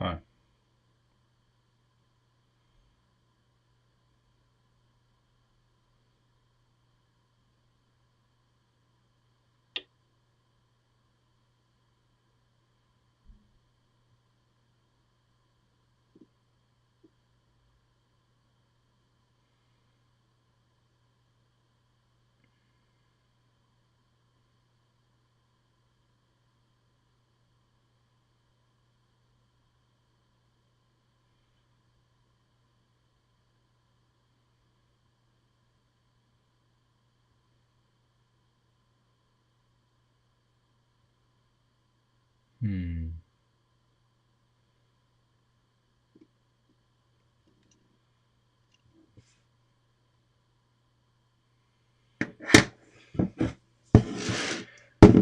Huh. Hmm.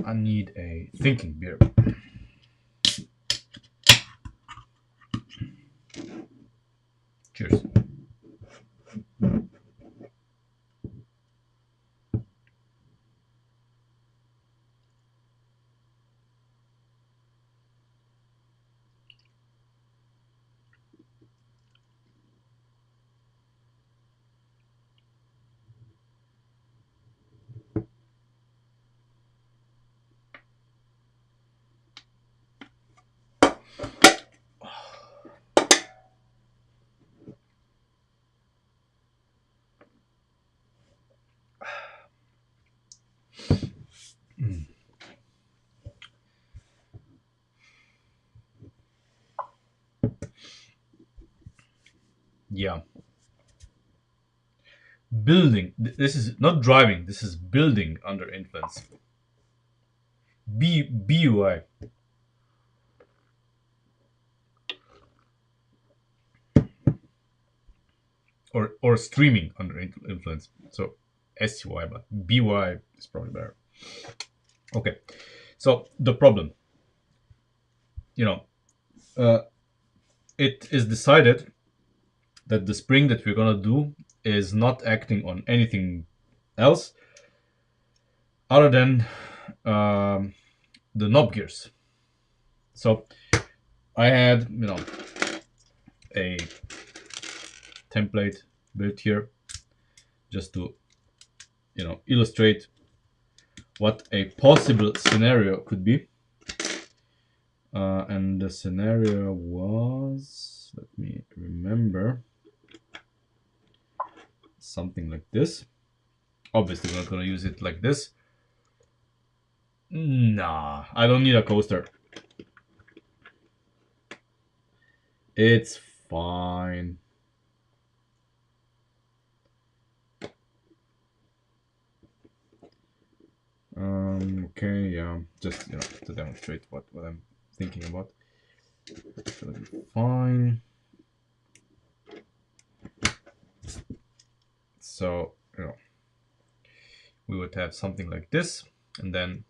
I need a thinking beer. Cheers. Yeah. Building. This is not driving. This is building under influence. BUI. Or streaming under influence. So SUI, but BY is probably better. Okay. So the problem, you know, uh, it is decided that the spring that we're gonna do is not acting on anything else other than the knob gears. So I had, a template built here just to, illustrate what a possible scenario could be. And the scenario was, let me remember, something like this. Obviously, we're not going to use it like this. Nah, I don't need a coaster. It's fine. Okay, yeah, just to demonstrate what I'm thinking about. It's gonna be fine. So we would have something like this, and then,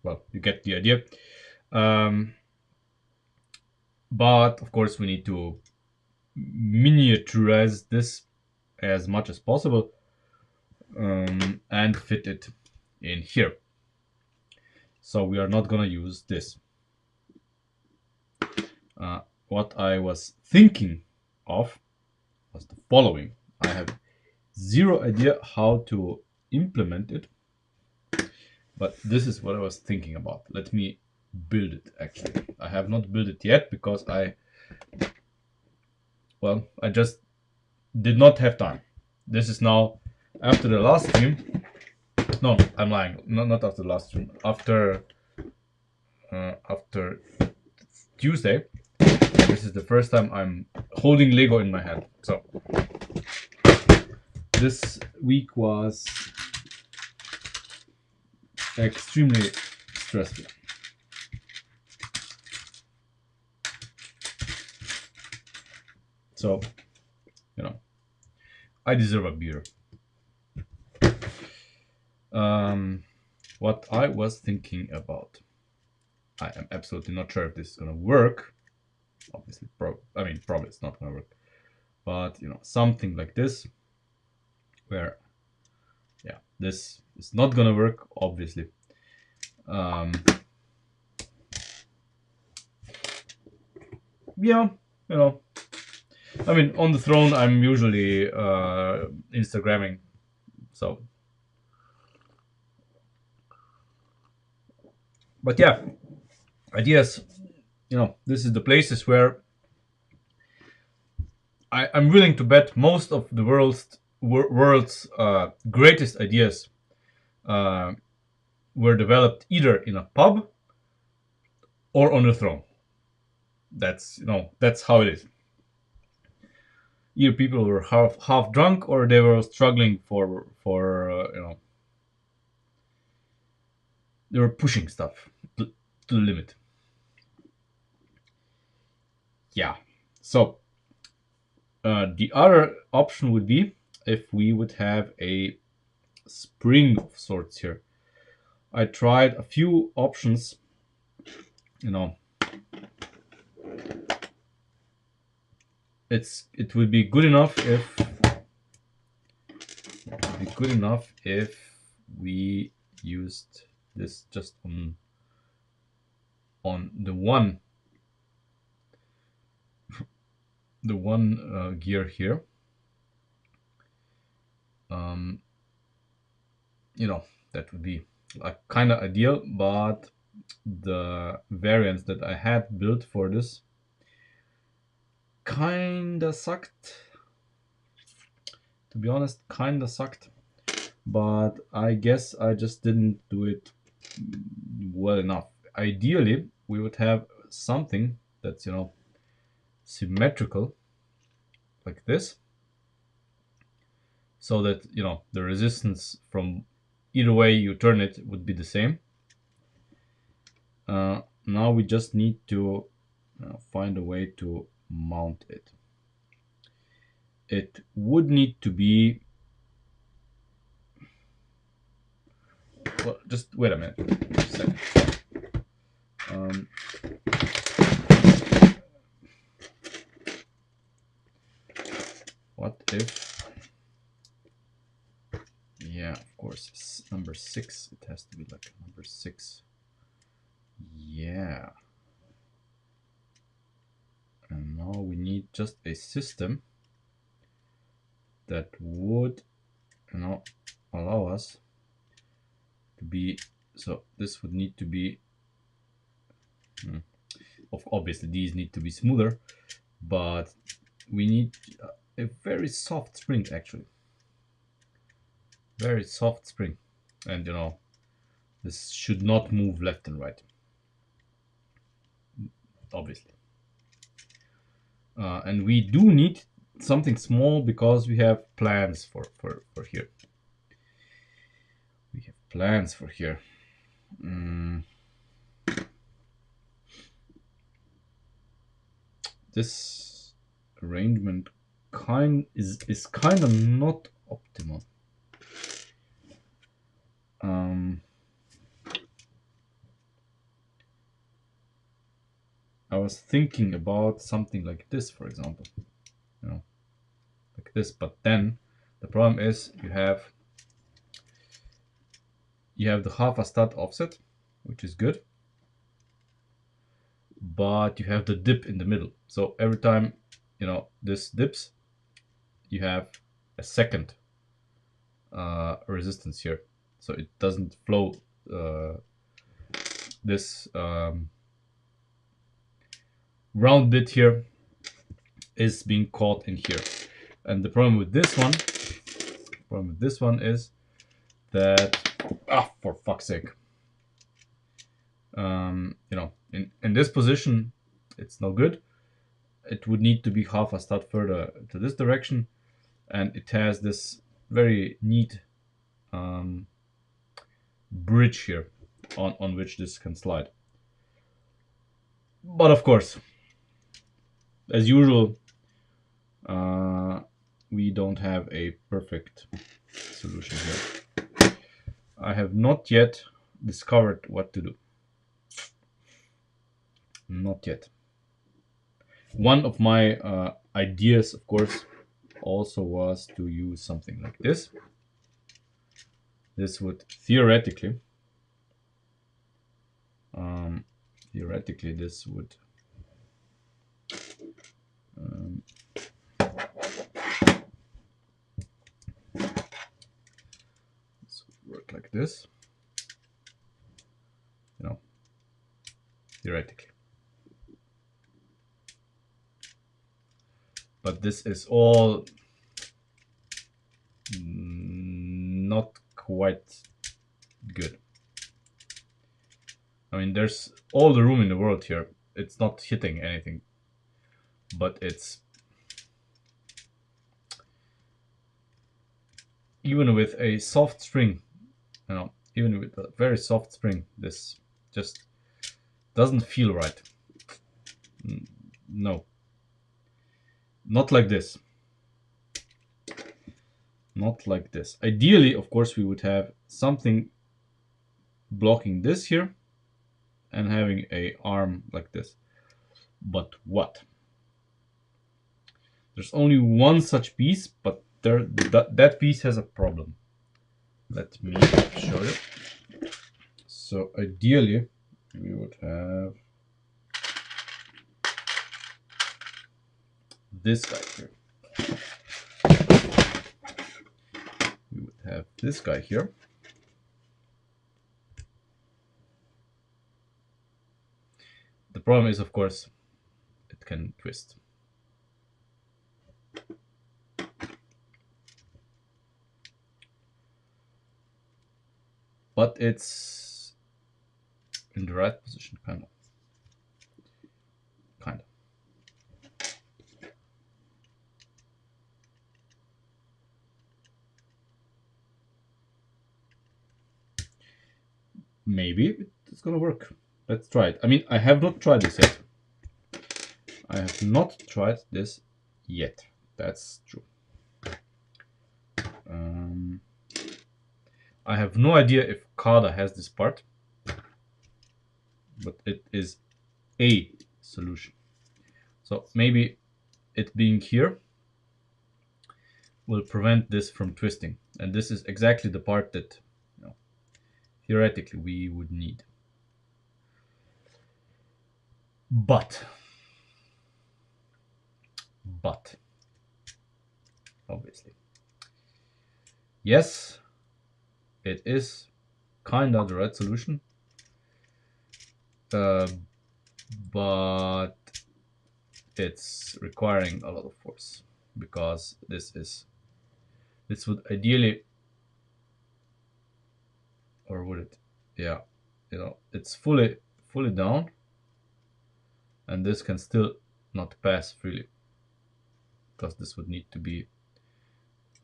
well, you get the idea. But of course, we need to miniaturize this as much as possible, and fit it in here. So we are not gonna use this. What I was thinking of was the following. I have zero idea how to implement it, but this is what I was thinking about. Let me build it. Actually, I have not built it yet because I just did not have time. This is now after the last stream. No, I'm lying. Not after the last stream. After Tuesday. This is the first time I'm holding Lego in my hand. So this week was extremely stressful. So, I deserve a beer. What I was thinking about, I am absolutely not sure if this is gonna work. Obviously, probably it's not gonna work. But something like this, where, yeah, this is not gonna work, obviously. yeah, you know, I mean, on the throne, I'm usually Instagramming. So, but yeah, ideas. You know, this is the places where I'm willing to bet most of the world's greatest ideas uh, were developed either in a pub or on the throne. That's that's how it is. Either people were half drunk or they were struggling for they were pushing stuff to the limit. Yeah. So the other option would be if we would have a spring of sorts here. I tried a few options. You know, it would be good enough if we used this just on the one gear here. Um, you know, that would be like kind of ideal, but the variants that I had built for this kinda sucked. To be honest, kinda sucked. But I guess I just didn't do it well enough. Ideally, we would have something that's symmetrical like this, so that the resistance from either way you turn it would be the same. Now we just need to find a way to mount it. It would need to be, well, just wait a minute. Just a second. Um, what if, yeah, of course, it's number 6. It has to be like number 6. Yeah. And now we need just a system that would allow us to be, so this would need to be obviously these need to be smoother, but we need a very soft spring, actually very soft spring, and this should not move left and right, obviously. And we do need something small because we have plans for here. We have plans for here. This arrangement is kind of not optimal. I was thinking about something like this, for example, like this, but then the problem is you have the half a stud offset, which is good, but you have the dip in the middle. So every time this dips, you have a second resistance here, so it doesn't flow. This round bit here is being caught in here, and the problem with this one is that, for fuck's sake, in this position it's no good. It would need to be half a stud further to this direction, and it has this very neat bridge here on which this can slide. But of course, as usual, we don't have a perfect solution here. I have not yet discovered what to do. Not yet. One of my ideas, of course, also was to use something like this. This would theoretically, this would Um, this would work like this, you know, theoretically. But this is all not quite good. I mean, there's all the room in the world here. It's not hitting anything, but it's even with a soft spring, you know, even with a very soft spring, this just doesn't feel right. No, not like this. Not like this. Ideally, of course, we would have something blocking this here and having a arm like this. But what? There's only one such piece, but that piece has a problem. Let me show you. So ideally, we would have this guy here. We would have this guy here. The problem is, of course, it can twist. But it's in the right position, kind of. Maybe it's gonna work. Let's try it. I mean, I have not tried this yet. I have not tried this yet. That's true. I have no idea if Kada has this part, but it is a solution. So maybe it being here will prevent this from twisting. And this is exactly the part that, you know, theoretically we would need. But obviously, yes, it is kind of the right solution, but it's requiring a lot of force, because this would ideally, or would it, yeah, you know, it's fully down, and this can still not pass freely, because this would need to be,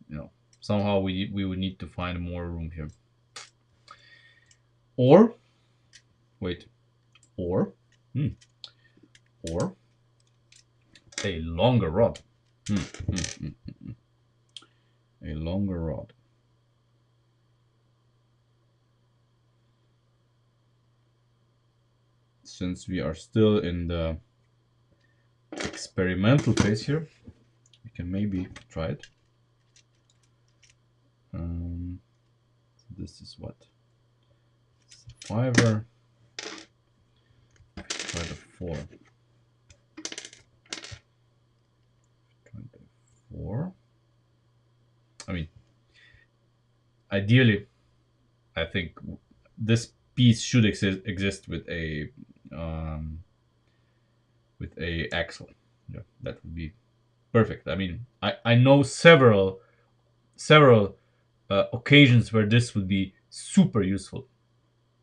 you know, somehow we would need to find more room here. Or wait, or a longer rod. A longer rod. Since we are still in the experimental phase here, we can maybe try it. This is what? It's a 5er. Try the 4. Try the 4. I mean, ideally, I think this piece should exist with a axle. Yeah, that would be perfect. I mean, I know several occasions where this would be super useful,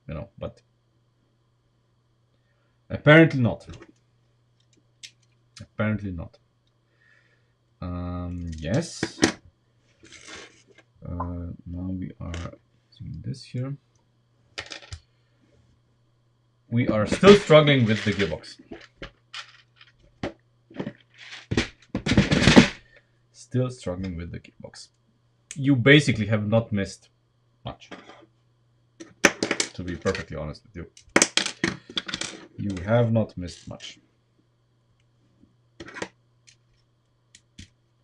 you know, but apparently not. Apparently not. Yes. Now we are using this here. We are still struggling with the gearbox. Still struggling with the gearbox. You basically have not missed much, to be perfectly honest with you. You have not missed much.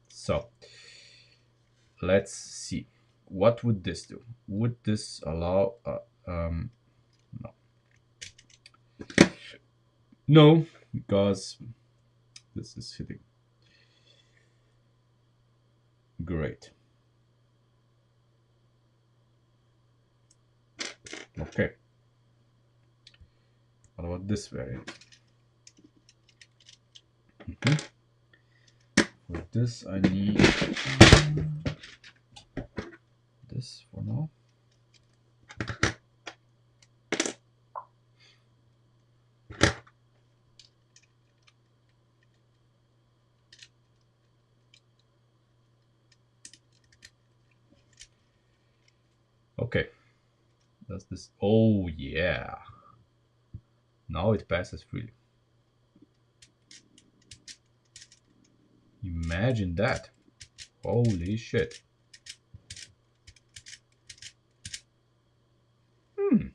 So, let's see. What would this do? Would this allow... no. No, because this is hitting. Great. Okay. What about this variant? For this, I need this for now. Okay. Does this? Oh yeah. Now it passes freely. Imagine that. Holy shit. Hmm.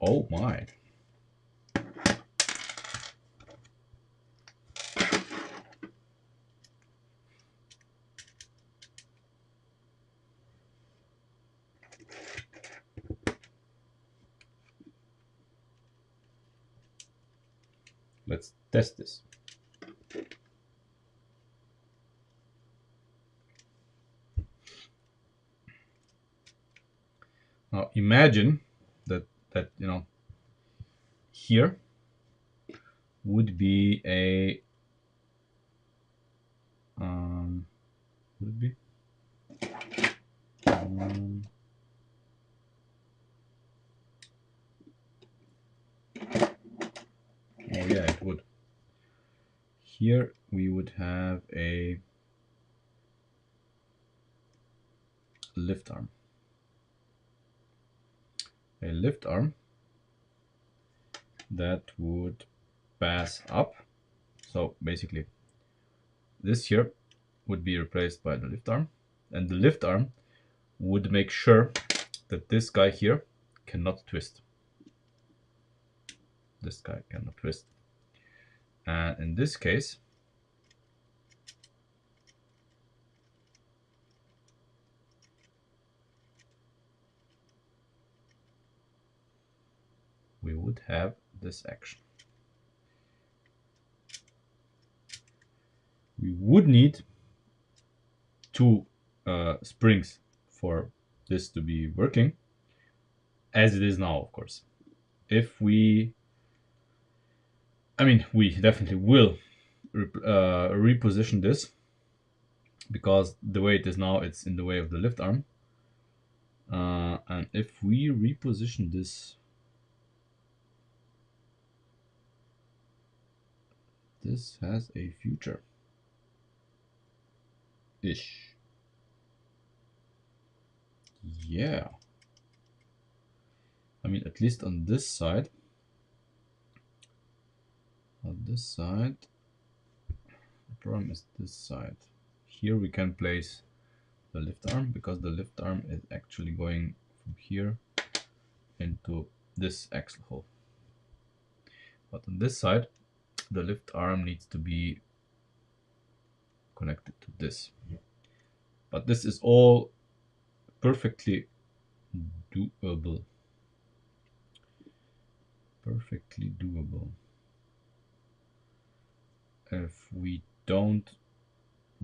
Oh my. Let's test this. Now imagine that here would be a would it be oh yeah, it would. Here we would have a lift arm. A lift arm that would pass up. So basically this here would be replaced by the lift arm, and the lift arm would make sure that this guy here cannot twist. This guy cannot twist. And in this case, we would have this action. We would need two springs for this to be working, as it is now, of course. If we, I mean, we definitely will reposition this, because the way it is now, it's in the way of the lift arm. And if we reposition this, this has a future. Ish. Yeah. I mean, at least on this side. On this side, the problem is this side. Here we can place the lift arm, because the lift arm is actually going from here into this axle hole. But on this side, the lift arm needs to be connected to this. But this is all perfectly doable. Perfectly doable. If we don't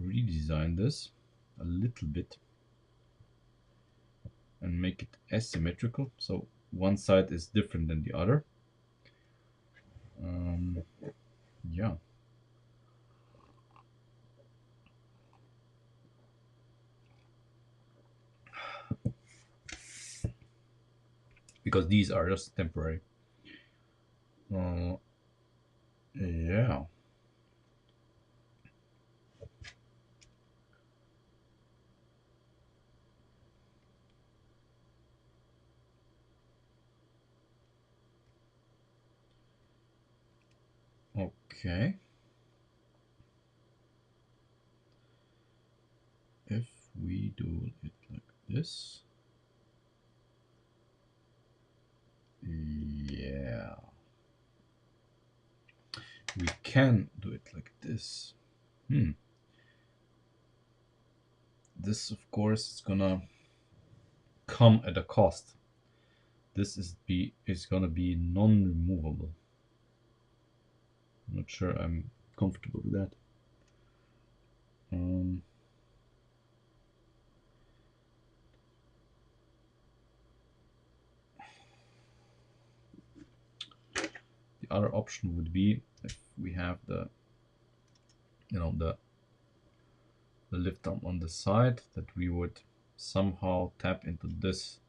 redesign this a little bit and make it asymmetrical, so one side is different than the other. Yeah. Because these are just temporary. Yeah. Okay. If we do it like this. Yeah. We can do it like this. This, of course, is gonna come at a cost. This is gonna be non-removable. I'm not sure I'm comfortable with that. The other option would be if we have the the lift arm on the side, that we would somehow tap into this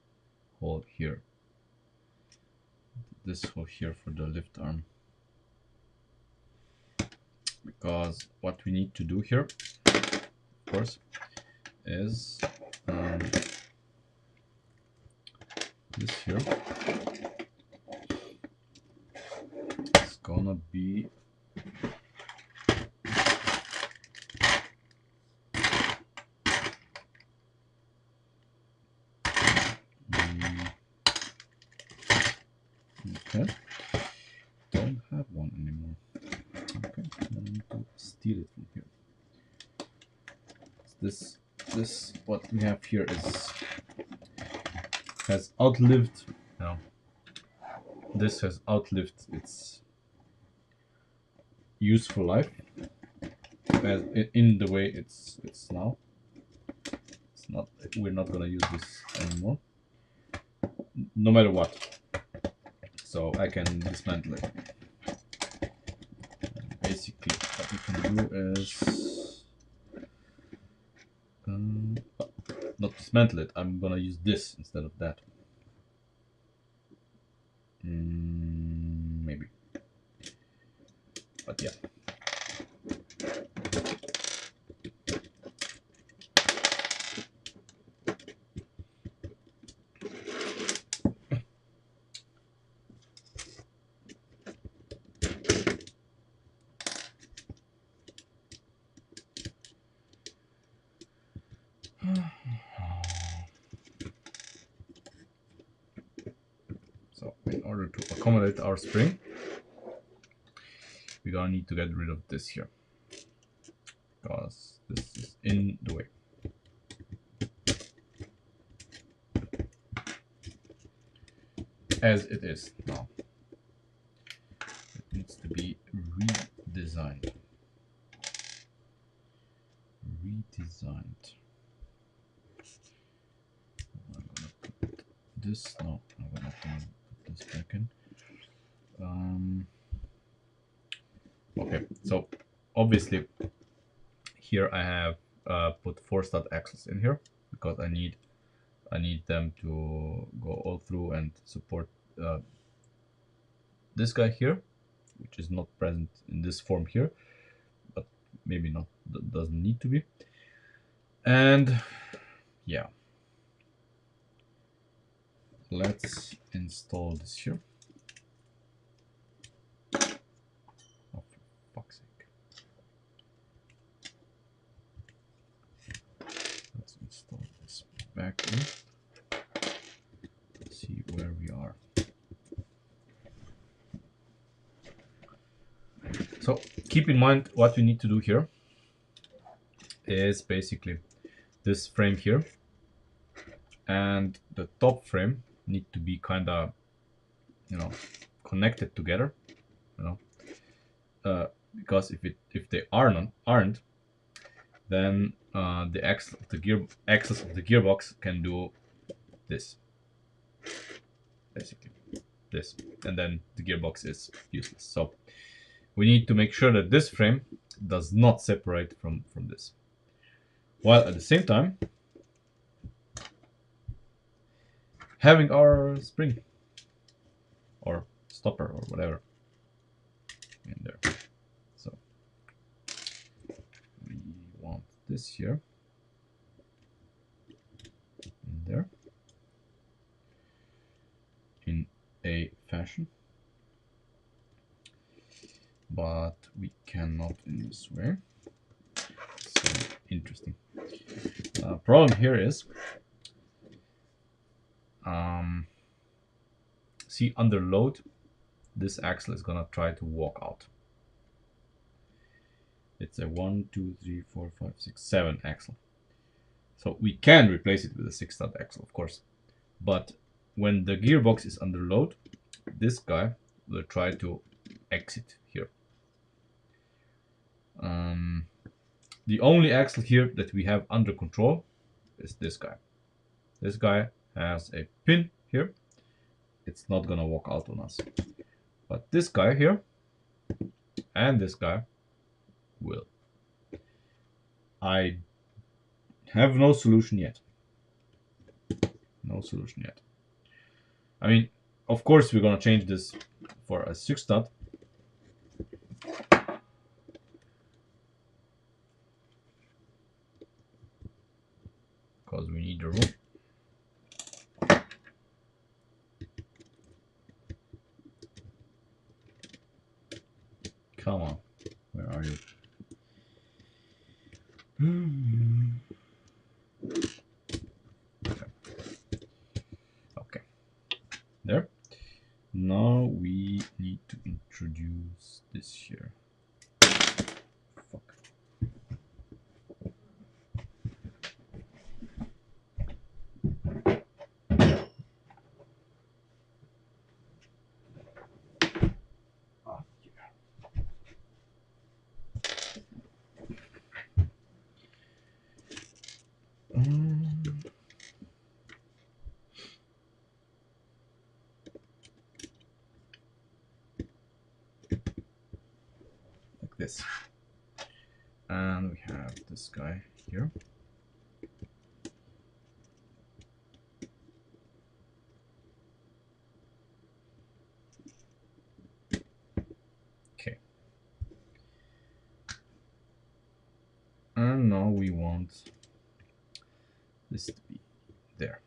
hole here. This hole here for the lift arm. Because what we need to do here, of course, is this here is gonna be okay. Don't have one anymore. Okay, then I need to steal it from here. This what we have here has outlived. No, this has outlived its useful life, as in the way it's now. It's not. We're not gonna use this anymore, no matter what. So I can dismantle it. Basically, what we can do is not dismantle it. I'm gonna use this instead of that. Maybe, but yeah. So in order to accommodate our spring, we're gonna need to get rid of this here, because this is in the way. As it is now. It needs to be redesigned. I'm gonna put this, no, I'm gonna put this back in. Okay, so obviously here I have put 4 stud axles in here because I need them to go all through and support this guy here, which is not present in this form here, but maybe not, doesn't need to be. And yeah, let's install this here. Oh, for fuck's sake. Let's install this back in. Let's see where we are. So keep in mind what we need to do here is basically this frame here and the top frame need to be kind of, connected together, because if they aren't, then the axle of the axis of the gearbox can do this, basically this, and then the gearbox is useless. So we need to make sure that this frame does not separate from this, while at the same time having our spring or stopper or whatever in there. So we want this here in there in a fashion, but we cannot in this way. So interesting. Problem here is, see, under load, this axle is gonna try to walk out. It's a 1, 2, 3, 4, 5, 6, 7 axle. So we can replace it with a 6 stud axle, of course. But when the gearbox is under load, this guy will try to exit here. Um, the only axle here that we have under control is this guy. This guy has a pin here. It's not gonna walk out on us. But this guy here and this guy will. I have no solution yet. No solution yet. I mean, of course we're gonna change this for a 6 stud. Because we need the room. Come on. Where are you? Okay. There. Now we need to introduce this here. Fuck. Ah, yeah. Like this. And we have this guy here. Okay. And now we want this to be there.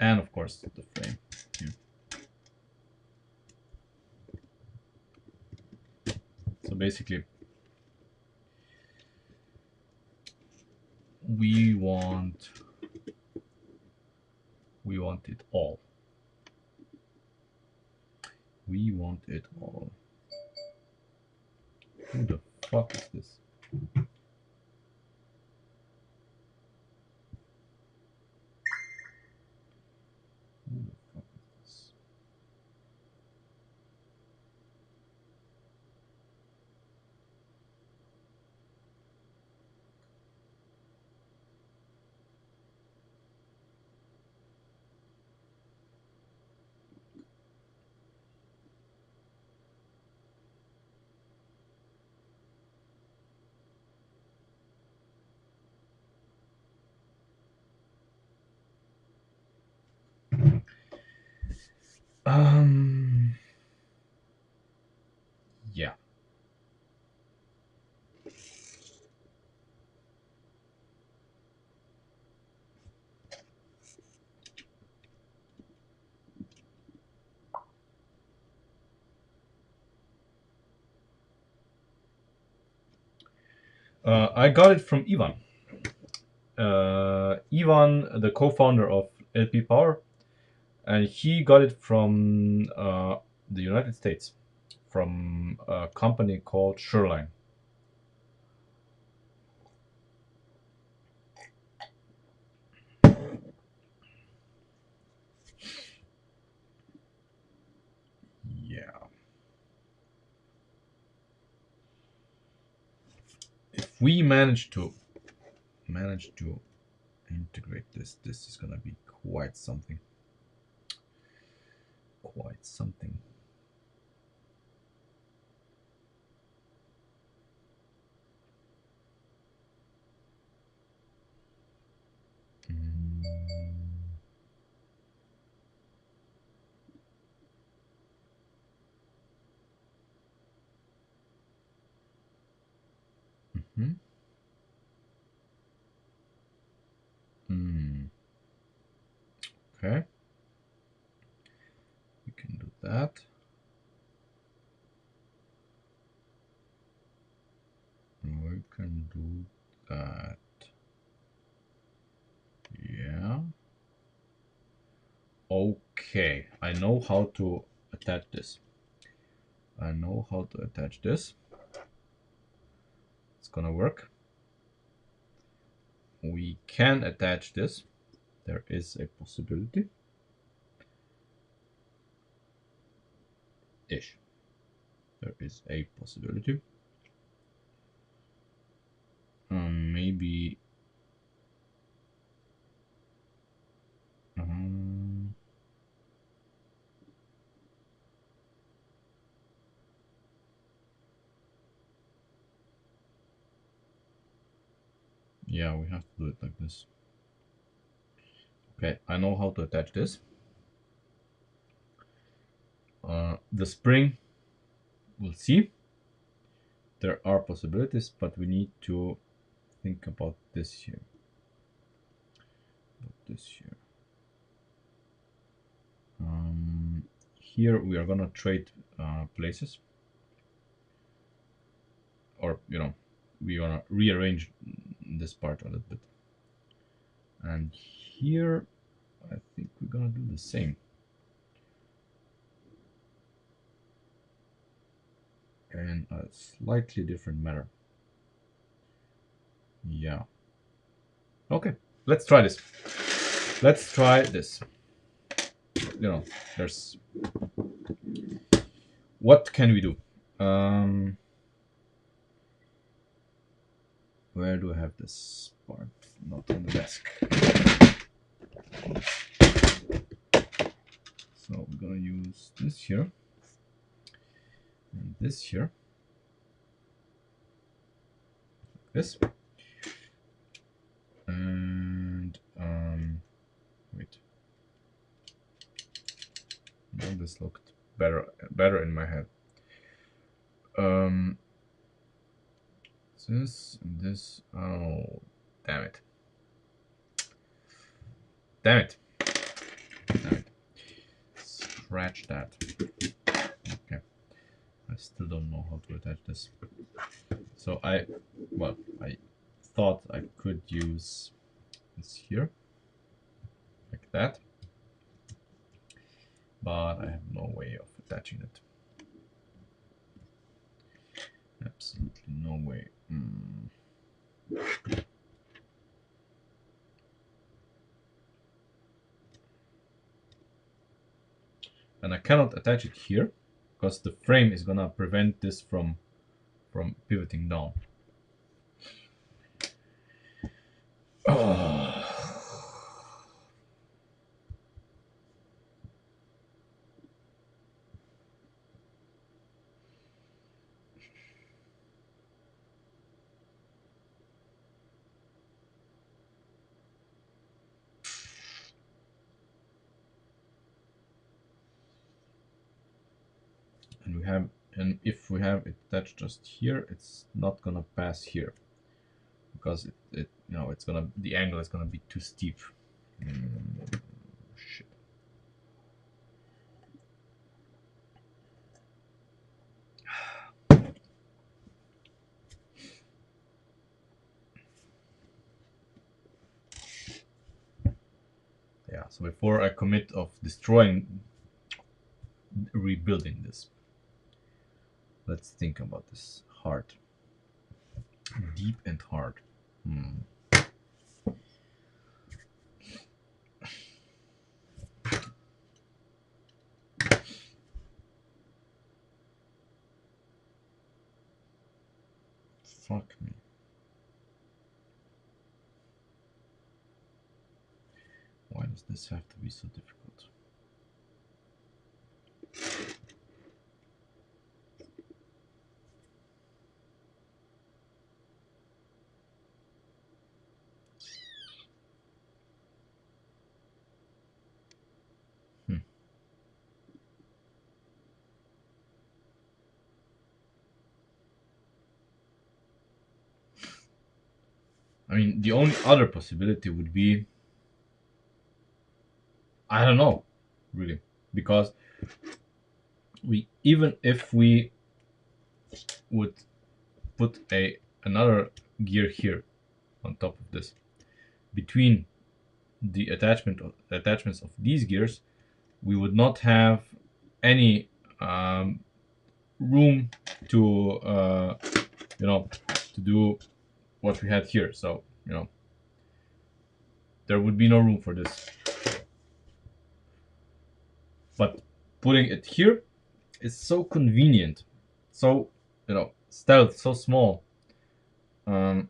And of course the frame here. So basically we want it all. We want it all. Who the fuck is this? Who the fuck is this? Yeah. I got it from Ivan. Ivan, the co-founder of LP Power, and he got it from the United States, from a company called Shoreline. Yeah. If we manage to integrate this, this is gonna be quite something. Quite something. Mm-hmm. Okay. We can do that. We can do that. Yeah. Okay. I know how to attach this. I know how to attach this. It's gonna work. We can attach this. There is a possibility. Ish. There is a possibility. Maybe. Um, yeah, we have to do it like this. Okay, I know how to attach this. The spring, we'll see. There are possibilities, but we need to think about this here. Here we are gonna trade places, or we're gonna rearrange this part a little bit. And here, I think we're gonna do the same. In a slightly different manner. Yeah. Okay, let's try this. Let's try this. There's. What can we do? Where do I have this part? Not on the desk. So we're gonna use this here and this here. This. And wait. Now this looked better in my head. This and this. Oh, damn it. Damn it. Damn it. Scratch that. Okay. I still don't know how to attach this. So I thought I could use this here, like that, but I have no way of attaching it. Absolutely no way. And I cannot attach it here because the frame is gonna prevent this from pivoting down. And if we have it attached just here, it's not gonna pass here because the angle is gonna be too steep. Shit. Yeah, so before I commit of rebuilding this, let's think about this hard. Deep and hard. Fuck me. Why does this have to be so difficult? I mean, the only other possibility would be, I don't know, really, because even if we would put another gear here on top of this, between the attachments of these gears, we would not have any room to to do what we had here. So there would be no room for this. But putting it here is so convenient so, you know, stealth, so small. Um,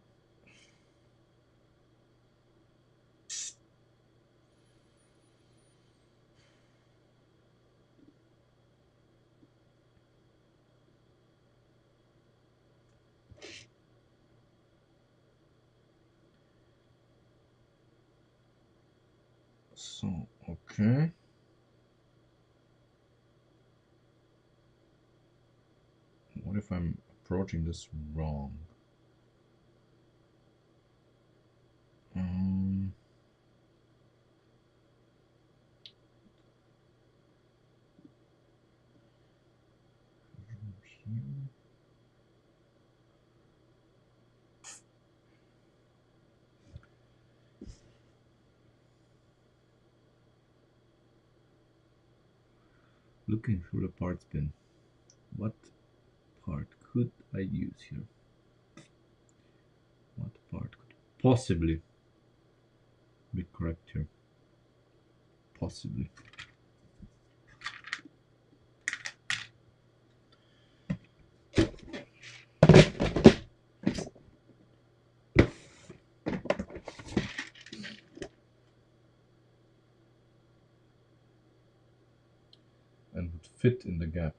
so, okay. What if I'm approaching this wrong? Um, here. Looking through the parts bin. What part could I use here? What part could possibly be correct here? Possibly. And would fit in the gap.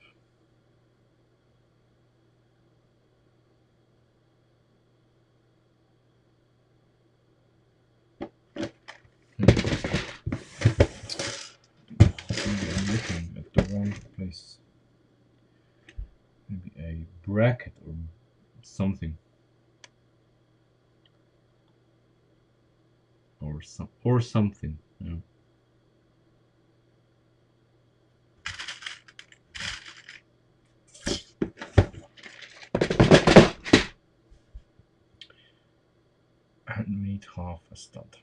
Maybe I'm looking at the wrong place. Maybe a bracket or something. Or something. Yeah. And we need half a stud.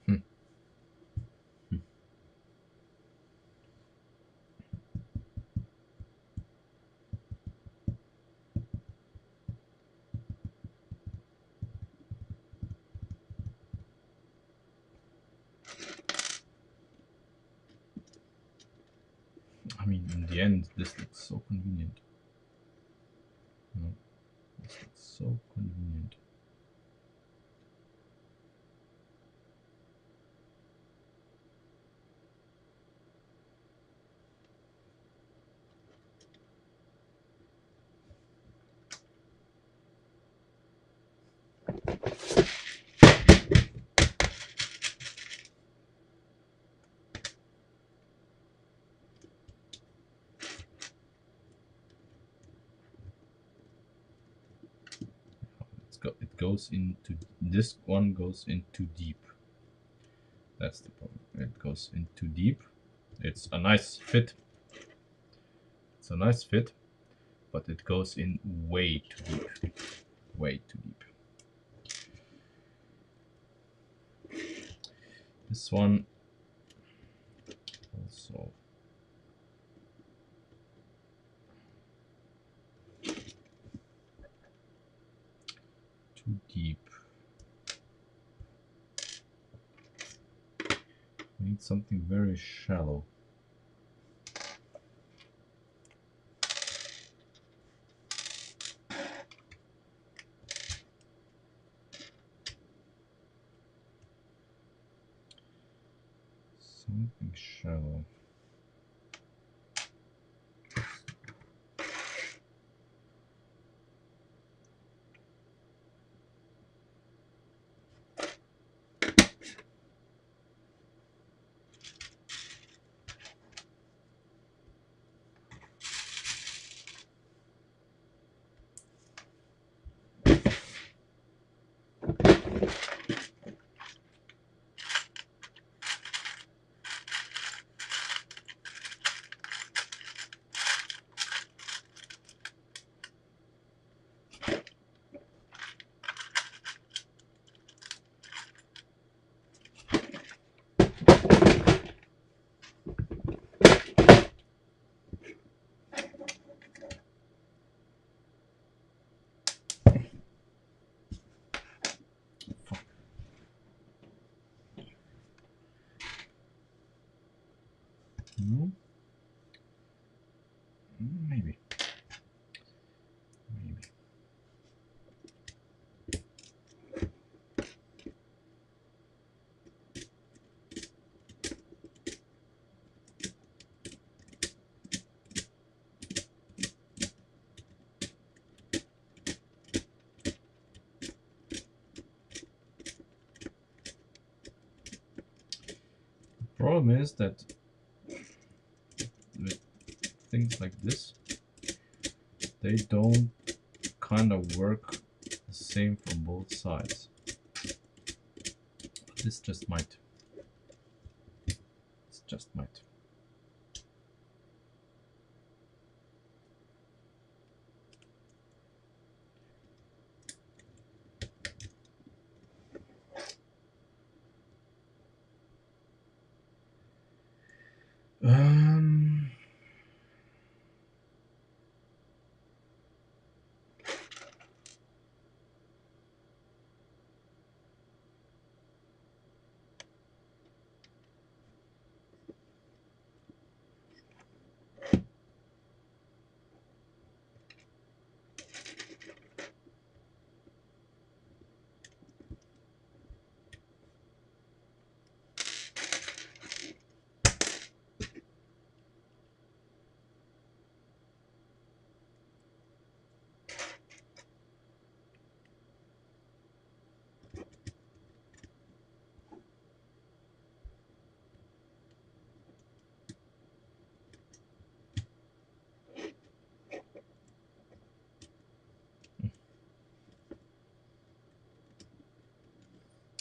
Hmm. I mean, in the end, this looks so convenient. No, this looks so convenient. It goes into, this one goes in too deep. That's the problem. It goes in too deep. It's a nice fit. It's a nice fit, but it goes in way too deep. Way too deep. This one also. Too deep. We need something very shallow. Something shallow. Maybe. Maybe. Problem is that with things like this, they don't kind of work the same from both sides. This just might. This just might. Um,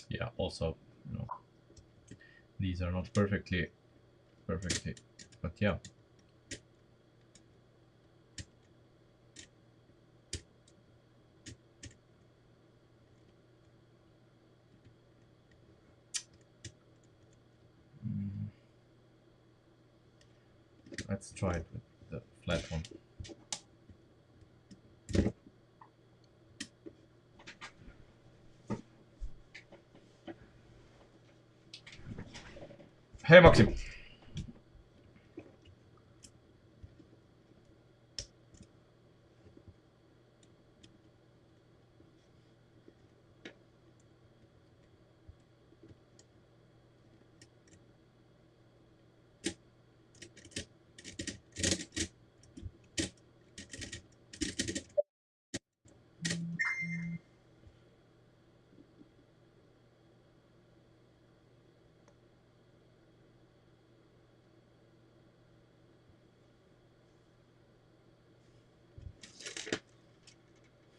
yeah, also, you know, these are not perfectly, but yeah. Let's try it with the flat one. Hey, Maxim.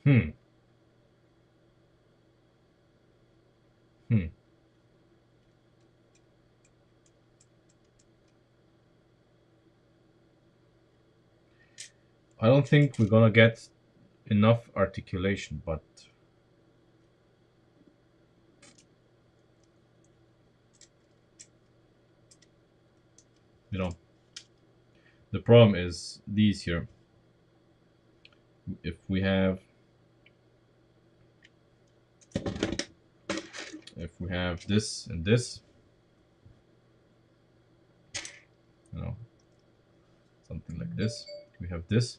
Hmm. Hmm. I don't think we're gonna get enough articulation, but you know, the problem is these here. If we have this and this, you know, something like this. We have this.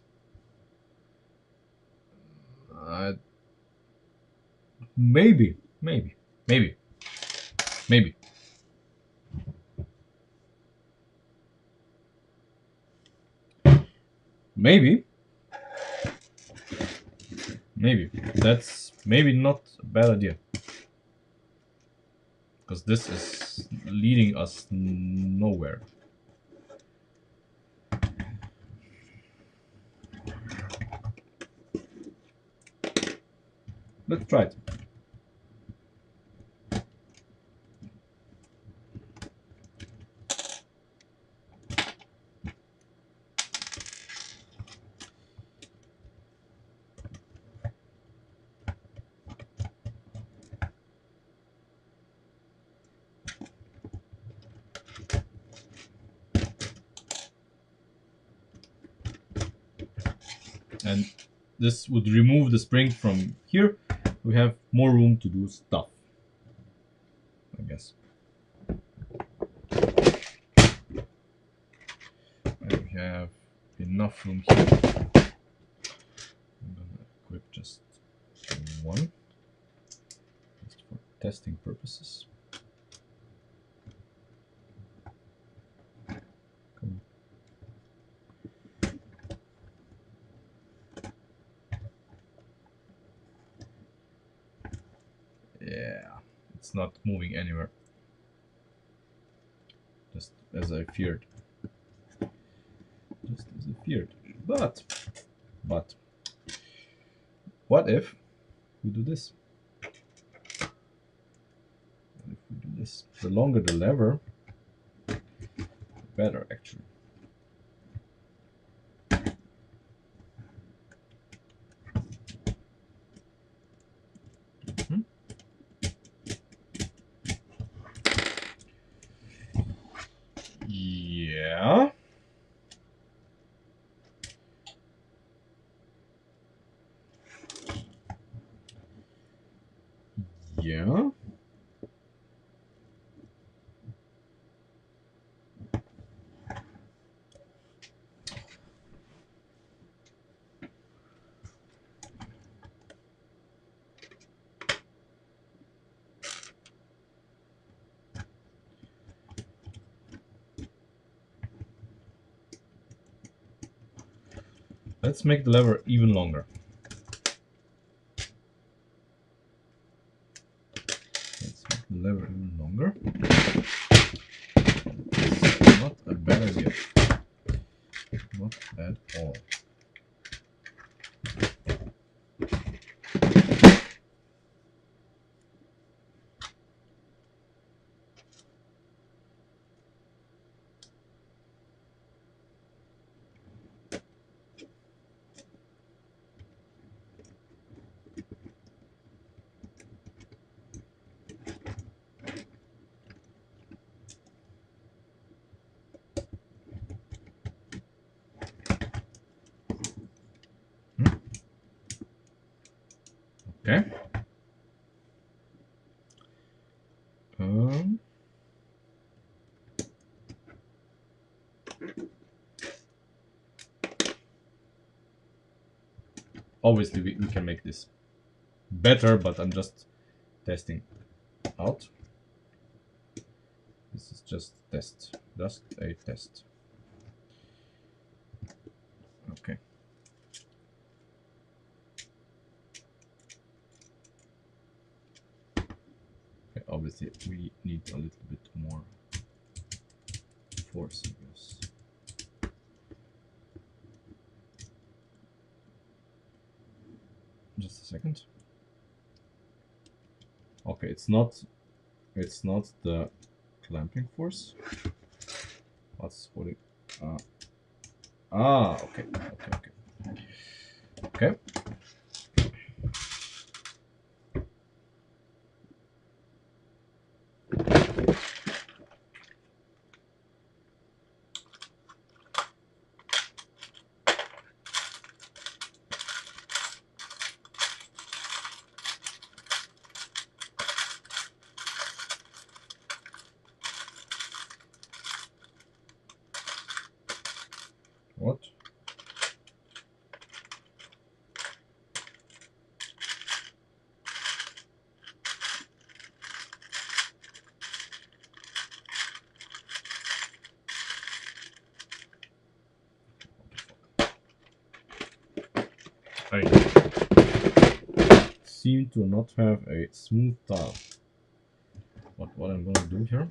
Uh, maybe, maybe, maybe, maybe. Maybe, maybe. That's maybe not a bad idea. Because this is leading us nowhere. Let's try it. And this would remove the spring from here. We have more room to do stuff, I guess. And we have enough enough room here. I'm gonna equip just one, just for testing purposes. Come on. Yeah, it's not moving anywhere. Just as I feared. Just as I feared. But, what if we do this? What if we do this? The longer the lever, the better actually. Yeah. Yeah. Let's make the lever even longer. Let's make the lever even longer. It's not a bad idea. Not at all. Okay. Obviously, we can make this better, but I'm just testing out. This is just a test. Okay. Okay, obviously we need a little bit more force, I guess. Just a second. Okay, it's not the clamping force. What's holding? Okay. Okay. What? I seem to not have a smooth dial. What I'm gonna do here?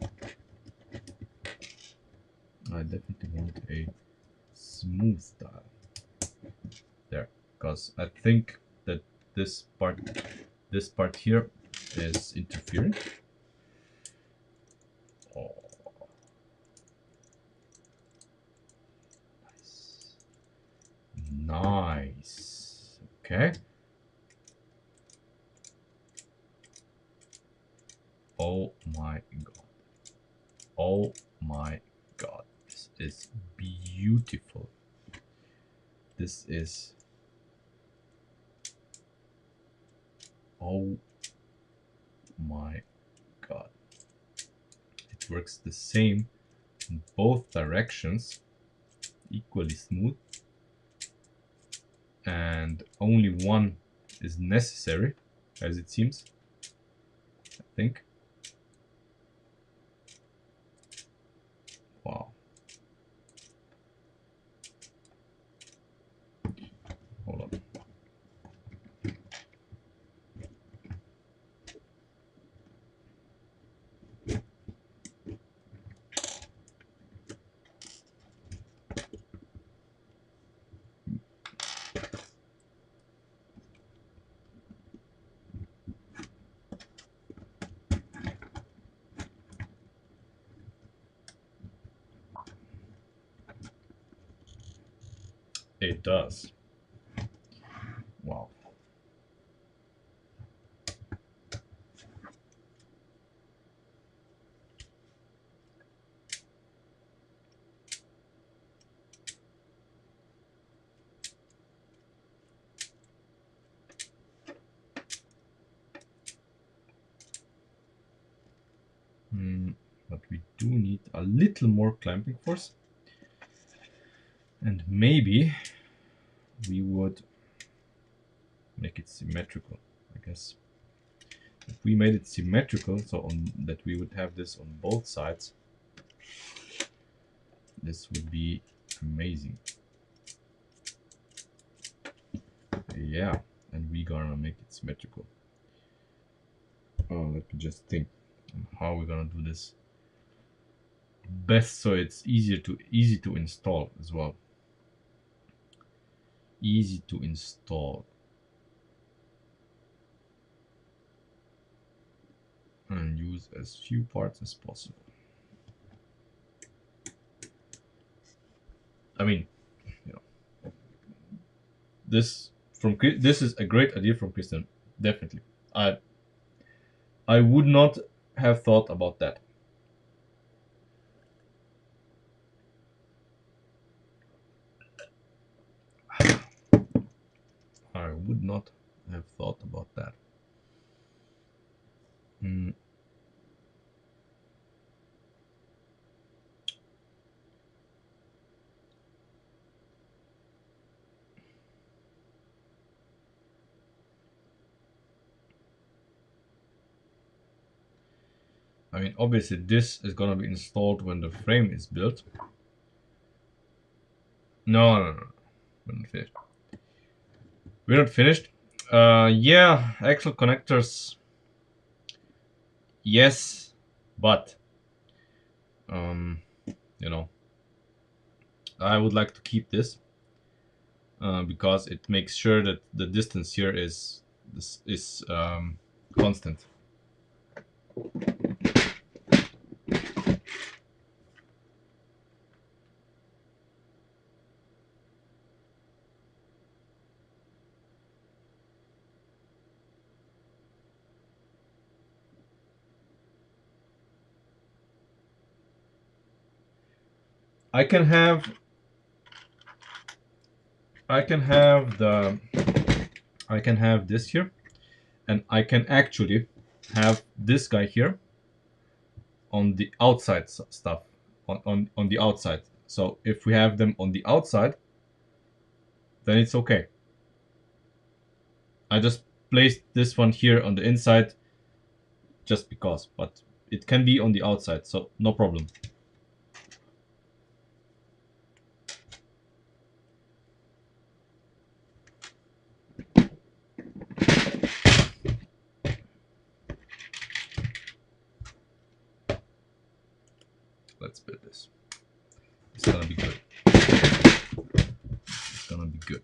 I definitely want a smooth dial. There, because I think that this part here is interfering. Oh, nice. Okay. Oh my god. Oh my god. This is beautiful. This is... Oh my god. It works the same in both directions. Equally smooth. and only one is necessary, as it seems. I think. Wow. Hold on. It does. Wow. But we do need a little more clamping force. And maybe we would make it symmetrical, I guess. If we made it symmetrical, so on that we would have this on both sides, this would be amazing. Yeah, and we're gonna make it symmetrical. Oh, let me just think how we're gonna do this best so it's easy to install as well. Easy to install. And use as few parts as possible. I mean, you know, this is a great idea from Christian. Definitely, I would not have thought about that. I would not have thought about that. I mean, obviously this is gonna be installed when the frame is built. No. We're not finished. We're not finished. Yeah, axle connectors. Yes, but you know, I would like to keep this because it makes sure that the distance here is constant. I can have this here, and I can actually have this guy here on the outside stuff, on the outside. So if we have them on the outside, then it's okay. I just placed this one here on the inside just because, but it can be on the outside, so no problem. Let's build this. It's gonna be good. It's gonna be good.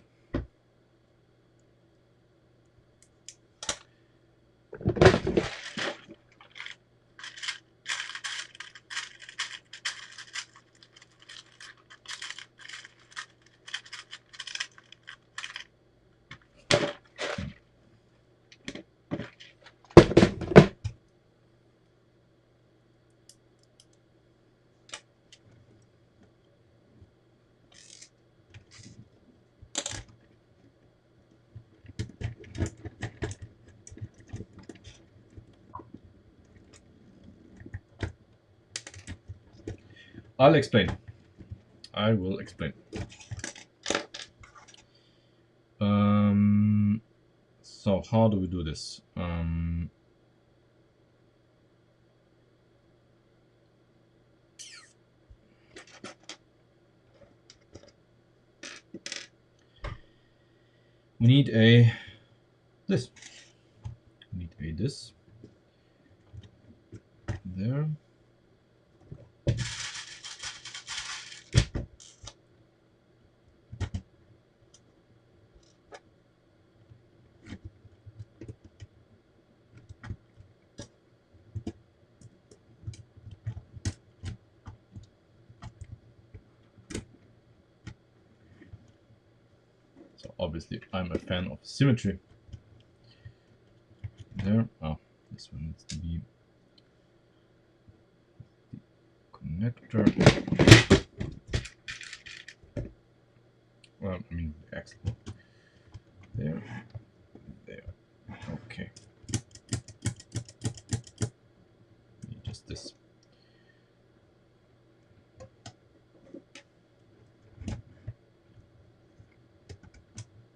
I'll explain. I will explain. So how do we do this? We need a this. We need a this there. So obviously I'm a fan of symmetry. There. Oh, this one needs to be the connector. Well, I mean the axle. There. There. Okay. Just this.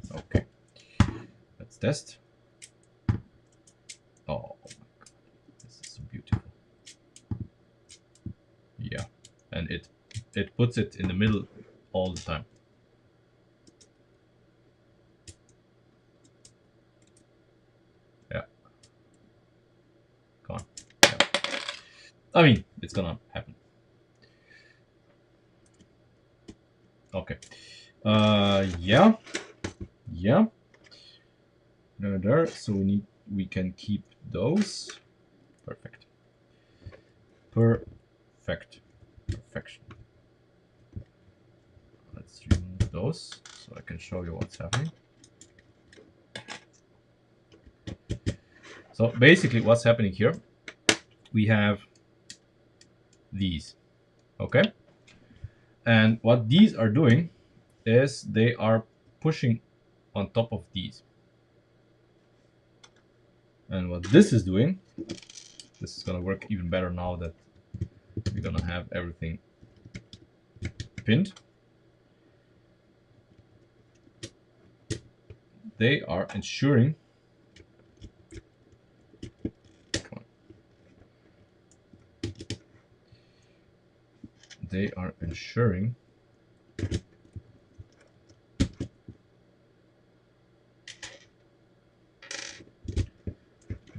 Okay. Let's test. Oh my god. This is so beautiful. Yeah. And it puts it in the middle all the time. Yeah. Come on. Yeah. I mean, it's gonna happen. Okay. Yeah. Yeah. There. So we can keep those. Perfect. Perfect. Perfection. Let's remove those so I can show you what's happening. So basically what's happening here, we have these, okay? And what these are doing is they are pushing on top of these. And what this is doing, this is gonna work even better now that we're gonna have everything pinned. They are ensuring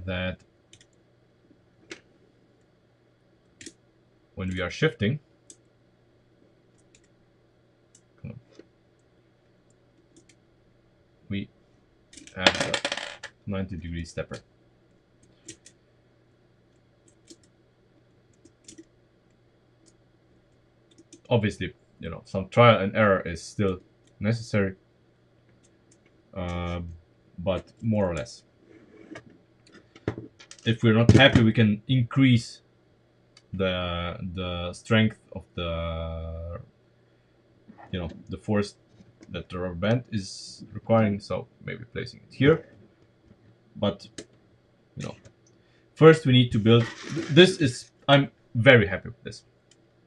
that when we are shifting, we have a 90-degree stepper. Obviously, you know, some trial and error is still necessary, but more or less. If we're not happy, we can increase the strength of the, you know, the force that the rubber band is requiring. So maybe placing it here, but you know, first we need to build. This is, I'm very happy with this.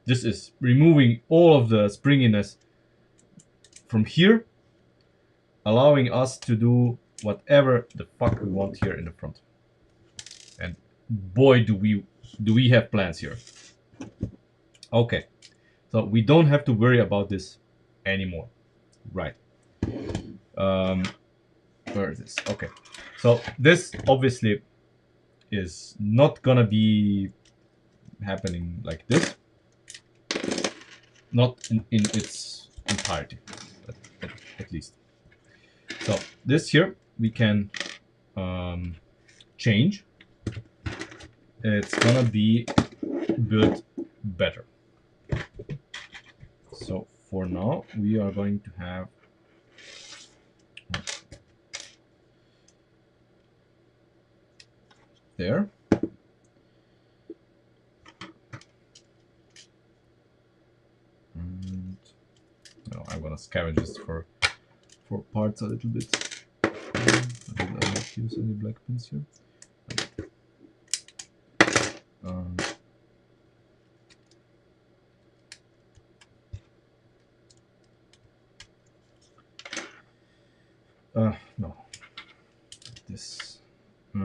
This is removing all of the springiness from here, allowing us to do whatever the fuck we want here in the front. And boy, do we have plans here. Okay, so we don't have to worry about this anymore, right? Where is this? Okay, so this obviously is not gonna be happening like this, not in its entirety, at least. So this here we can change. It's gonna be built better. So for now we are going to have there. And no, I want to scavenge this for parts a little bit. I not use any black pins here. No, this. We're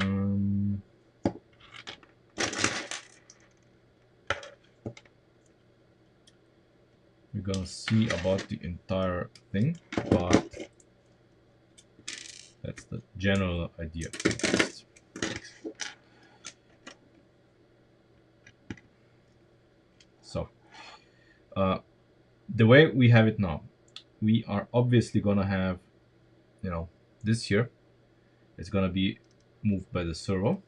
gonna see about the entire thing, but that's the general idea. So, the way we have it now, we are obviously gonna have, you know, this here is gonna be moved by the servo,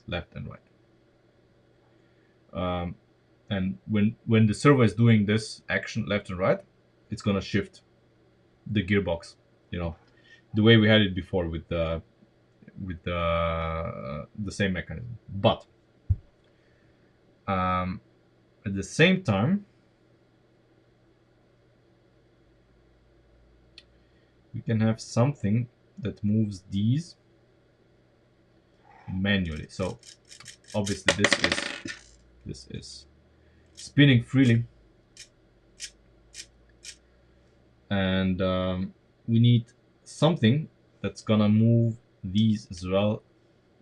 left and right. And when the servo is doing this action left and right, it's gonna shift the gearbox, you know, the way we had it before with the same mechanism. But at the same time, we can have something that moves these manually. So obviously this is spinning freely, and we need something that's gonna move these as well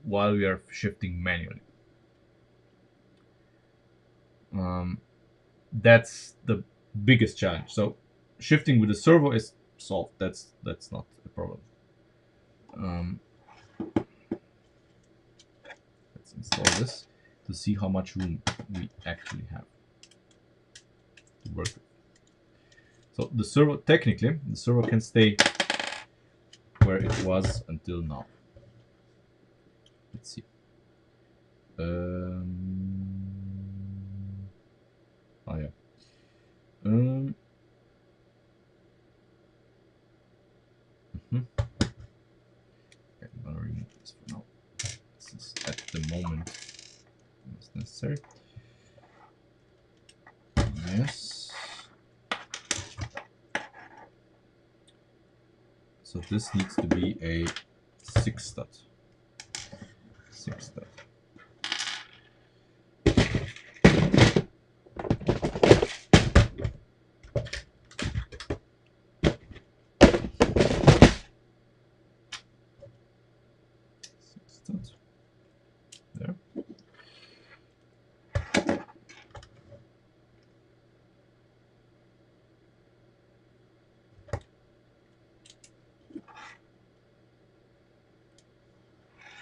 while we are shifting manually. That's the biggest challenge. So shifting with the servo is solved. That's not a problem. Let's install this to see how much room we actually have to work with. So the servo, technically, the servo can stay where it was until now. Let's see. Oh yeah. Okay, I'm gonna remove this for now. This is at the moment it's necessary. Yes. So this needs to be a 6-stud. 6-stud. There.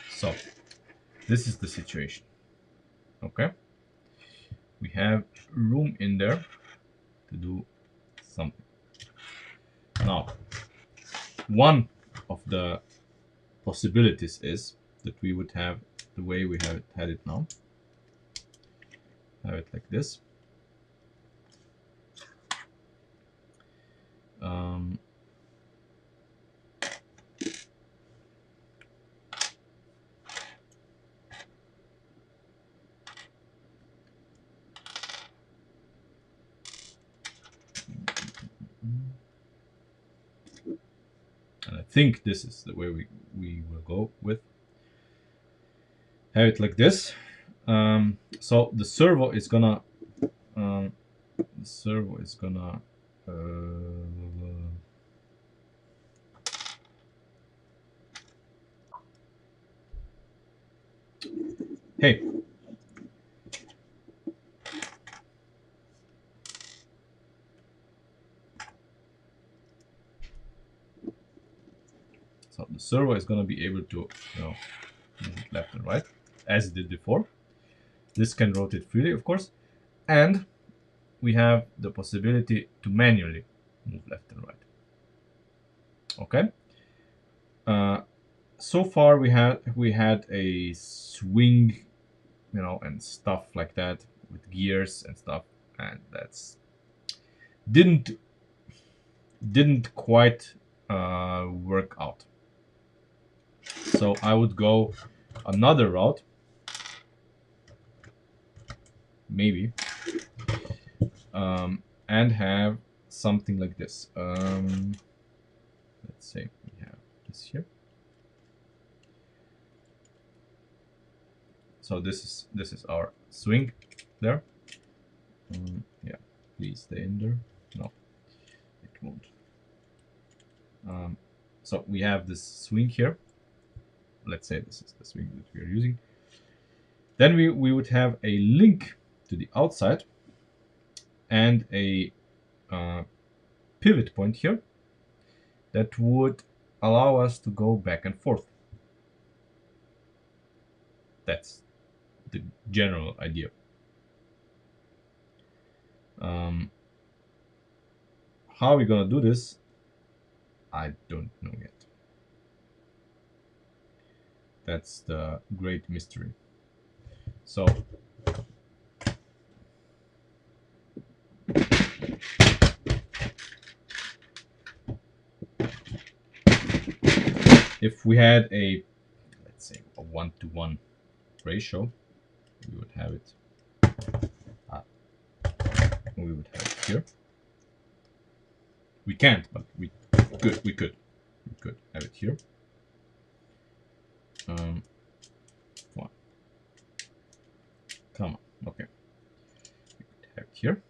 So this is the situation. Okay, we have room in there to do something. Now, one of the possibilities is that we would have the way we have had it now. Have it like this. And I think this is the way we will go with. Have it like this. So the servo is gonna hey, so the servo is gonna be able to, you know, move left and right as it did before. This can rotate freely, of course, and we have the possibility to manually move left and right. Okay. So far we had a swing, you know, and stuff like that with gears and stuff, and that's didn't quite work out. So I would go another route, maybe, and have something like this. Let's say we have this here. So this is our swing there. Yeah, please stay in there. No, it won't. So we have this swing here, let's say this is the swing that we are using. Then we would have a link to the outside and a pivot point here that would allow us to go back and forth. That's the general idea. How are we gonna do this? I don't know yet. That's the great mystery. So if we had a, let's say, a 1-to-1 ratio, we would have it. We would have it here. We can't, but we could have it here. Come on. Come on. Okay. We could have it here.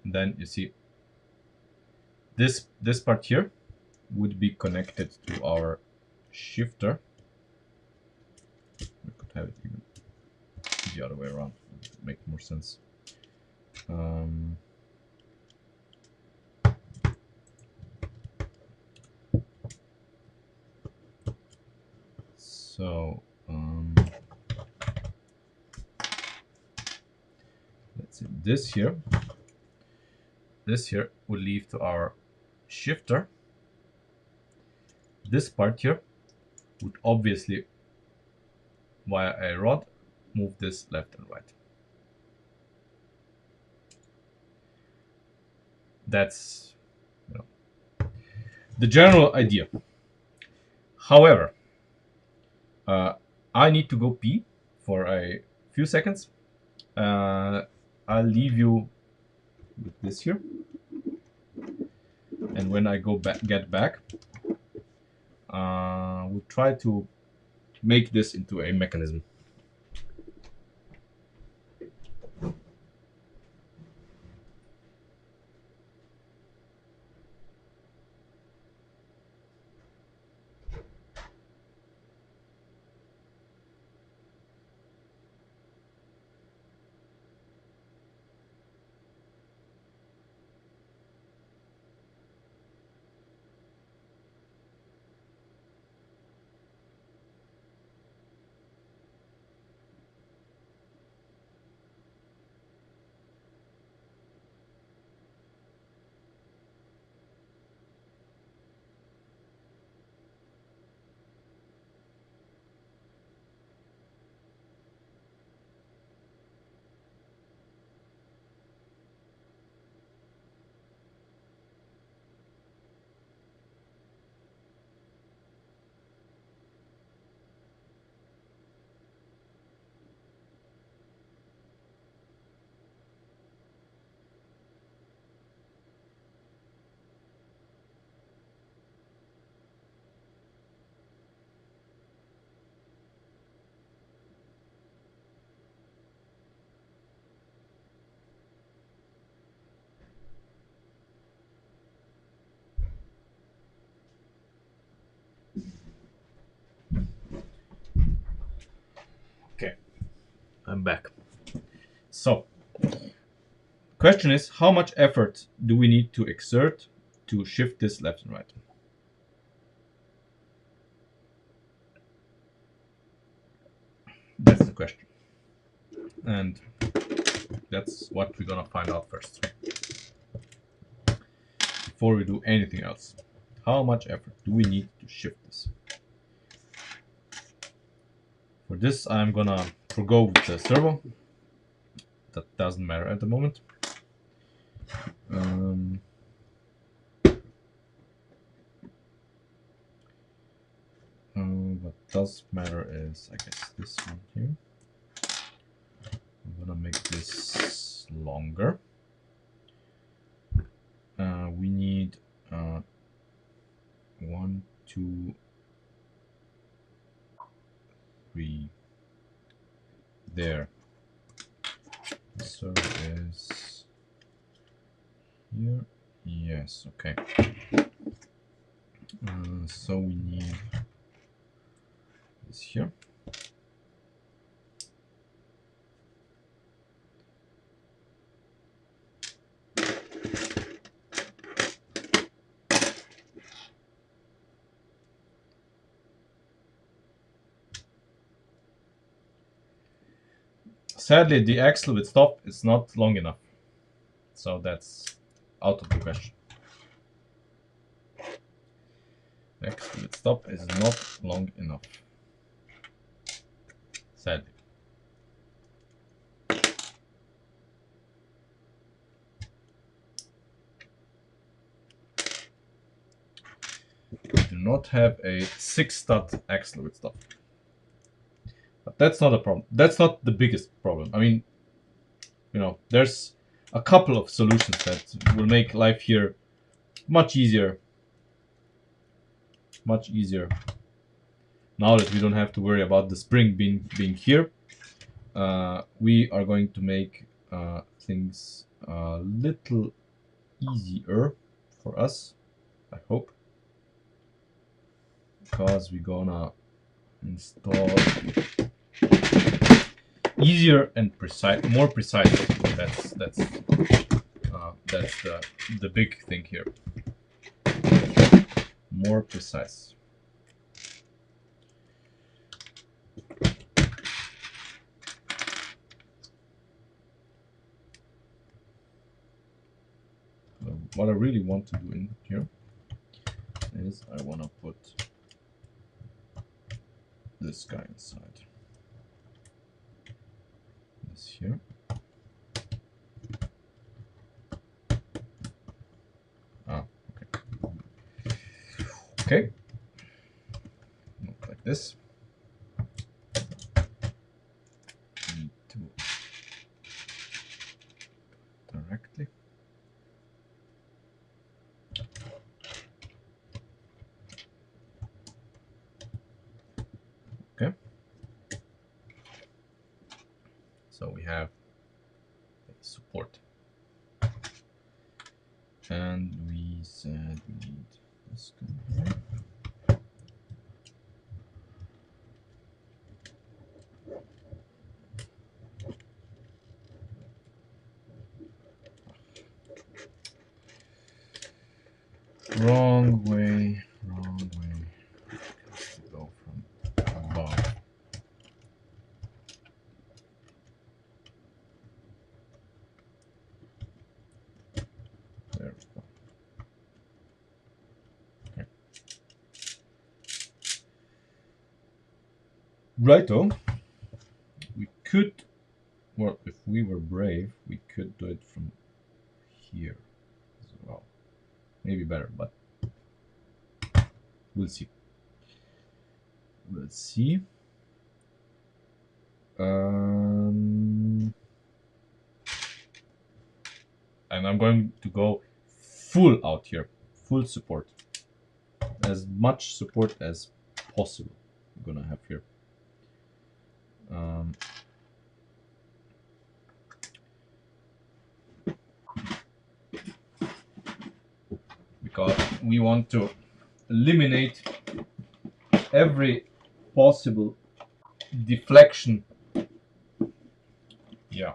And then you see this part here would be connected to our shifter. We could have it even the other way around. It would make more sense. So let's see, this here would lead to our shifter. This part here would obviously, via a rod, move this left and right. That's, you know, the general idea. However, I need to go pee for a few seconds. I'll leave you with this here, and when I get back, we'll try to make this into a mechanism. Okay, I'm back. So, question is, how much effort do we need to exert to shift this left and right? That's the question. And that's what we're gonna find out first. Before we do anything else. How much effort do we need to shift this? For this, I'm gonna forgo with the servo. That doesn't matter at the moment. What does matter is, I guess, this one here. I'm gonna make this longer. We need 1, 2, 3. There. So is here. Yes. Okay. So we need this here. Sadly, the axle with stop is not long enough, so that's out of the question. The axle with stop is not long enough, sadly. We do not have a 6-stud axle with stop. But that's not a problem. That's not the biggest problem. I mean, you know, there's a couple of solutions that will make life here much easier. Much easier. Now that we don't have to worry about the spring being here, we are going to make things a little easier for us, I hope. Because we're gonna install easier and precise, more precise. That's the big thing here. More precise. What I really want to do in here is I want to put this guy inside. This here. Okay. Look like this. Need to directly. Okay. So we have support. And we said we need this guy here. Wrong way, wrong way. Has to go from above. There we go. Okay. Righto. We could, well, if we were brave, we could do it from here as well. Maybe better, but we'll see. Let's see. And I'm going to go full out here, full support, as much support as possible. I'm gonna have here. Because we want to eliminate every possible deflection. Yeah.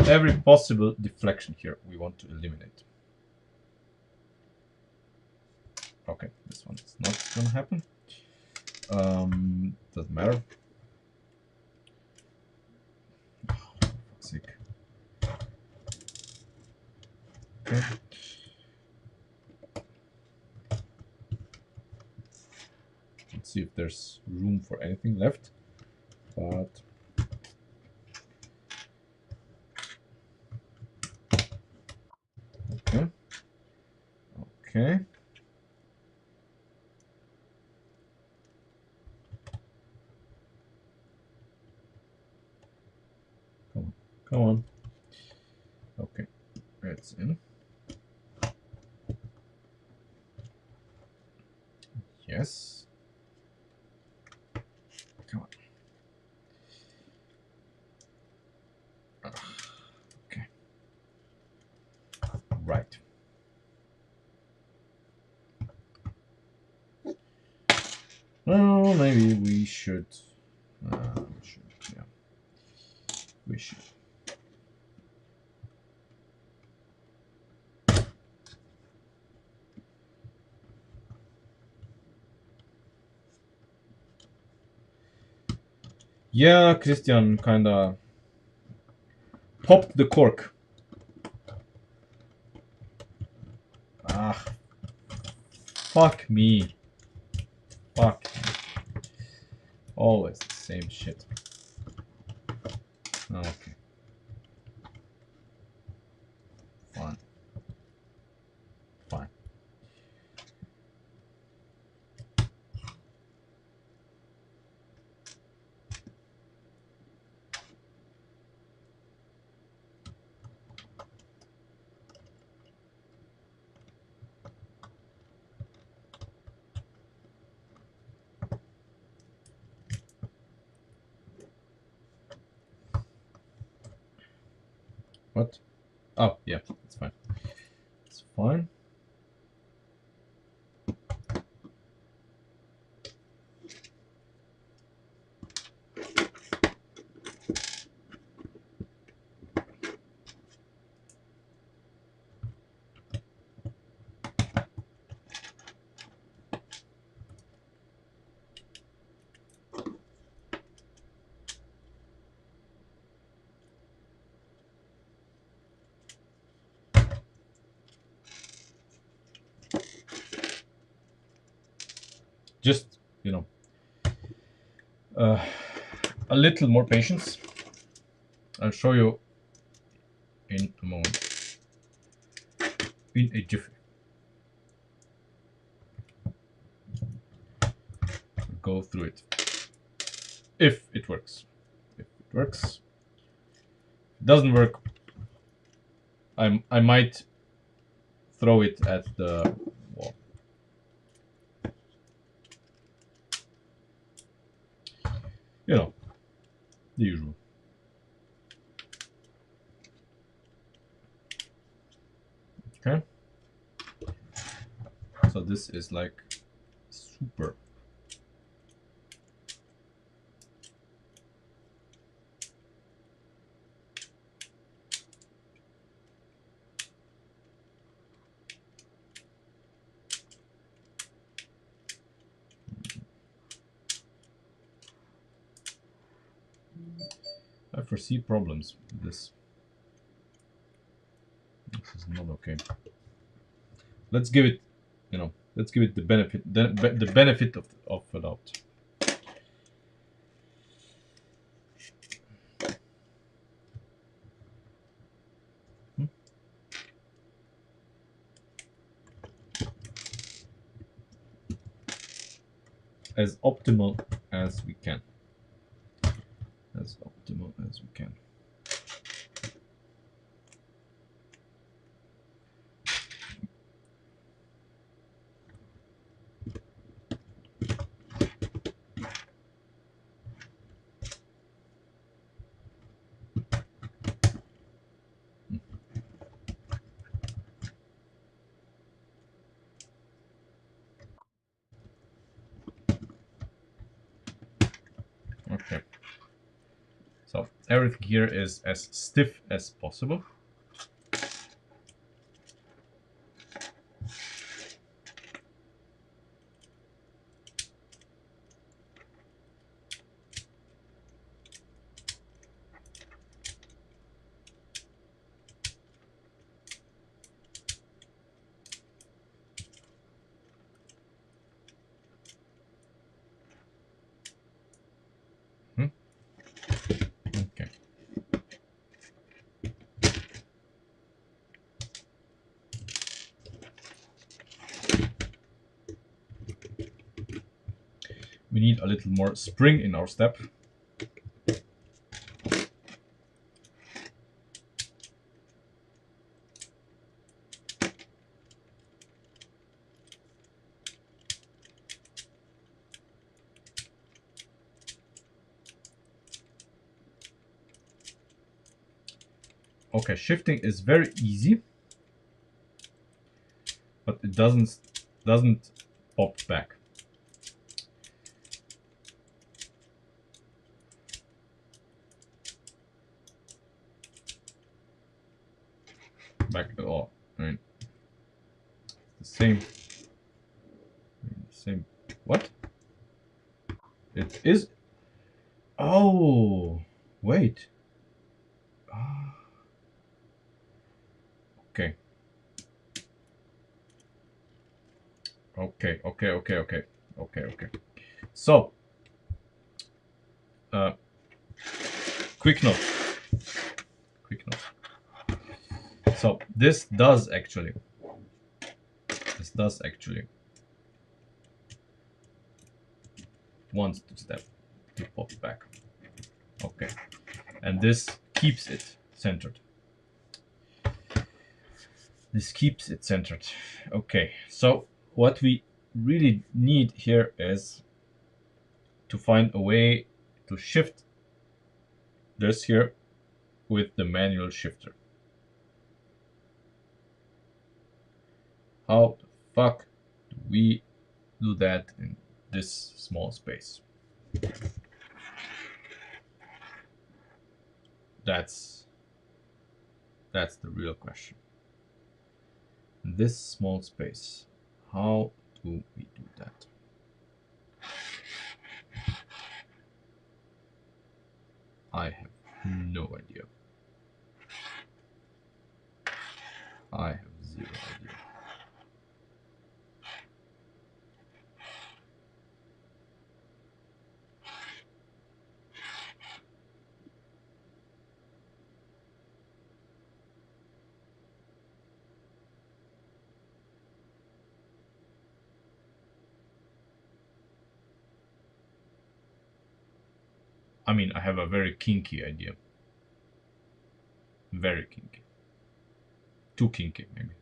Every possible deflection here we want to eliminate. Okay, this one is not gonna happen. Doesn't matter. Oh, for fuck's sake. Okay. Let's see if there's room for anything left. But okay. Okay. Come on. Come on. Okay. It's in. Yes. Come on. Okay. Right. Well, maybe we should. Yeah, we should. Yeah, Christian kinda popped the cork. Ah, fuck me. Fuck. Always the same shit. Okay. Fine. Fine. What? Oh, yeah, it's fine. It's fine. Just, uh, a little more patience. I'll show you in a moment. In a jiffy. Go through it. If it works. If it works. If it doesn't work, I might throw it at the wall. You know, the usual. Okay. So this is like super. I foresee problems with this. This is not okay. Let's give it, let's give it the benefit of the doubt. Hmm? As optimal as we can. As optimal as we can. Okay. So everything here is as stiff as possible. Hmm? Okay. We need a little more spring in our step. Okay, shifting is very easy, but it doesn't pop back. back at all. I mean, the same. Same. What? It is. Oh, wait. Ah, okay. Okay. So, uh, quick note. Quick note. So this does actually. This does actually. Wants to step to pop back. Okay. And this keeps it centered. This keeps it centered. Okay. So what we really need here is to find a way to shift this here with the manual shifter. How the fuck do we do that in this small space? That's the real question. In this small space, how do we do that? I have no idea. I have zero idea. I mean, I have a very kinky idea. Very kinky. Too kinky, maybe.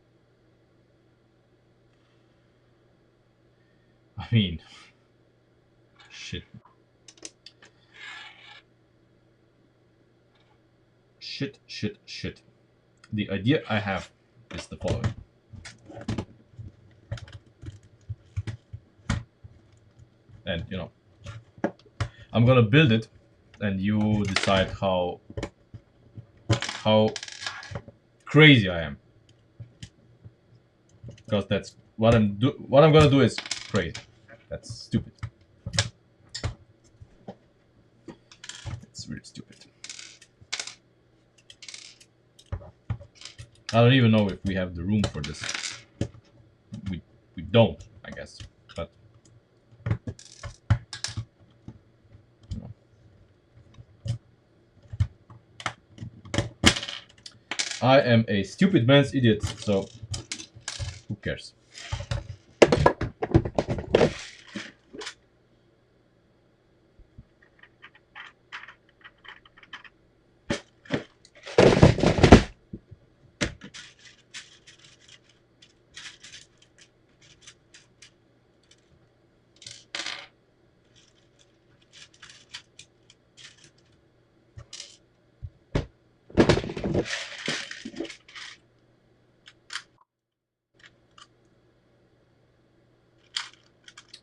I mean, shit. Shit. The idea I have is the following. And, you know, I'm gonna build it and you decide how crazy I am. Because that's what I'm gonna do is crazy. That's stupid. It's really stupid. I don't even know if we have the room for this. We don't, I guess. But you know. I am a stupid man's idiot, so who cares?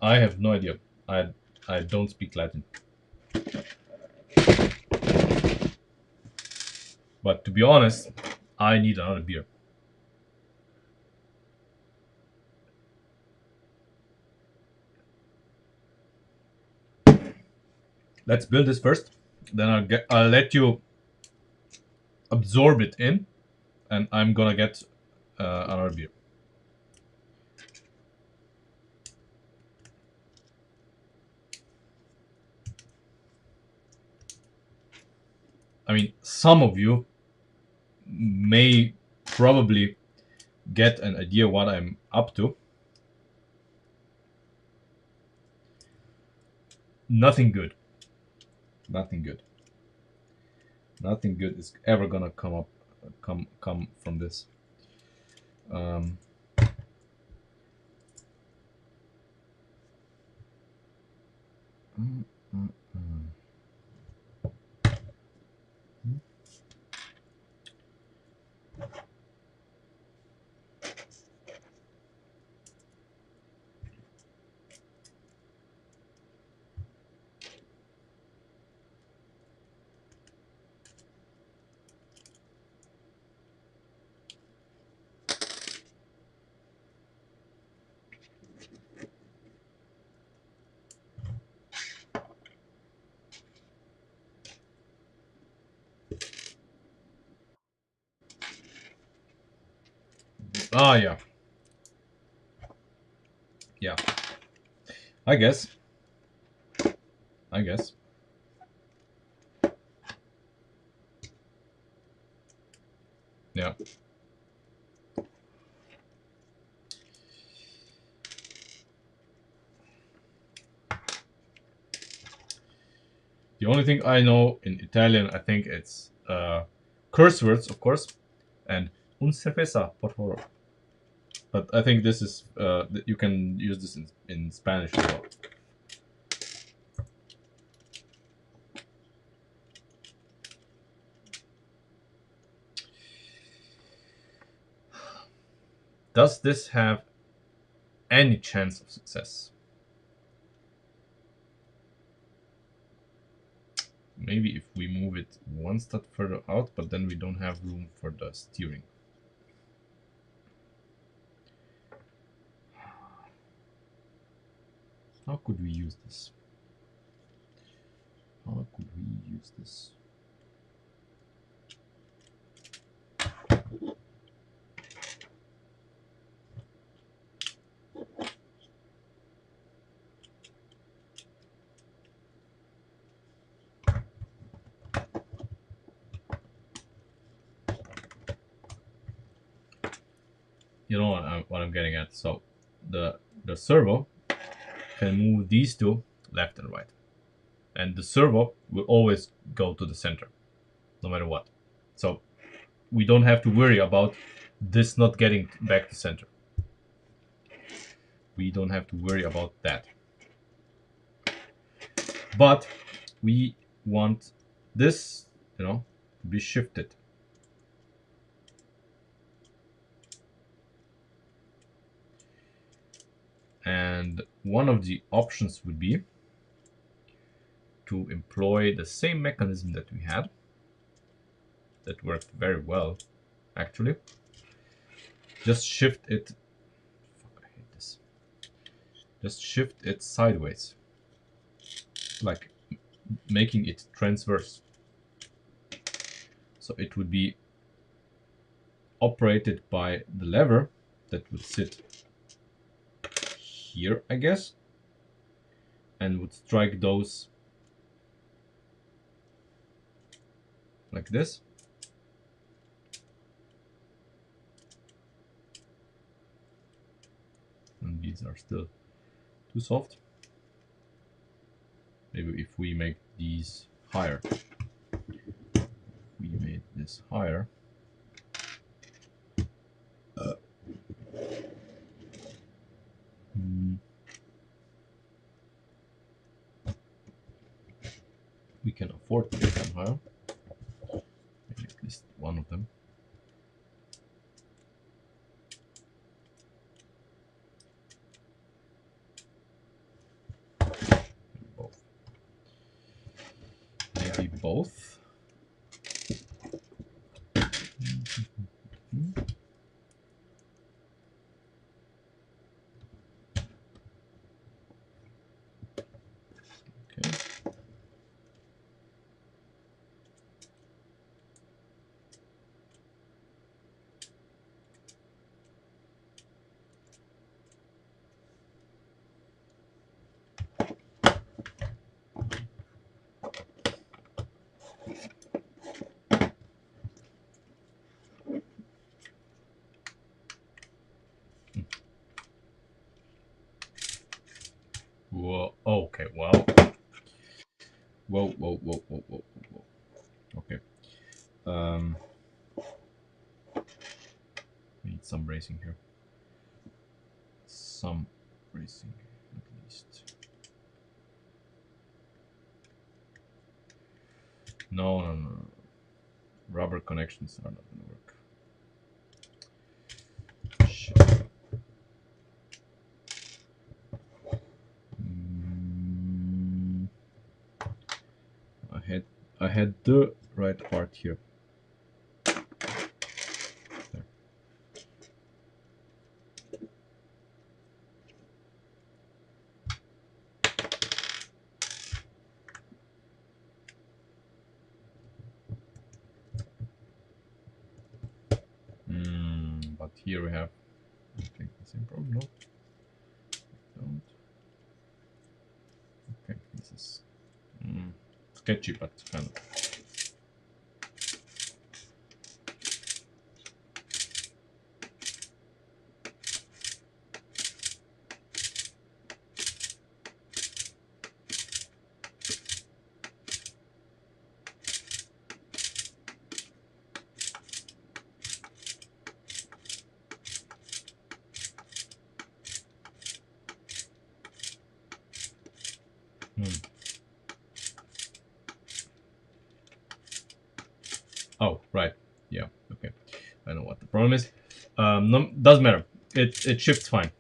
I have no idea. I don't speak Latin. But to be honest, I need another beer. Let's build this first. Then I'll let you absorb it in, and I'm gonna get another beer. I mean, some of you may probably get an idea what I'm up to. Nothing good. Nothing good. Nothing good is ever gonna come from this. Um, mm, mm, mm. Ah, yeah. Yeah. I guess. I guess. Yeah. The only thing I know in Italian, I think it's curse words, of course, and un cerveza, por favor. But I think this is you can use this in Spanish as well. Does this have any chance of success? Maybe if we move it one step further out, but then we don't have room for the steering. How could we use this? How could we use this? You know what I'm getting at. So the servo can move these two left and right, and the servo will always go to the center, no matter what. So we don't have to worry about this not getting back to center. We don't have to worry about that. But we want this, to be shifted. And one of the options would be to employ the same mechanism that we had. That worked very well, actually. Just shift it. Fuck, I hate this. Just shift it sideways. Like making it transverse. So it would be operated by the lever that would sit here, I guess, and would strike those like this. And these are still too soft. Maybe if we make these higher. We made this higher. We can afford to make them higher. Maybe at least one of them. Both. Maybe both. Okay. Whoa. Okay. Wow. Whoa. Whoa. Whoa. Whoa. Whoa. Whoa. Okay. We need some bracing here. Some bracing, at least. No, no, no, no. Rubber connections are not gonna work. Shit. I had the right part here. There. But here we have same problem? No. Don't. Okay, this is sketchy, but kind of. Oh, right. Yeah. Okay. I know what the problem is. No, doesn't matter. It shifts fine,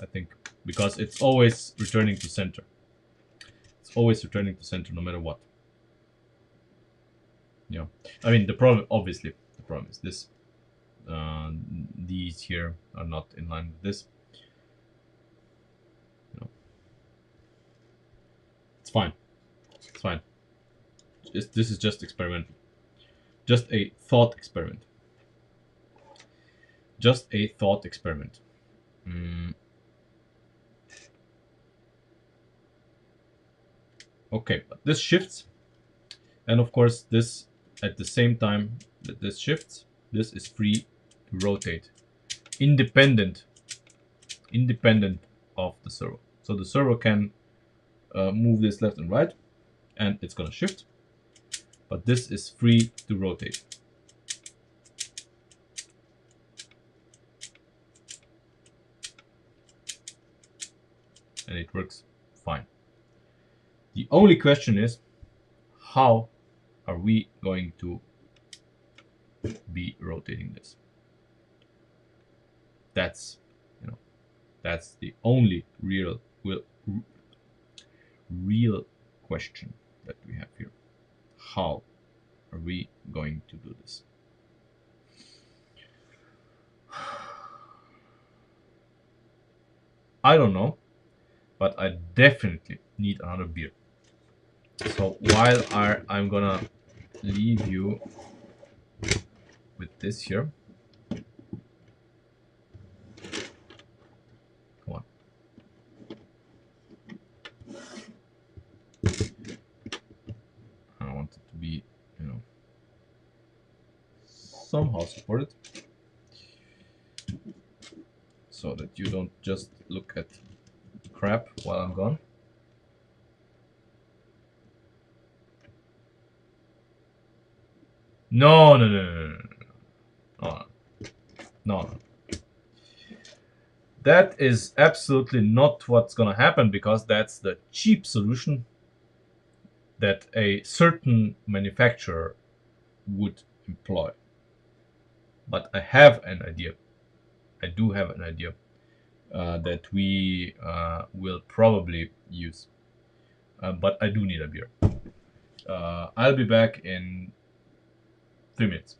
I think, because it's always returning to center. It's always returning to center, no matter what. Yeah. I mean, the problem, obviously, the problem is this. These here are not in line with this. You know, it's fine. It's fine. This is just experimental. Just a thought experiment. Just a thought experiment. Okay, but this shifts. And of course, this at the same time that this shifts, this is free to rotate. Independent of the servo. So the servo can move this left and right, and it's gonna shift. But this is free to rotate. And it works fine. The only question is, how are we going to be rotating this? That's, that's the only real question that we have here. How are we going to do this? I don't know, but I definitely need another beer. So while I'm gonna leave you with this here. Come on. I want it to be, somehow supported, so that you don't just look at crap while I'm gone. No. No. That is absolutely not what's gonna happen, because that's the cheap solution that a certain manufacturer would employ. But I have an idea. I do have an idea that we will probably use. But I do need a beer. I'll be back in 3 minutes.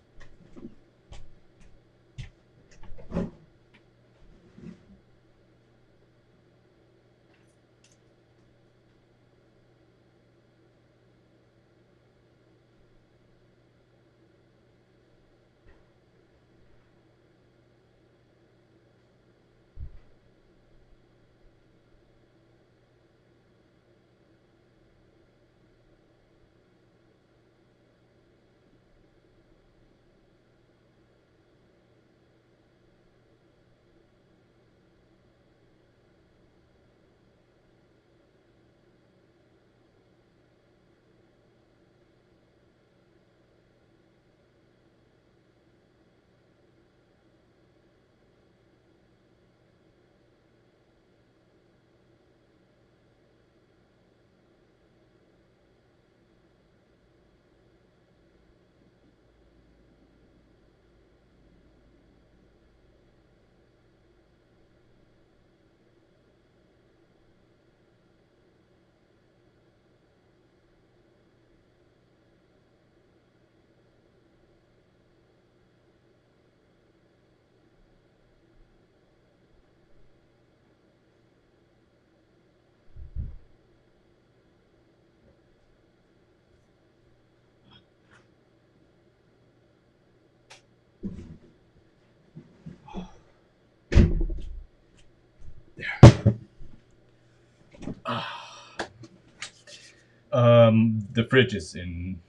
The fridge is in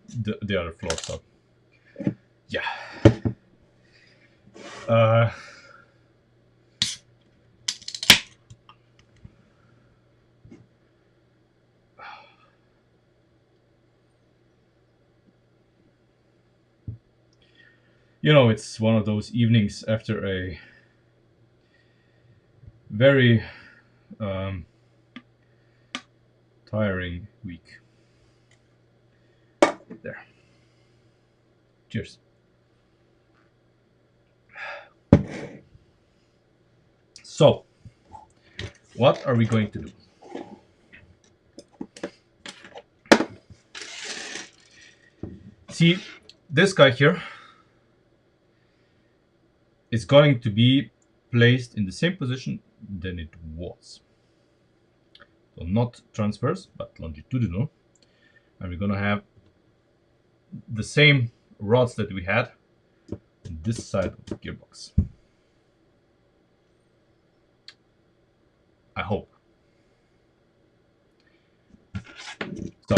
the other floor, so yeah. Uh, it's one of those evenings after a very um, tiring week. There. Cheers. So, what are we going to do? See, this guy here is going to be placed in the same position than it was. So not transverse, but longitudinal. And we're gonna have the same rods that we had on this side of the gearbox. I hope. So,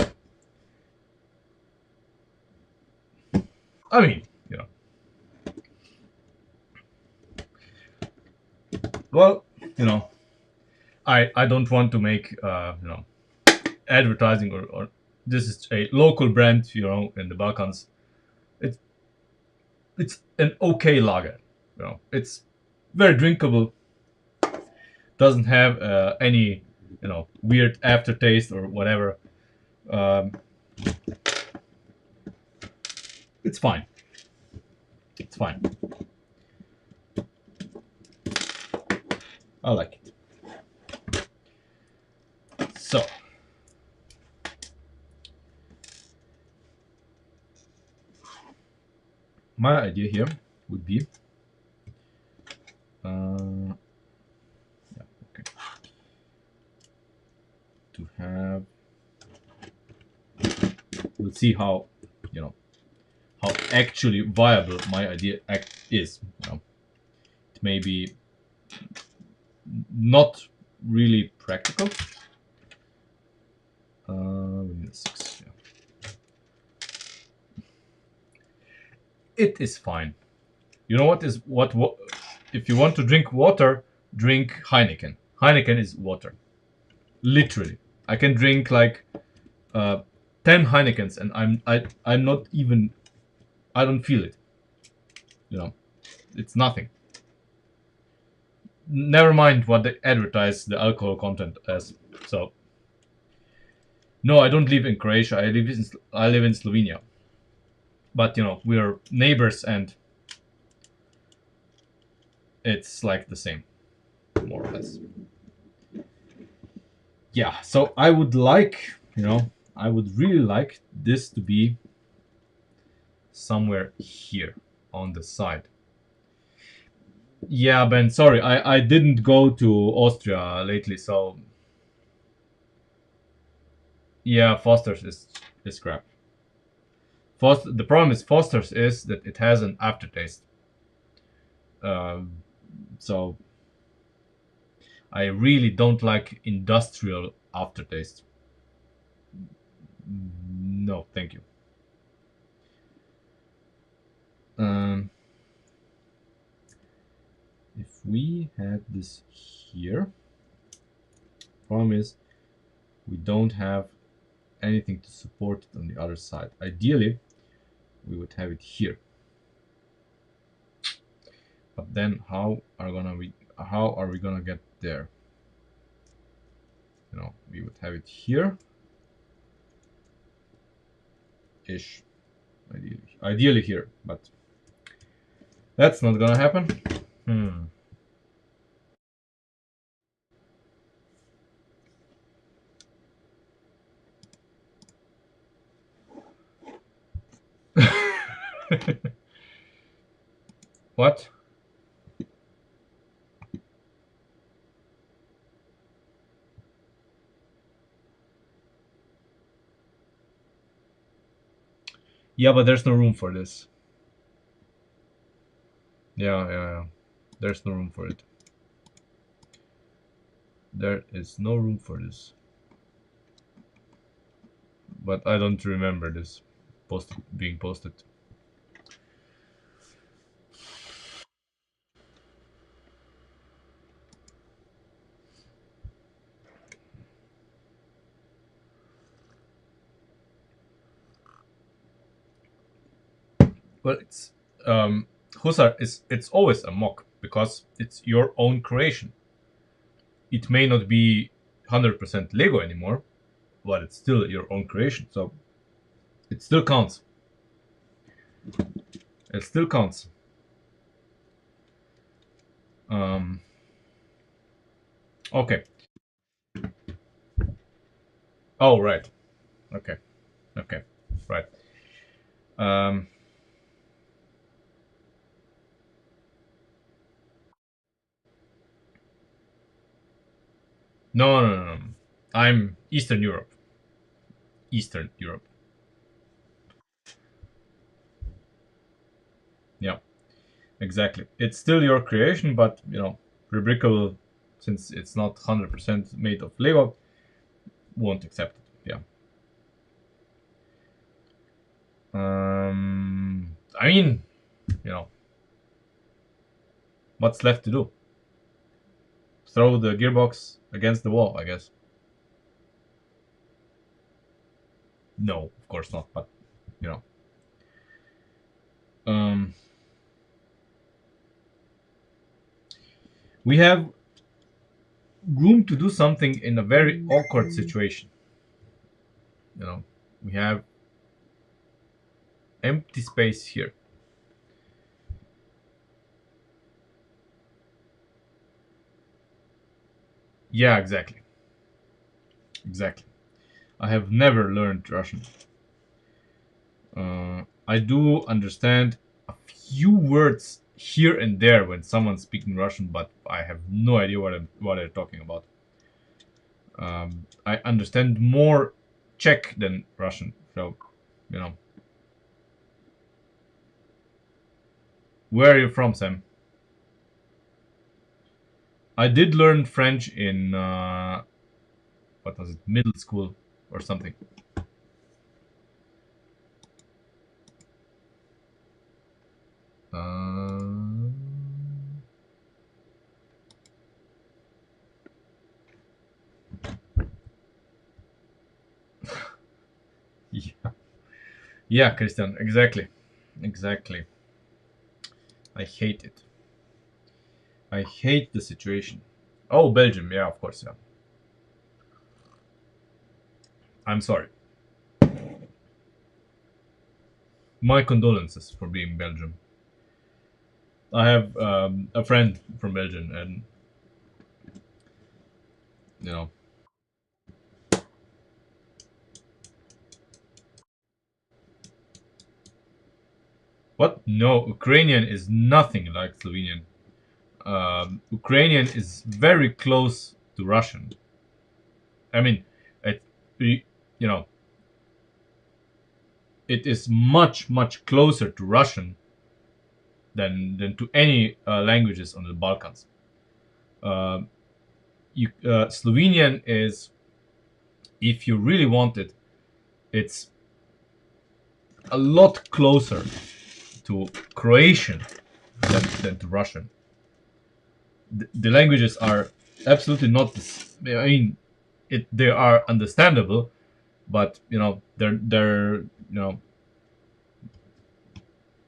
I mean, well, I don't want to make advertising or this is a local brand, in the Balkans. It's it's an okay lager, it's very drinkable. Doesn't have any weird aftertaste or whatever. Um, it's fine. It's fine. I like it. So, my idea here would be, yeah, okay, to have. We'll see how how actually viable my idea is. It may be not really practical. We need a 6. Yeah. It is fine. You know what is what? If you want to drink water, drink Heineken. Heineken is water. Literally, I can drink like 10 Heinekens, and I'm not even. I don't feel it. It's nothing. Never mind what they advertise the alcohol content as. So, no, I don't live in Croatia. I live in Slovenia. But we're neighbors, and it's like the same, more or less. Yeah. So I would like, I would really like this to be somewhere here on the side. Yeah, Ben. Sorry, I didn't go to Austria lately, so yeah, Foster's is crap. The problem is Foster's is that it has an aftertaste. So I really don't like industrial aftertaste. No, thank you. If we had this here, problem is we don't have anything to support it on the other side. Ideally, we would have it here. But then how are we gonna get there? We would have it here ish, ideally here, but that's not gonna happen. What? Yeah, but there's no room for this. Yeah. There's no room for it. There is no room for this. but I don't remember this being posted. Well, it's Husar is it's always a mock because it's your own creation. It may not be 100% Lego anymore, but it's still your own creation, so it still counts. It still counts. Um, okay. Oh, right. Okay. Okay. Right. Um, no, no, no, no. I'm Eastern Europe. Eastern Europe. Yeah, exactly. It's still your creation, but Rubrical, since it's not 100% made of Lego, won't accept it. Yeah. I mean, you know, what's left to do? Throw the gearbox against the wall, I guess. No, of course not. But you know, um, we have room to do something in a very awkward situation. You know, we have empty space here. Yeah, exactly, exactly. I have never learned Russian. I do understand a few words here and there when someone's speaking Russian, but I have no idea what they're talking about. I understand more Czech than Russian, so you know. Where are you from, Sam? I did learn French in what was it, middle school or something. Uh, yeah, yeah, Christian, exactly, exactly. I hate it. I hate the situation. Oh, Belgium, yeah, of course, yeah. I'm sorry. My condolences for being Belgium. I have a friend from Belgium, and you know what? No, Ukrainian is nothing like Slovenian. Ukrainian is very close to Russian. I mean, it, you know, it is much closer to Russian than to any languages on the Balkans. Uh, Slovenian is, if you really want it, it's a lot closer to Croatian than to Russian. The languages are absolutely not. I mean, they are understandable, but they're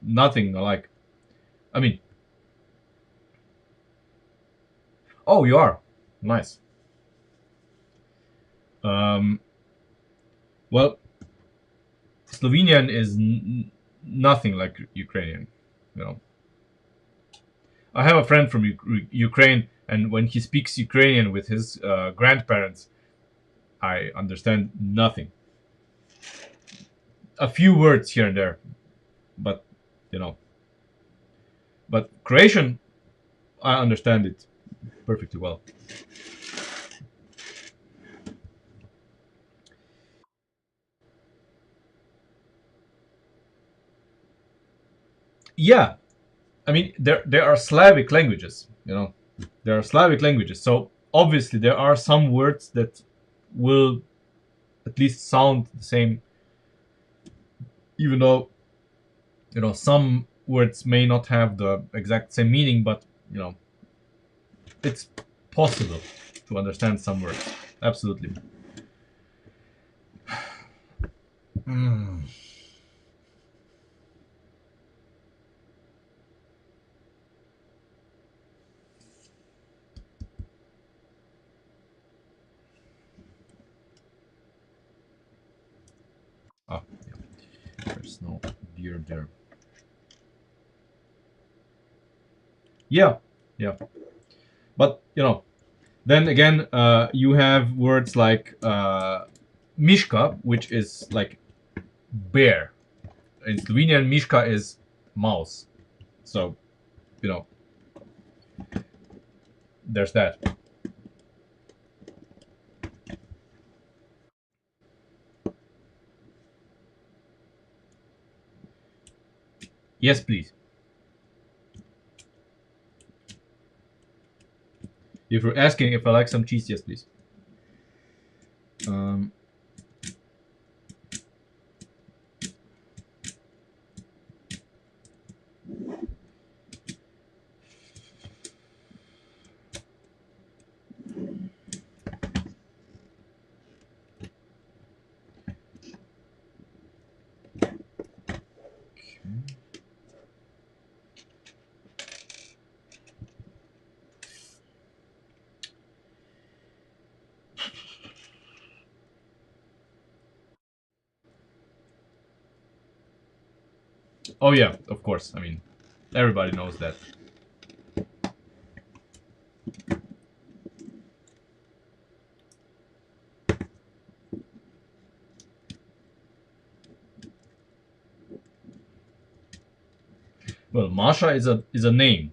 nothing alike. I mean, oh, you are nice. Um, well, Slovenian is nothing like Ukrainian. You know, I have a friend from Ukraine, and when he speaks Ukrainian with his grandparents, I understand nothing. A few words here and there, but you know, but Croatian, I understand it perfectly well. Yeah, I mean there are Slavic languages. There are Slavic languages, so obviously there are some words that will at least sound the same even though some words may not have the exact same meaning, but you know it's possible to understand some words. Absolutely. Mm. Ah, yeah. There's no deer there. Yeah, yeah. But then again, you have words like mishka, which is like bear. In Slovenian, mishka is mouse. So you know, there's that. Yes, please. If you're asking if I like some cheese, yes, please. Um, oh yeah, of course. I mean, everybody knows that. Well, Masha is a name.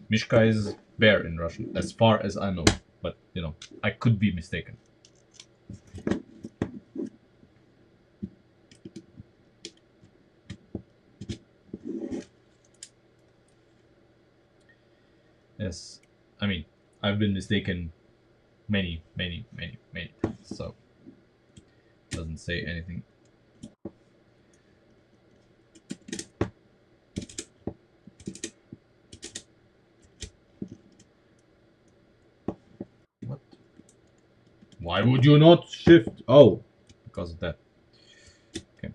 Mishka is bear in Russian, as far as I know. But I could be mistaken. Yes, I mean, I've been mistaken many, many, many, many times. So doesn't say anything. What? Why would you not shift? Oh, because of that. Okay.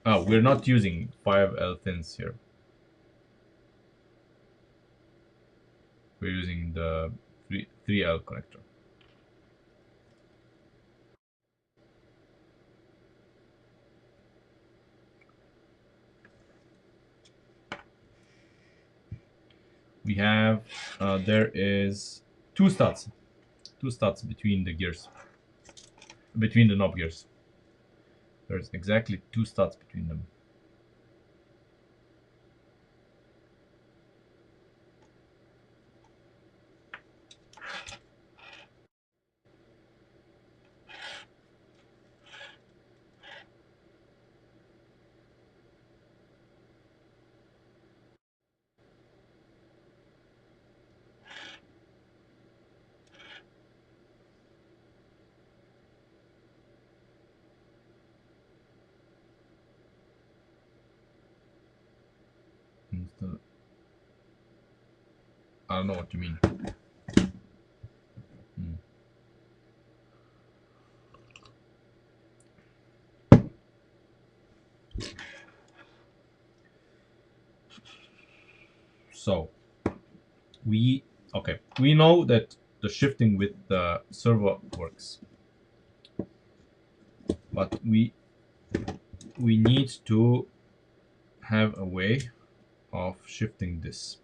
Oh, we're not using 5L thins here. We're using the 3L connector. We have there is two studs between the gears, between the knob gears. There's exactly two studs between them. I don't know what you mean. Hmm. So we okay. We know that the shifting with the servo works, but we need to have a way of shifting this.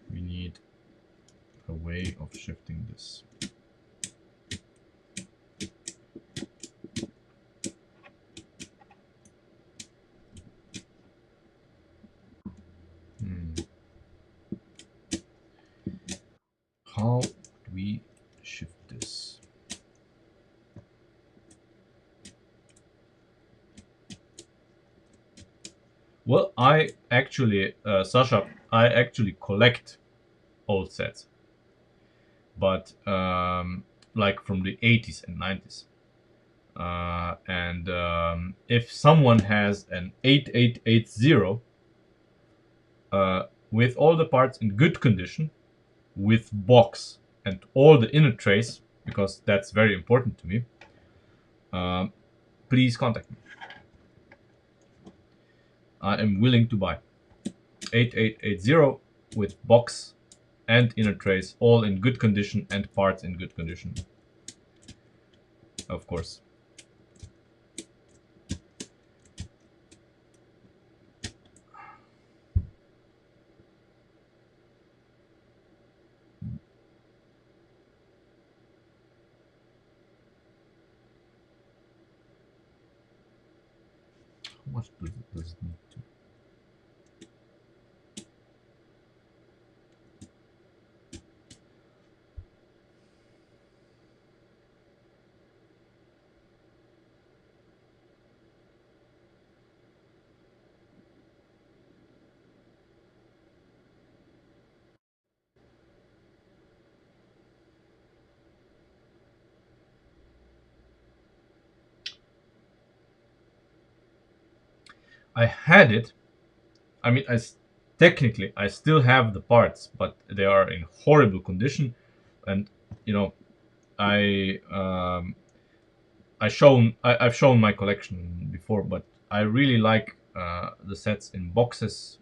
We need a way of shifting this. Hmm. How do we shift this? Well, I actually, Sasha, I actually collect old sets, but like from the 80s and 90s. And if someone has an 8880 with all the parts in good condition, with box and all the inner trays, because that's very important to me, um, please contact me. I am willing to buy 8880 with box and inner trays, all in good condition and parts in good condition, of course. How much does it need to? I had it. I mean, technically I still have the parts, but they are in horrible condition, and you know, I I've shown my collection before, but I really like the sets in boxes,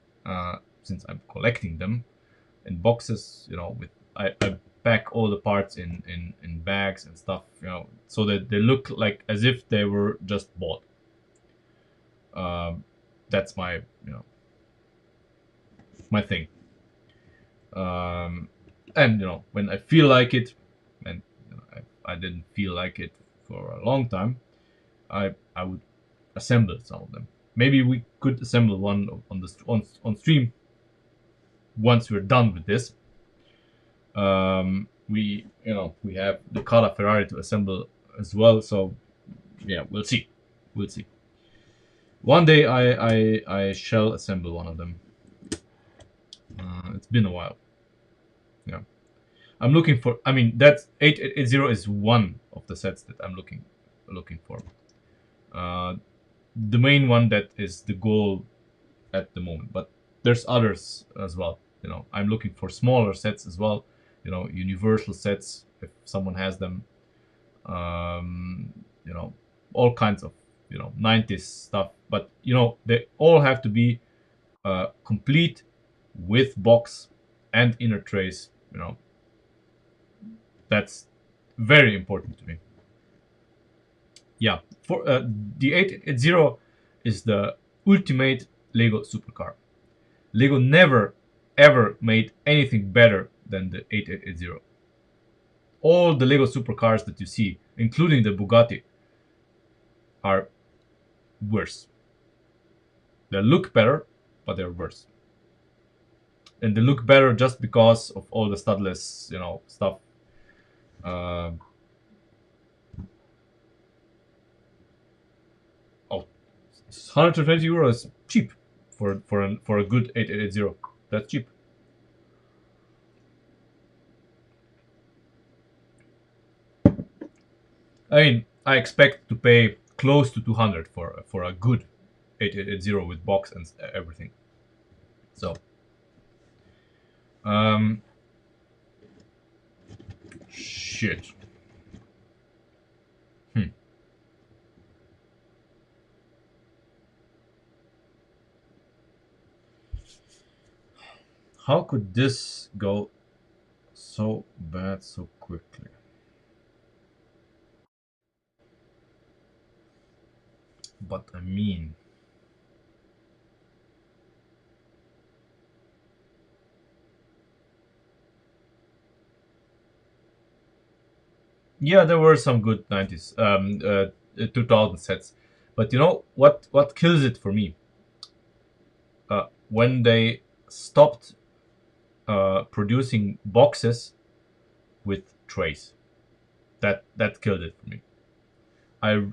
since I'm collecting them in boxes. You know, with I pack all the parts in bags and stuff. You know, so that they look like as if they were just bought. Um, that's my, my thing. Um, and when I feel like it, and I didn't feel like it for a long time, I would assemble some of them. Maybe we could assemble one on stream once we're done with this. We have the Cala Ferrari to assemble as well, so yeah, we'll see. We'll see. One day I shall assemble one of them. It's been a while. Yeah. I'm looking for. I mean, that's 8880 is one of the sets that I'm looking for. Uh, the main one that is the goal at the moment, but there's others as well. I'm looking for smaller sets as well. Universal sets if someone has them. Um, you know, all kinds of 90s stuff, but they all have to be complete with box and inner trays. That's very important to me. Yeah, for the 880 is the ultimate Lego supercar. Lego never ever made anything better than the 8880. All the Lego supercars that you see, including the Bugatti, are worse. They look better, but they're worse. And they look better just because of all the studless, stuff. Uh, oh, 120 euros cheap for a good 8880. That's cheap. I mean, I expect to pay close to 200 for a good 8880 with box and everything. So, um, shit. Hmm. How could this go so bad so quickly? But I mean, yeah, there were some good 90s, 2000 sets, but you know what kills it for me? When they stopped producing boxes with trays. That killed it for me. I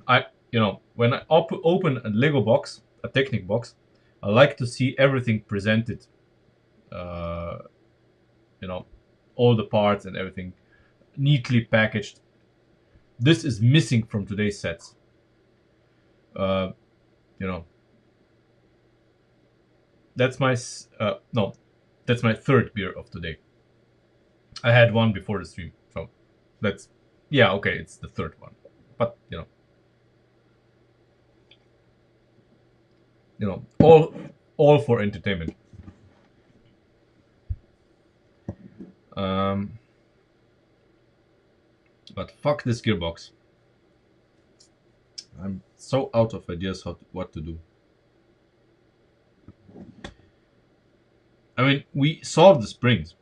when I open a Lego box, a Technic box, I like to see everything presented, uh, you know, all the parts and everything neatly packaged. This is missing from today's sets. Uh, you know, that's my no, that's my third beer of today. I had one before the stream, so that's yeah, okay, it's the third one. But all for entertainment. Um, but fuck this gearbox. I'm so out of ideas what to do. I mean, we solved the springs,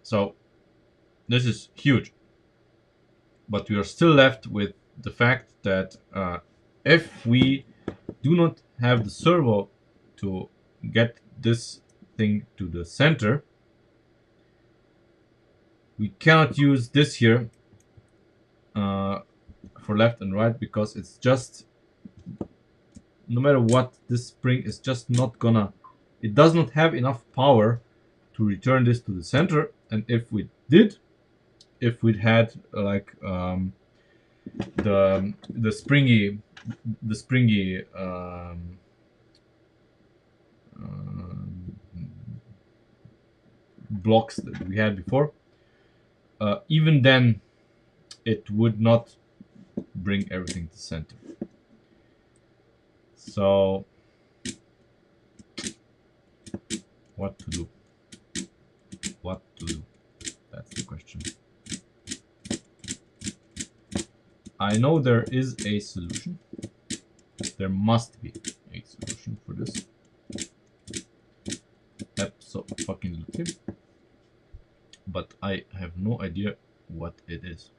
so this is huge. But we are still left with the fact that if we do not have the servo to get this thing to the center, we cannot use this here uh, for left and right because it's just, no matter what, this spring is just not gonna, it does not have enough power to return this to the center. And if we did, if we'd had like the springy the springy blocks that we had before, even then it would not bring everything to center. So what to do? What to do? That's the question. I know there is a solution. There must be a solution for this. Absolutely. But I have no idea what it is.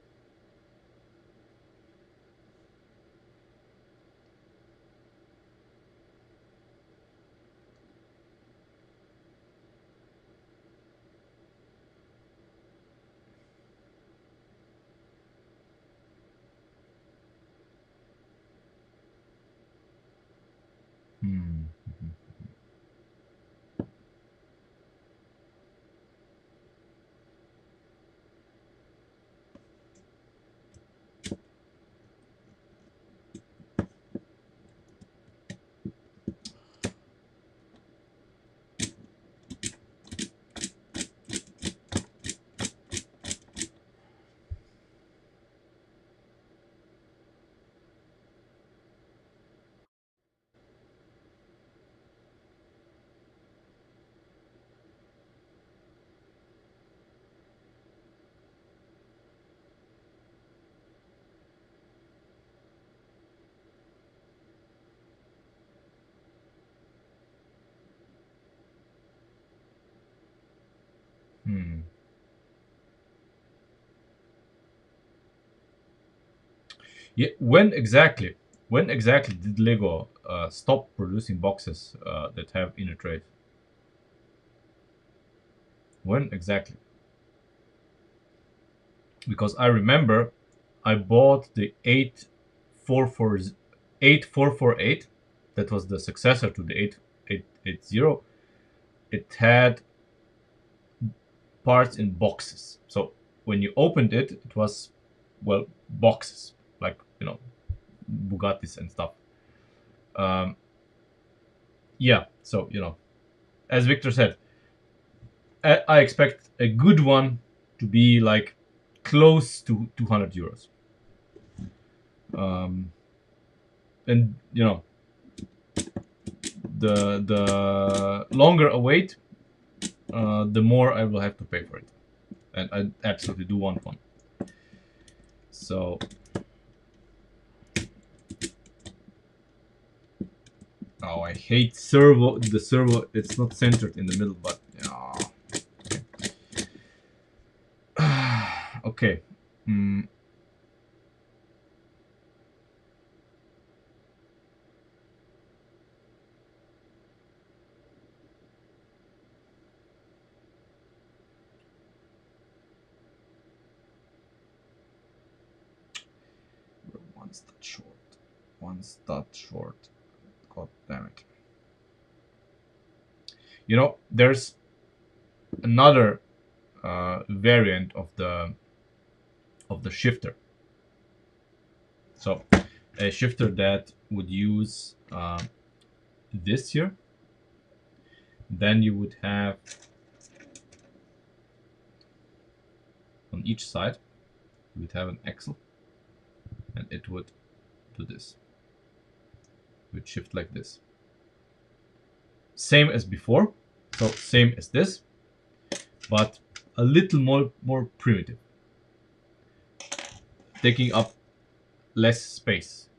Hmm. Hmm. Yeah. When exactly? When exactly did Lego stop producing boxes that have inner trays? When exactly? Because I remember I bought the 8448. That was the successor to the 8880. It had parts in boxes. So when you opened it, it was, well, boxes, like, Bugattis and stuff. Um, yeah, so, as Victor said, I expect a good one to be like close to 200 euros. Um, and the longer I wait, the more I will have to pay for it, and I absolutely do want one. So, oh, I hate servo. The servo, it's not centered in the middle, but okay. Mm, one stud short. One stud short. God damn it. There's another variant of the shifter. So a shifter that would use this here. Then you would have on each side, you would have an axle, and it would do this. It would shift like this. Same as before, so same as this, but a little more primitive, taking up less space.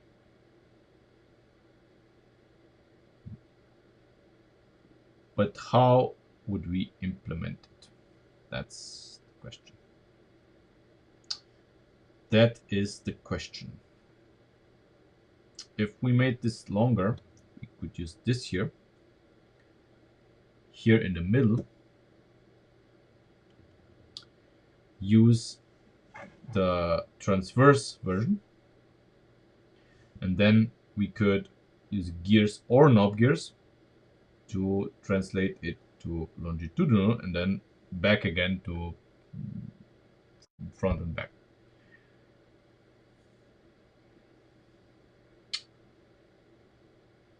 But how would we implement it? That's the question. That is the question. If we made this longer, we could use this here. Here in the middle, use the transverse version, and then we could use gears or knob gears to translate it to longitudinal, and then back again to front and back.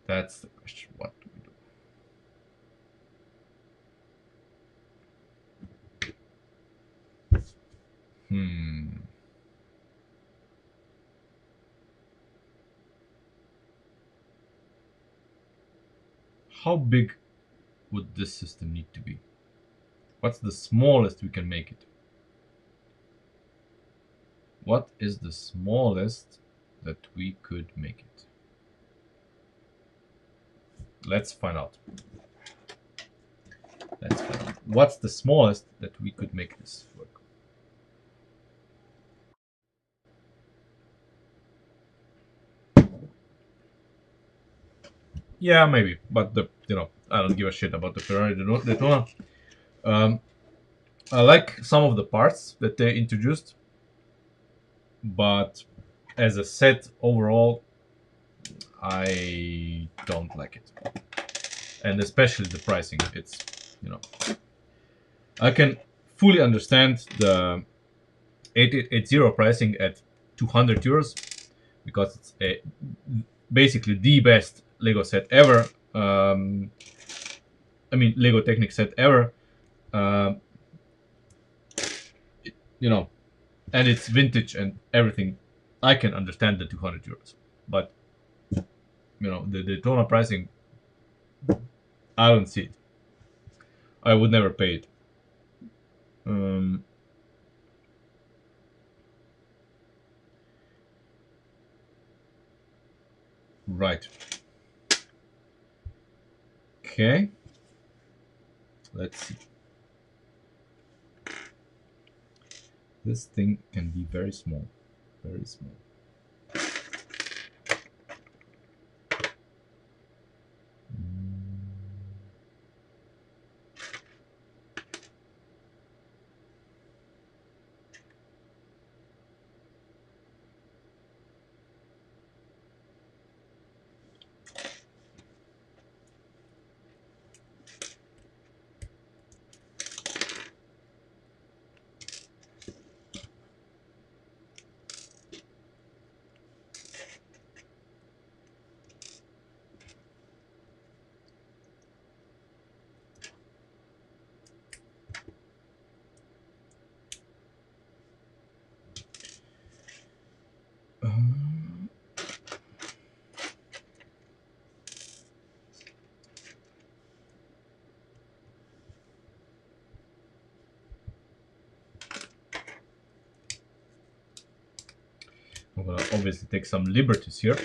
That's the question. What do we do? How big would this system need to be? What's the smallest we can make it? What is the smallest that we could make it? Let's find out. Let's find out. What's the smallest that we could make this work? Yeah, maybe, but I don't give a shit about the Ferrari Daytona. Um, I like some of the parts that they introduced, but as a set overall, I don't like it, and especially the pricing. It's I can fully understand the 880 pricing at 200 euros because it's basically the best Lego set ever. I mean, Lego Technic set ever. Um, and it's vintage and everything. I can understand the 200 euros, but the Daytona pricing, I don't see it. I would never pay it. Um, right. Okay. Let's see. This thing can be very small. Very small. I'm gonna obviously take some liberties here.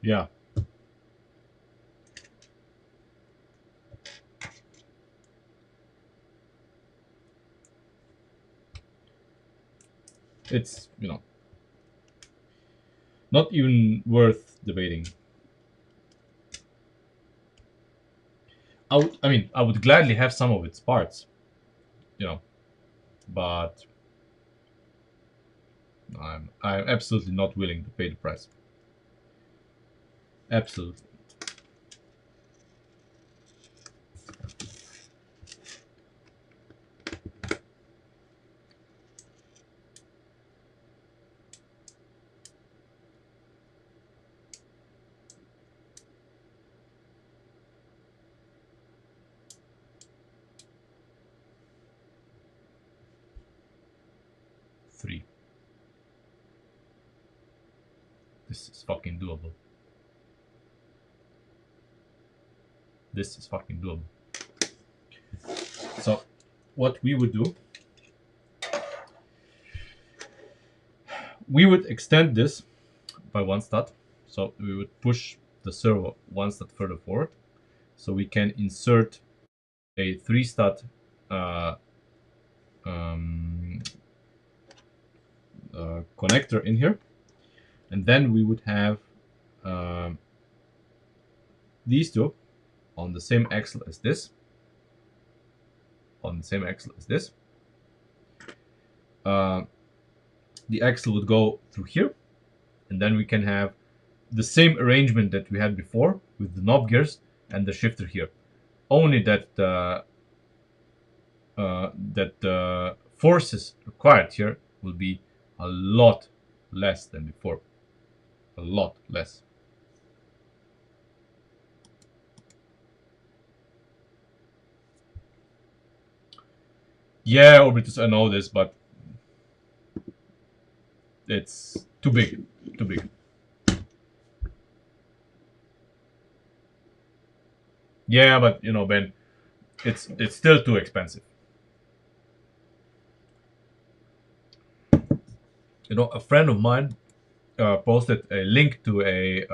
Yeah, it's not even worth debating. I would gladly have some of its parts, you know, but I'm absolutely not willing to pay the price. Absolutely. 3. This is fucking doable. This is fucking doable. So, what we would do, we would extend this by one stat. So we would push the servo one stat further forward. So we can insert a 3 stat uh, um, connector in here, and then we would have um, these two on the same axle as this, on the same axle as this. Uh, the axle would go through here, and then we can have the same arrangement that we had before with the knob gears and the shifter here. Only that the forces required here will be a lot less than before. A lot less. Yeah, Orbitus, I know this, but it's too big. Too big. Yeah, but Ben, it's still too expensive. A friend of mine posted a link to a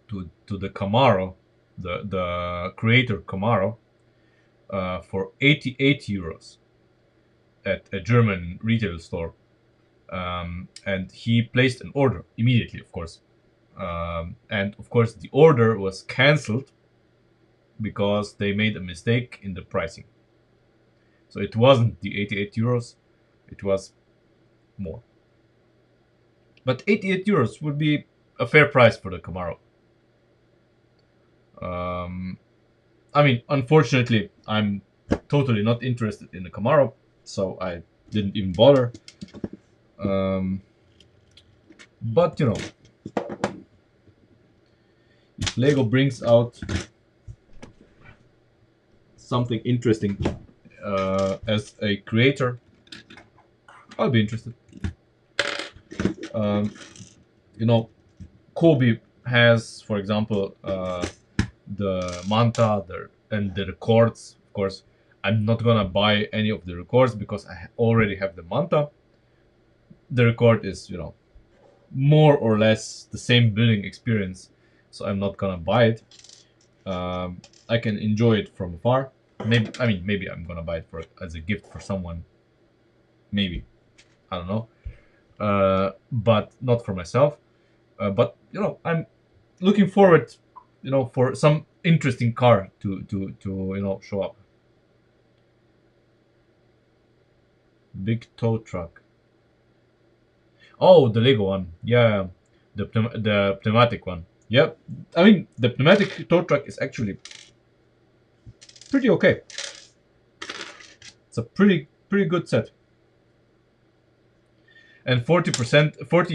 to the Camaro, the creator Camaro, for 88 euros at a German retail store, and he placed an order immediately, of course. And of course, the order was cancelled because they made a mistake in the pricing. So it wasn't the 88 euros, it was more. But 88 euros would be a fair price for the Camaro. Um, Unfortunately, I'm totally not interested in the Camaro, so I didn't even bother. Um, but if Lego brings out something interesting as a creator, I'll be interested. Um, you know, Kobe has, for example, the Manta and the records. Of course, I'm not gonna buy any of the records because I already have the Manta. The record is, more or less the same building experience, so I'm not gonna buy it. I can enjoy it from afar. Maybe I'm gonna buy it for as a gift for someone. Maybe, I don't know, but not for myself. But I'm looking forward, for some interesting car to show up. Big tow truck. Oh, the Lego one. Yeah, the pneumatic one. Yep. The pneumatic tow truck is actually pretty okay. It's a pretty good set. And 40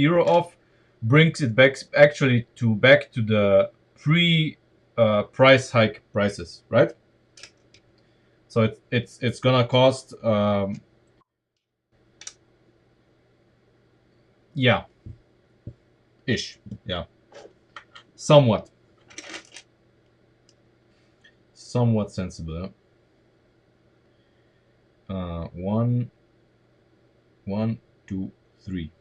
euro off brings it back to the pre price hike prices, right? So it's gonna cost yeah, ish, yeah, somewhat sensible. One, one, two, three.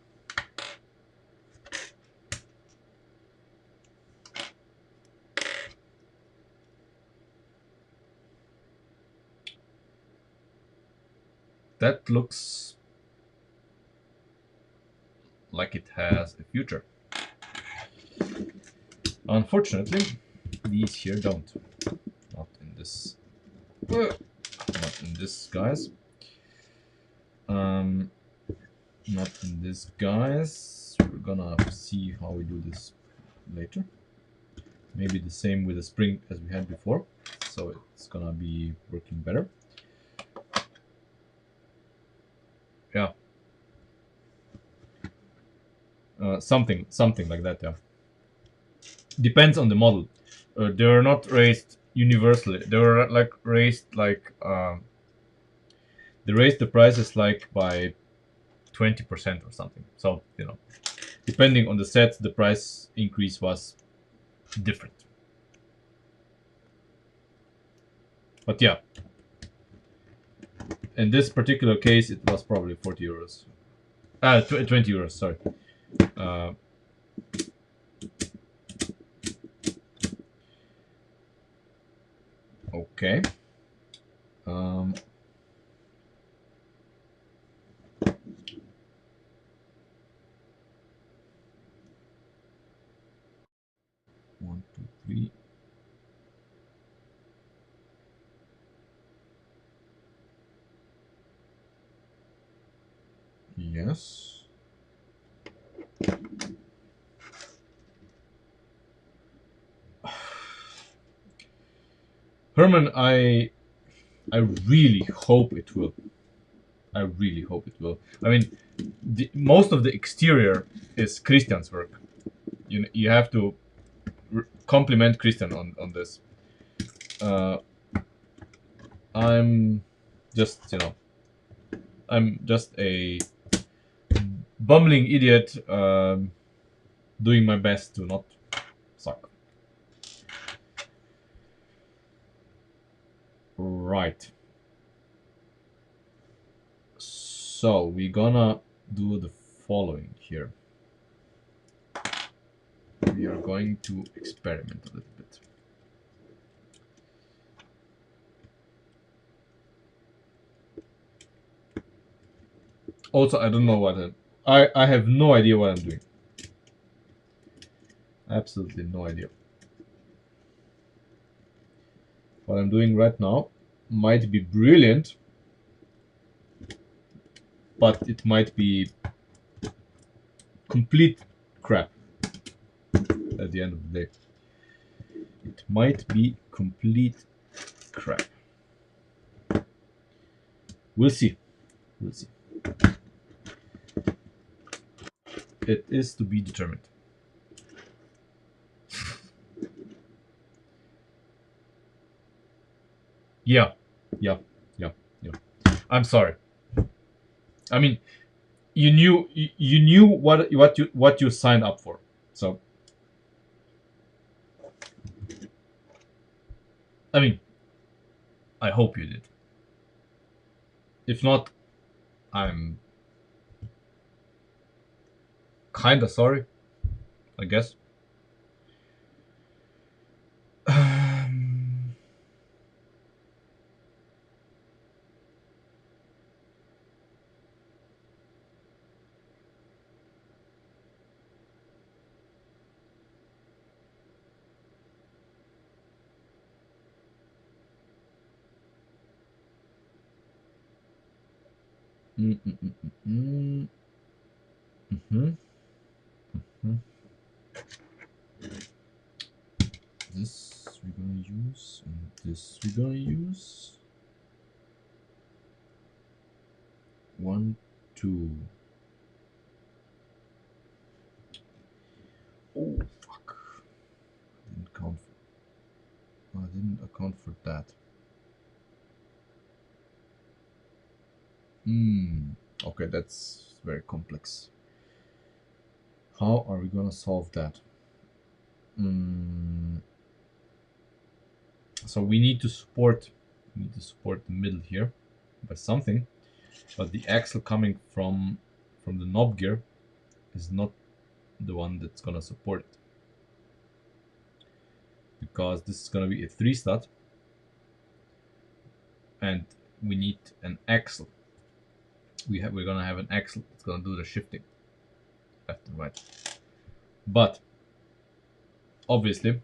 that looks like it has a future. Unfortunately, these here don't. Not in this. Not in this, guys. Not in this, guys. We're gonna see how we do this later. Maybe the same with the spring as we had before. So it's gonna be working better. Yeah. Something like that, yeah. Depends on the model. They are not raised universally. They were like raised like they raised the prices like by 20% or something. So depending on the set, the price increase was different. But yeah, in this particular case, it was probably 40 euros. 20 euros. Sorry. Uh, okay. Um, one, two, three. Yes. Herman, I really hope it will. I really hope it will. I mean, most of the exterior is Christian's work. You have to compliment Christian on this. Uh, I'm just I'm just a bumbling idiot doing my best to not suck. Right. So we're gonna do the following here. We are going to experiment a little bit. Also, I don't know what I have no idea what I'm doing. Absolutely no idea. What I'm doing right now might be brilliant, but it might be complete crap at the end of the day. It might be complete crap. We'll see. We'll see. It is to be determined. Yeah, yeah, yeah, yeah. I'm sorry. I mean, you knew what you signed up for. So, I mean, I hope you did. If not, I'm kinda sorry, I guess. Mm, mm, mm, mm, mm. Mhm, mhm. This we're gonna use, and this we're gonna use. 1, 2. Oh fuck! Didn't count. I didn't account for that. Hmm. Okay, that's very complex. How are we gonna solve that? Hmm. So we need to support. The middle here by something, but the axle coming from the knob gear is not the one that's gonna support it, because this is gonna be a 3 stud, and we need an axle. we're gonna have an axle that's gonna do the shifting left and right. But obviously,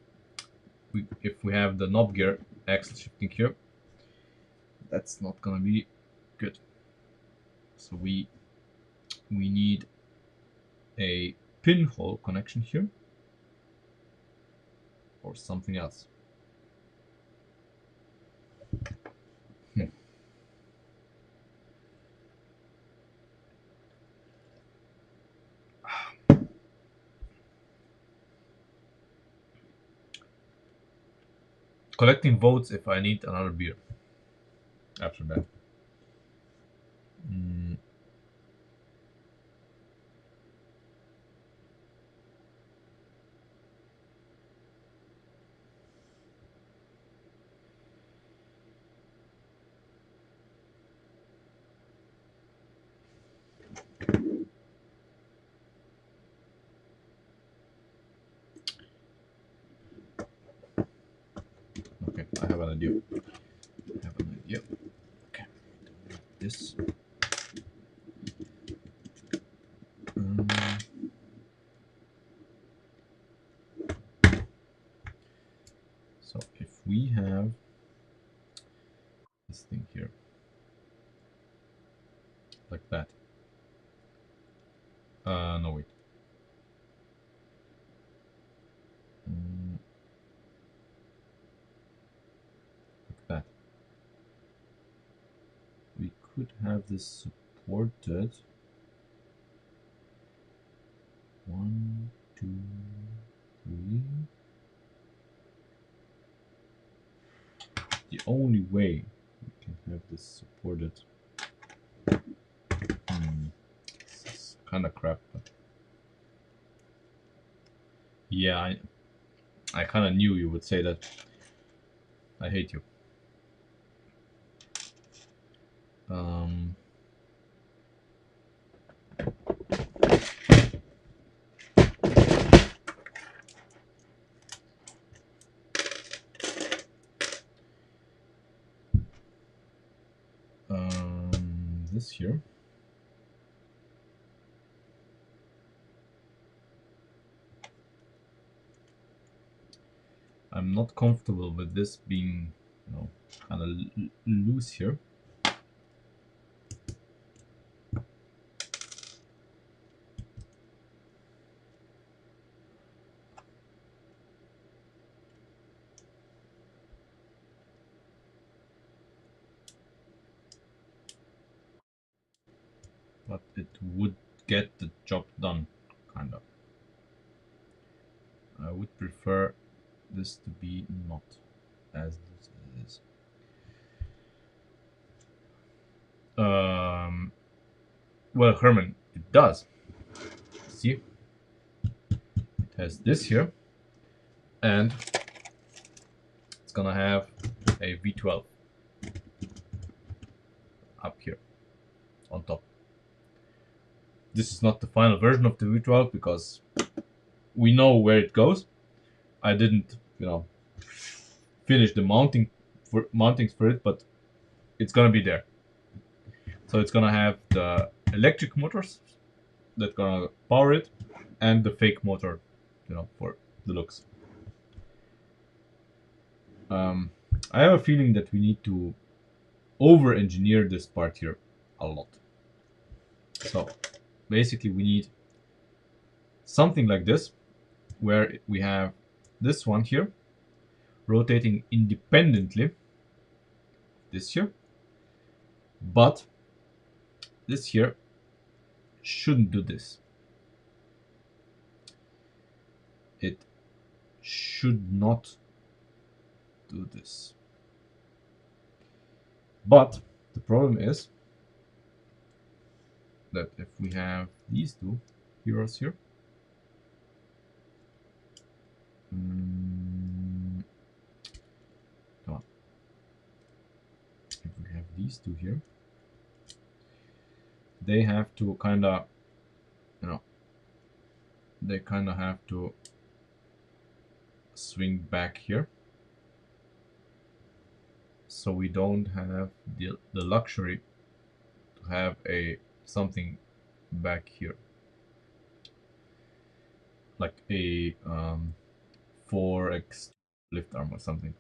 if we have the knob gear axle shifting here, that's not gonna be good. So we need a pinhole connection here or something else. Collecting votes if I need another beer after that. Okay, I have an idea. Okay, this. Um, so if we have this thing here, like that. No wait. Like that. We could have this supported. 1, 2, 3. The only way we can have this supported. This is kind of crap, but yeah, I kind of knew you would say that. I hate you. Um, this here. I'm not comfortable with this being, kind of loose here. But it would get the job done, kind of. I would prefer this to be not as loose as it is. Well, Herman, it does. See? It has this here, and it's gonna have a V12 up here on top. This is not the final version of the V12 because we know where it goes. I didn't, finish the mountings for it, but it's gonna be there. So it's gonna have the electric motors that gonna power it, and the fake motor, for the looks. I have a feeling that we need to over-engineer this part here a lot. So basically we need something like this, where we have this one here rotating independently, this here, but this here shouldn't do this. It should not do this. But the problem is that if we have these two heroes here, come on. If we have these two here, they have to kind of, they kind of have to swing back here. So we don't have the luxury to have a something back here, like a 4x lift arm or something.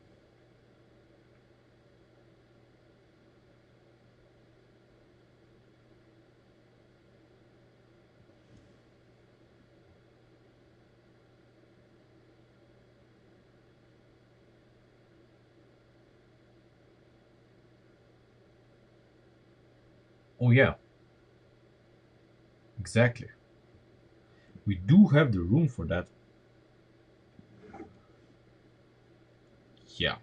Oh yeah, exactly. We do have the room for that. Yeah,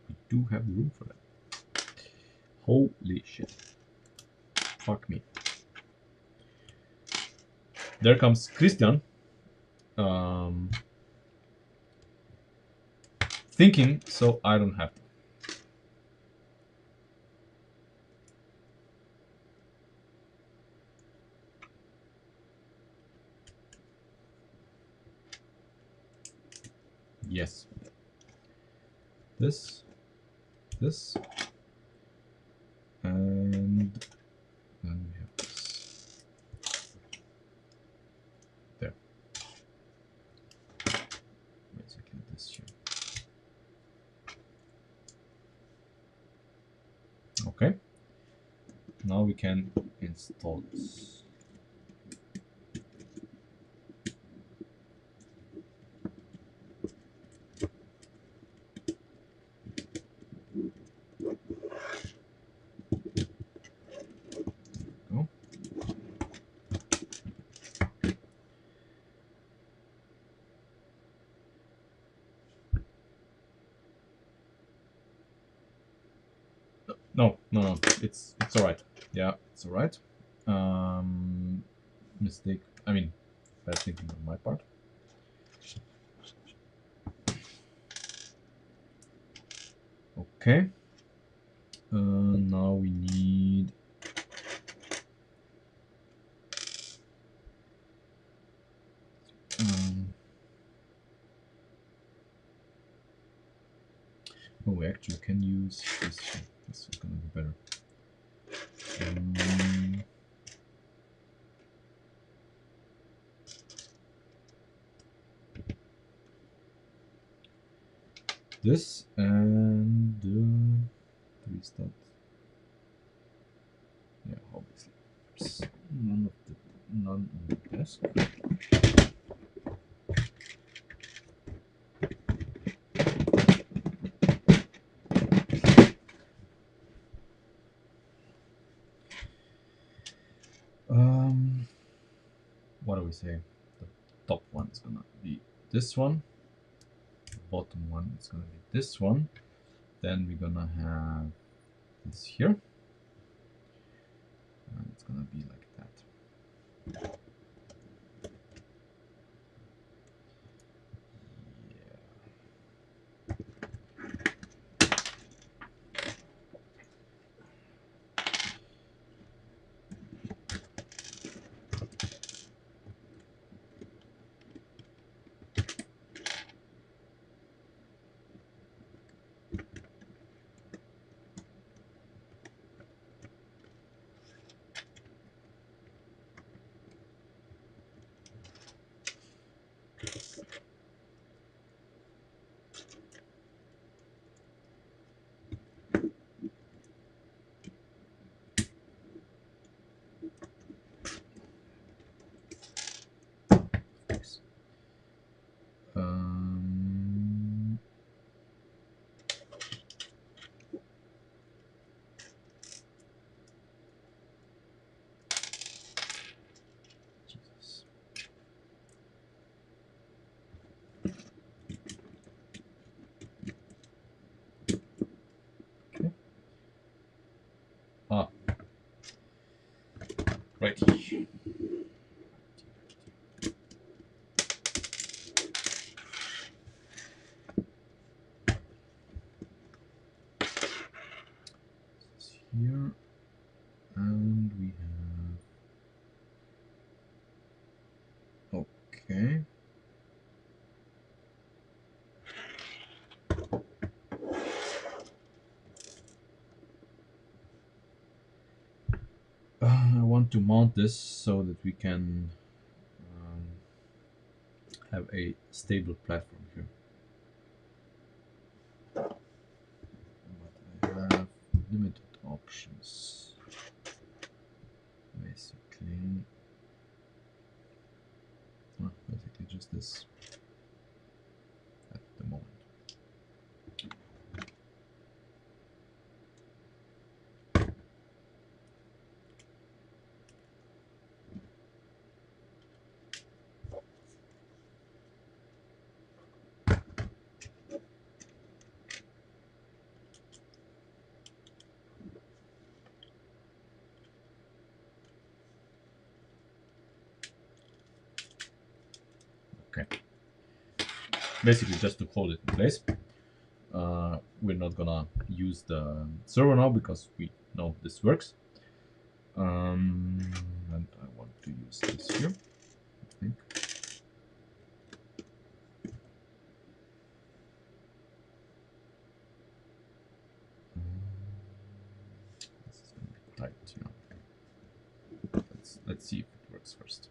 we do have the room for that. Holy shit. Fuck me. There comes Christian. Um, Thinking so I don't have to. Yes. This, and then we have this. There. Basically this here. Okay. Now we can install this. Go. No. It's all right. Yeah, it's all right. Mistake. I mean, bad thinking on my part. Okay. Now we need. Oh, we actually can use this. This is gonna be better. This and restart. Yeah, obviously. There's none on the desk. What do we say? The top one is gonna be this one. The bottom one is gonna be this one. Then we're gonna have this here. And it's gonna be like that. Jesus. Okay. Right. This is here, and we have. Okay. to mount this so that we can have a stable platform here. But I have limited options. Basically, basically just this at the moment. Okay. Basically, just to hold it in place. We're not gonna use the servo now because we know this works. And I want to use this here, I think. This is gonna be tight, you know. Let's see if it works first.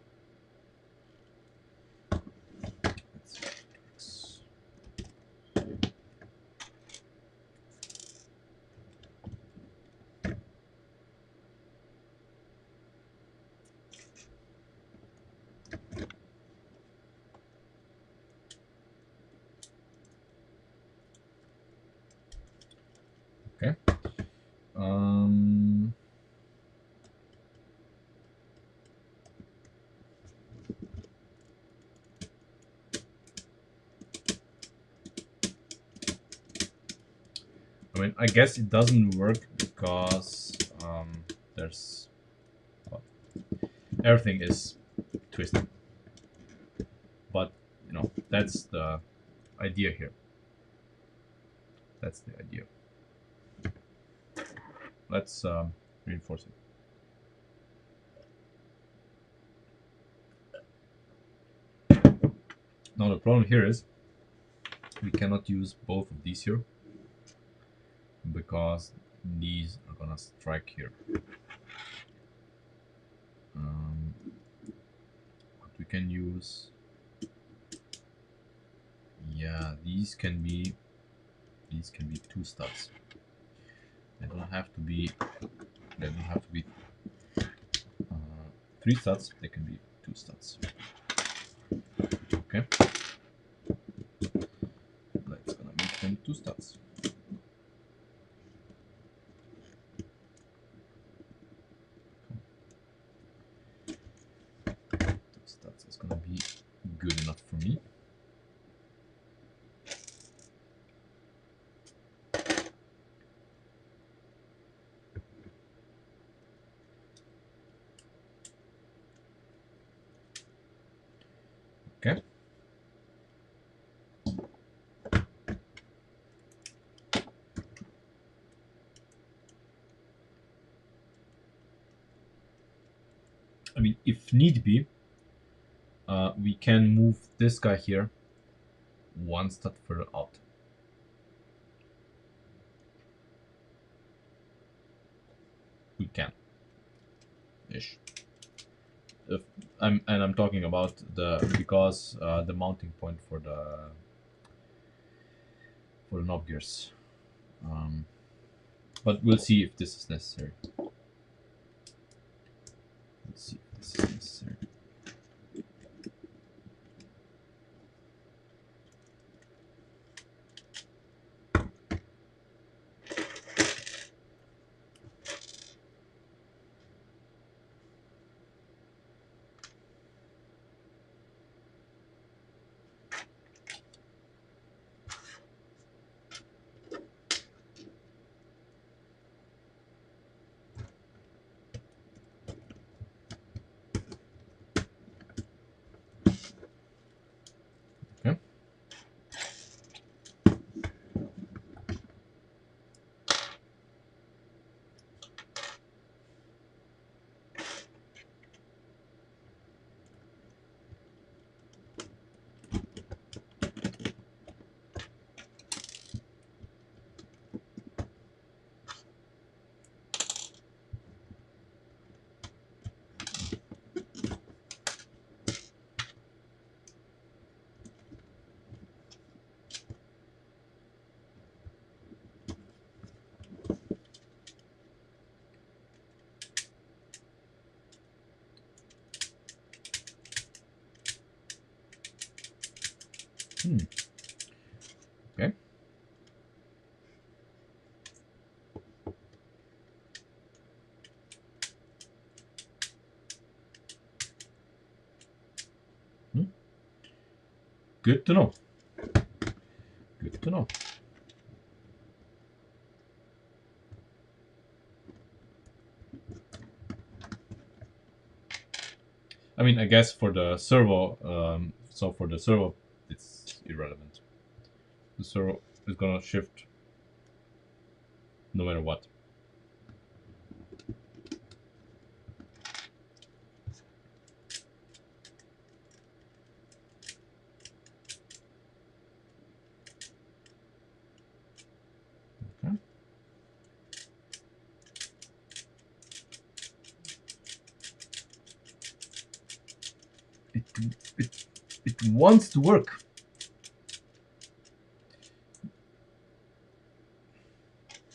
Let's see if it works. Okay. I mean, I guess it doesn't work because there's everything is twisted. But you know, that's the idea here. That's the idea. Let's reinforce it. Now the problem here is we cannot use both of these here because these are gonna strike here. But we can use, yeah, these can be two studs. They don't have to be. They don't have to be 3 studs. They can be 2 studs. Okay. Let's gonna make them 2 studs. 2 studs is gonna be good enough for me. Okay. I mean, if need be, we can move this guy here 1 stud further out. We can. Ish. I'm talking about because the mounting point for the knob gears. But we'll see if this is necessary. Let's see if this is necessary. Okay. Good to know. Good to know. I mean, I guess for the servo, so for the servo, it's irrelevant. The servo is gonna shift no matter what. Okay. It, it, it wants to work.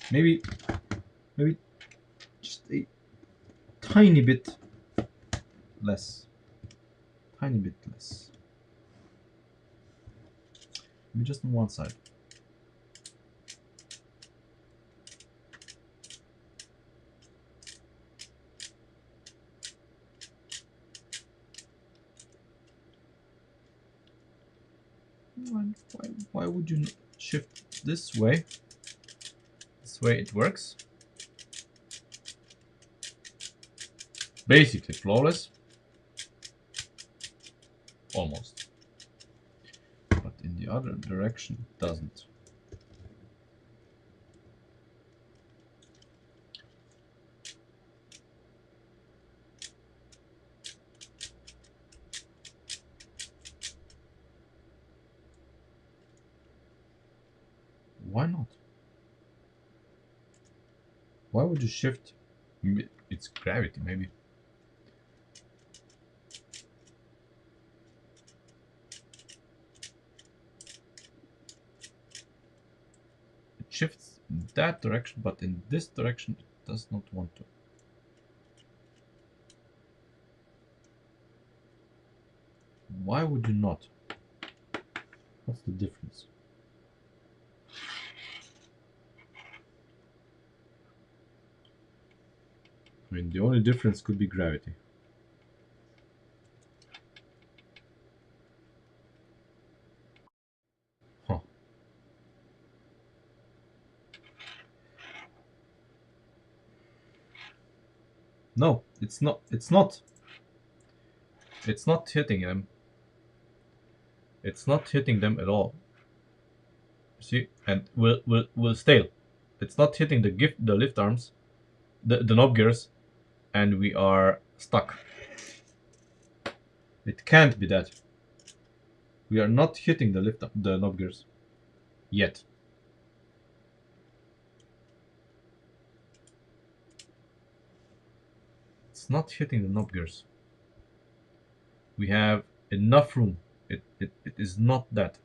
Maybe just a tiny bit less. Tiny bit less. Maybe just on one side. Why would you shift this way? This way it works. Basically flawless. Almost. But in the other direction it doesn't. Why not? Why would you shift? It's gravity, maybe. It shifts in that direction, but in this direction it does not want to. Why would you not? What's the difference? I mean, the only difference could be gravity. Huh. No, it's not. It's not. It's not hitting them. It's not hitting them at all. See, and will stale. It's not hitting the lift arms, the knob gears, and we are stuck. It can't be that. We are not hitting the knob gears yet. It's not hitting the knob gears. We have enough room. It is not that.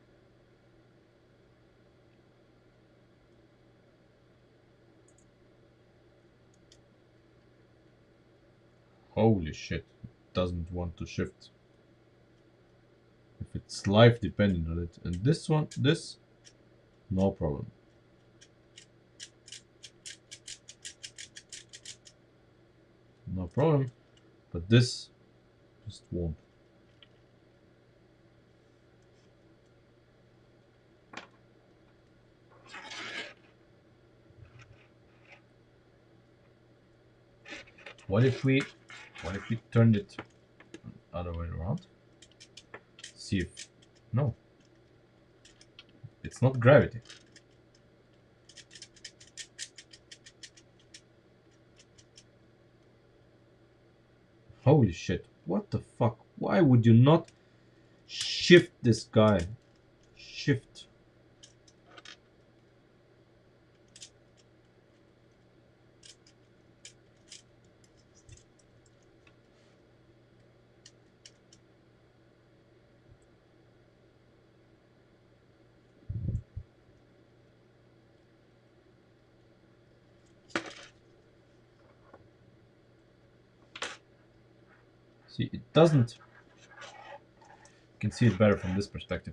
Holy shit. It doesn't want to shift. If it's life dependent on it. And this one, no problem. No problem. But this just won't. What if we turned it other way around? See if no. It's not gravity. Holy shit. What the fuck? Why would you not shift this guy? Shift. See, it doesn't. You can see it better from this perspective.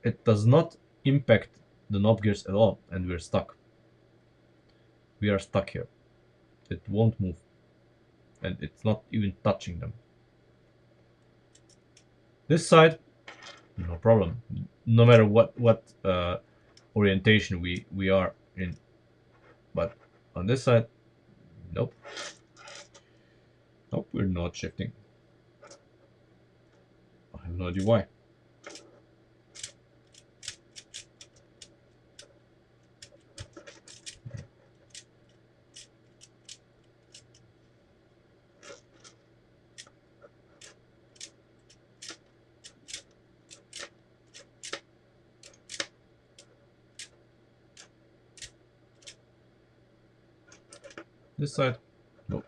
it does not impact the knob gears at all, and we're stuck. We are stuck here. It won't move, and it's not even touching them. This side, no problem. No matter what orientation we are in, but on this side, nope. Nope, we're not shifting. I have no idea why. This side, nope.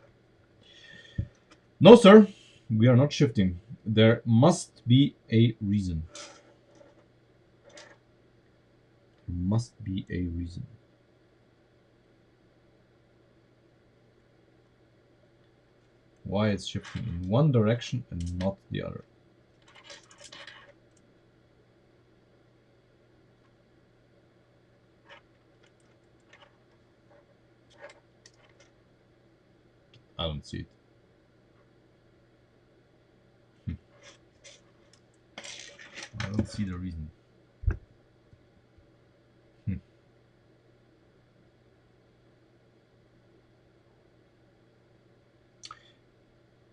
No, sir, we are not shifting. There must be a reason. There must be a reason. Why it's shifting in one direction and not the other. I don't see it. I don't see the reason.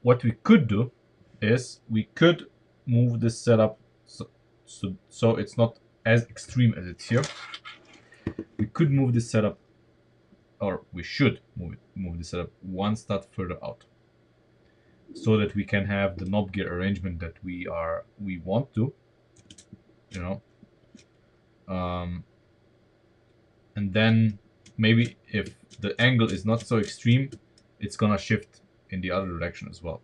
What we could do is we could move this setup so it's not as extreme as it's here. We could move this setup, or we should move this setup one stud further out, so that we can have the knob gear arrangement that we want to, you know. And then maybe if the angle is not so extreme, it's gonna shift in the other direction as well.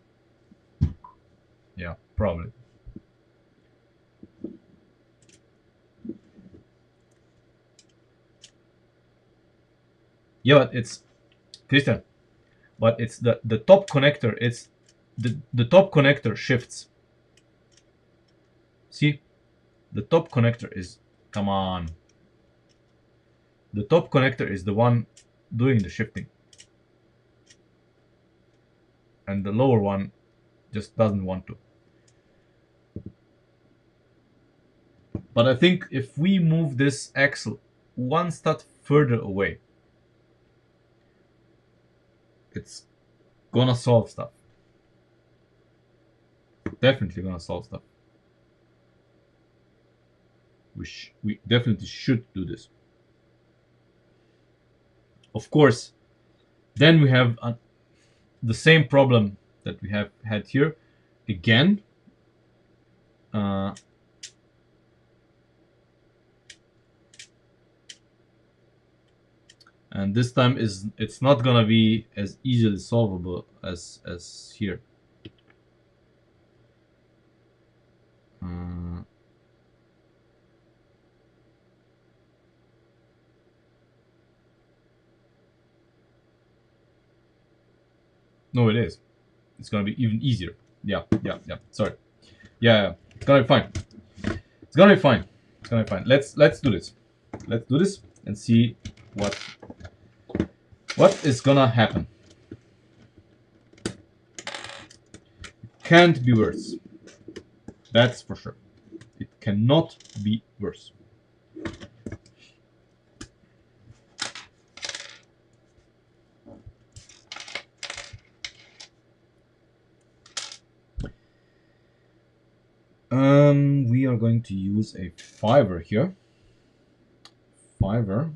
Yeah, probably. Yeah, but it's Christian. But it's the top connector. It's the top connector shifts. See, the top connector is, come on. The top connector is the one doing the shifting, and the lower one just doesn't want to. But I think if we move this axle one stud further away, it's gonna solve stuff. Definitely gonna solve stuff. We definitely should do this. Of course, then we have the same problem that we have had here again. And this time it's not gonna be as easily solvable as here. No, it is. It's gonna be even easier. Yeah. Sorry. Yeah, it's gonna be fine. It's gonna be fine. It's gonna be fine. Let's do this. Let's do this and see what is gonna happen. Can't be worse. That's for sure. It cannot be worse. We are going to use a fiver here. Fiver.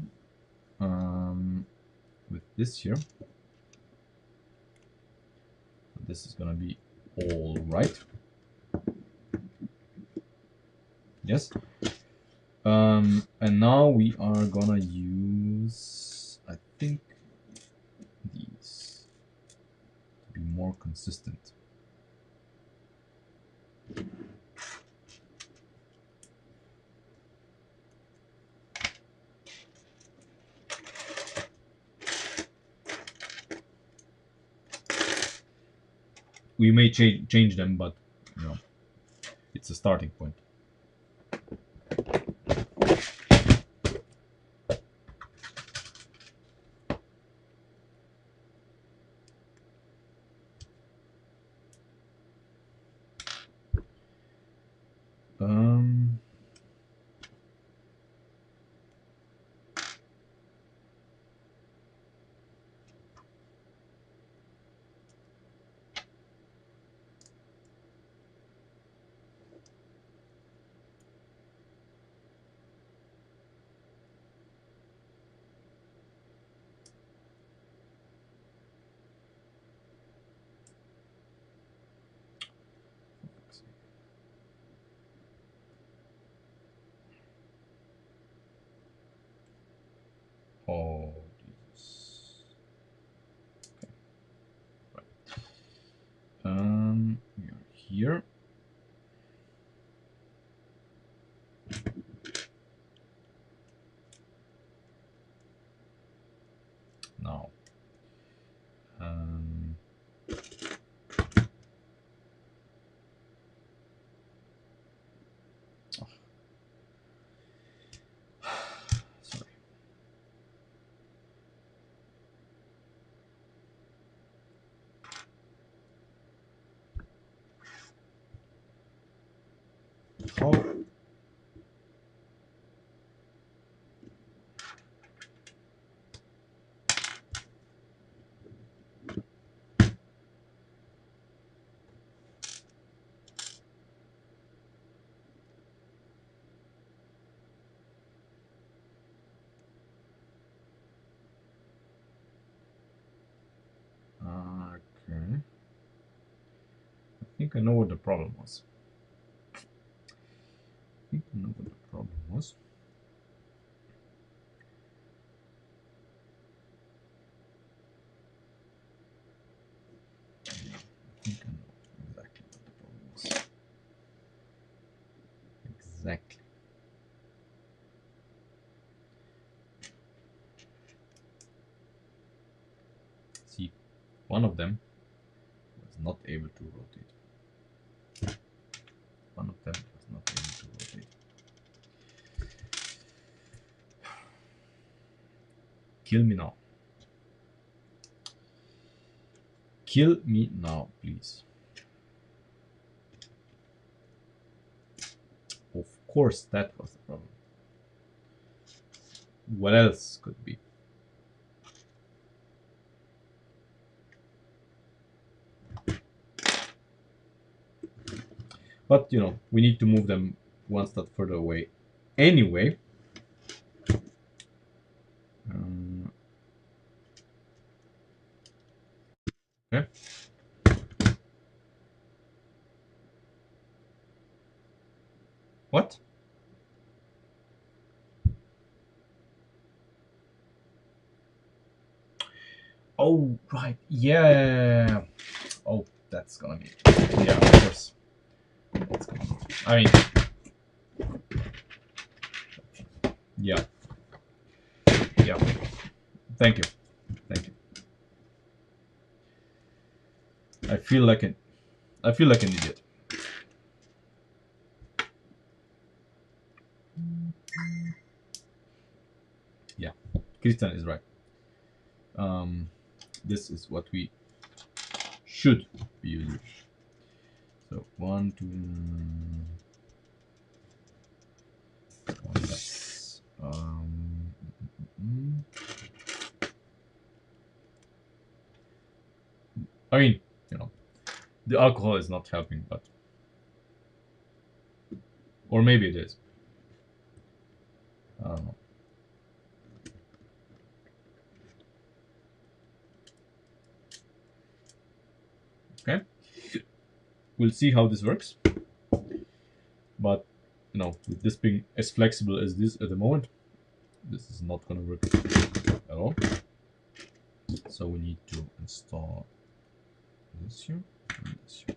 With this here. This is gonna be all right. Yes. And now we are gonna use, I think, these to be more consistent. We may change them, but you know, it's a starting point. here. Now, sorry. How? Okay. I think I know what the problem was. I think I know what the problem was. I think I know exactly what the problem was. Exactly. See, one of them was not able to rotate. One of them was not able to rotate. Kill me now. Kill me now, please. Of course, that was the problem. What else could be? But, you know, we need to move them one step further away anyway. Okay. What? Oh, right. Yeah. Oh, that's gonna be. Yeah, of course. That's gonna be. I mean, yeah. Yeah. Thank you. Thank you. I feel like an idiot. Yeah. Christian is right. This is what we should be using. So 1, 2, 1 less. I mean, you know, the alcohol is not helping, but or maybe it is. I don't know. Okay, we'll see how this works. But you know, with this being as flexible as this at the moment, this is not going to work at all. So we need to install this here and this here.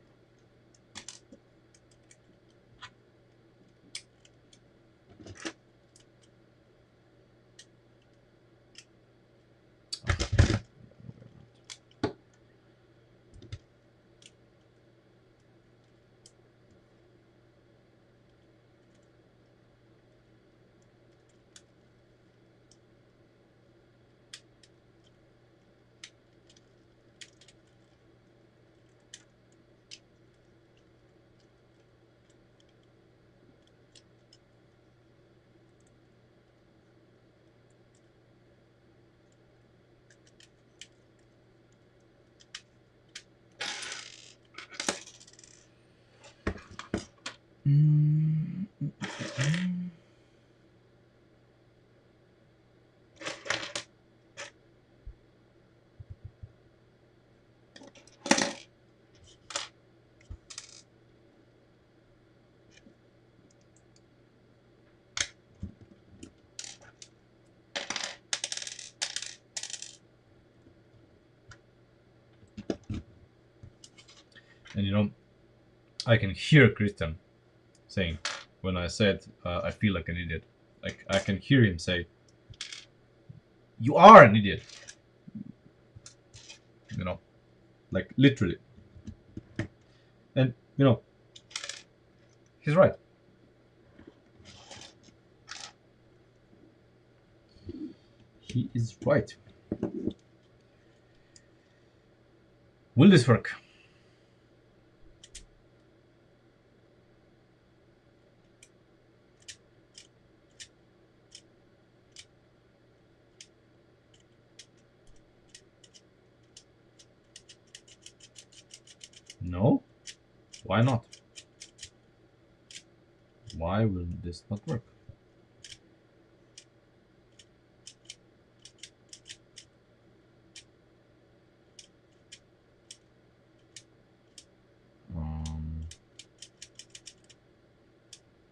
And you know, I can hear Christian saying, when I said I feel like an idiot, like I can hear him say, "You are an idiot," you know, like literally. And he's right. He is right. Will this work? No. Why not? Why will this not work? Um,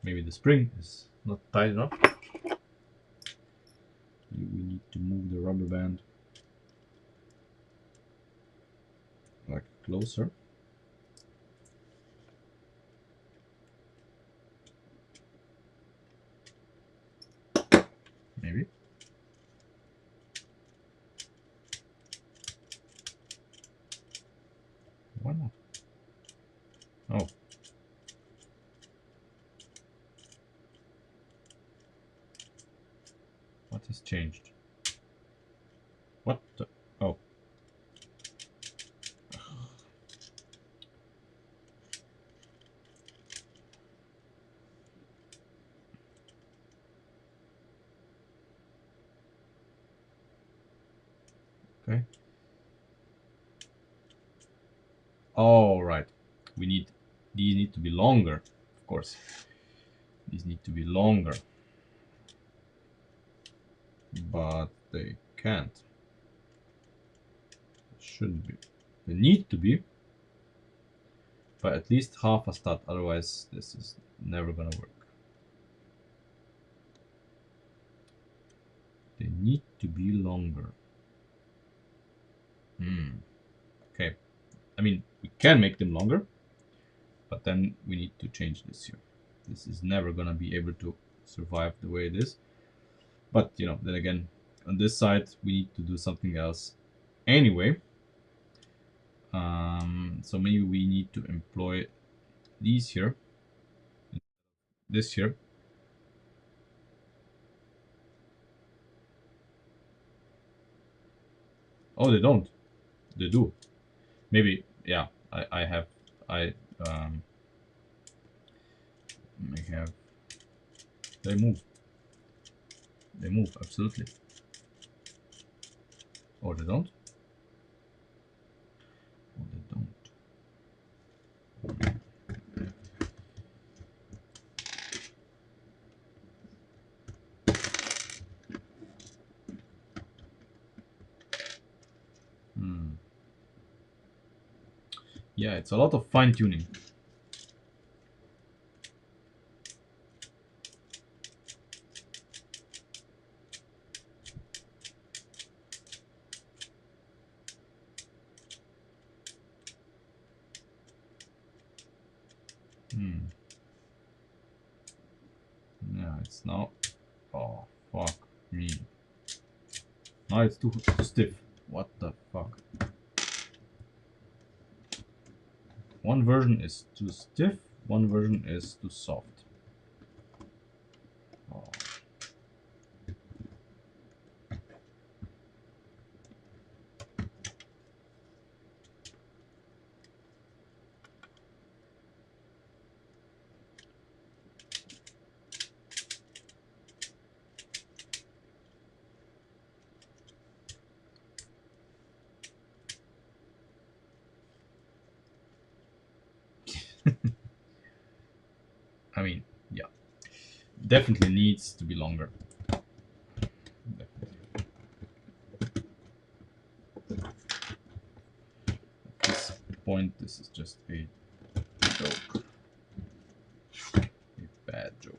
Maybe the spring is not tight enough. We need to move the rubber band like closer. Maybe. Why not? Oh. What has changed? What the? Oh. Okay. All right. We need these need to be longer, of course. These need to be longer, but they can't. Shouldn't be. They need to be, but at least half a stud. Otherwise, this is never gonna work. They need to be longer. Okay. I mean, we can make them longer, but then we need to change this here. This is never gonna be able to survive the way it is. But then again, on this side we need to do something else anyway. So maybe we need to employ these here, this here. Oh, they don't. They do. Maybe, yeah. I have. I um. I have. They move. They move absolutely. Or they don't. Or they don't. Yeah, it's a lot of fine tuning. Yeah, it's now. Oh, fuck me. Now it's too stiff. What the fuck? One version is too stiff, one version is too soft. Oh. I mean, yeah. Definitely needs to be longer. Definitely. At this point, this is just a joke. A bad joke.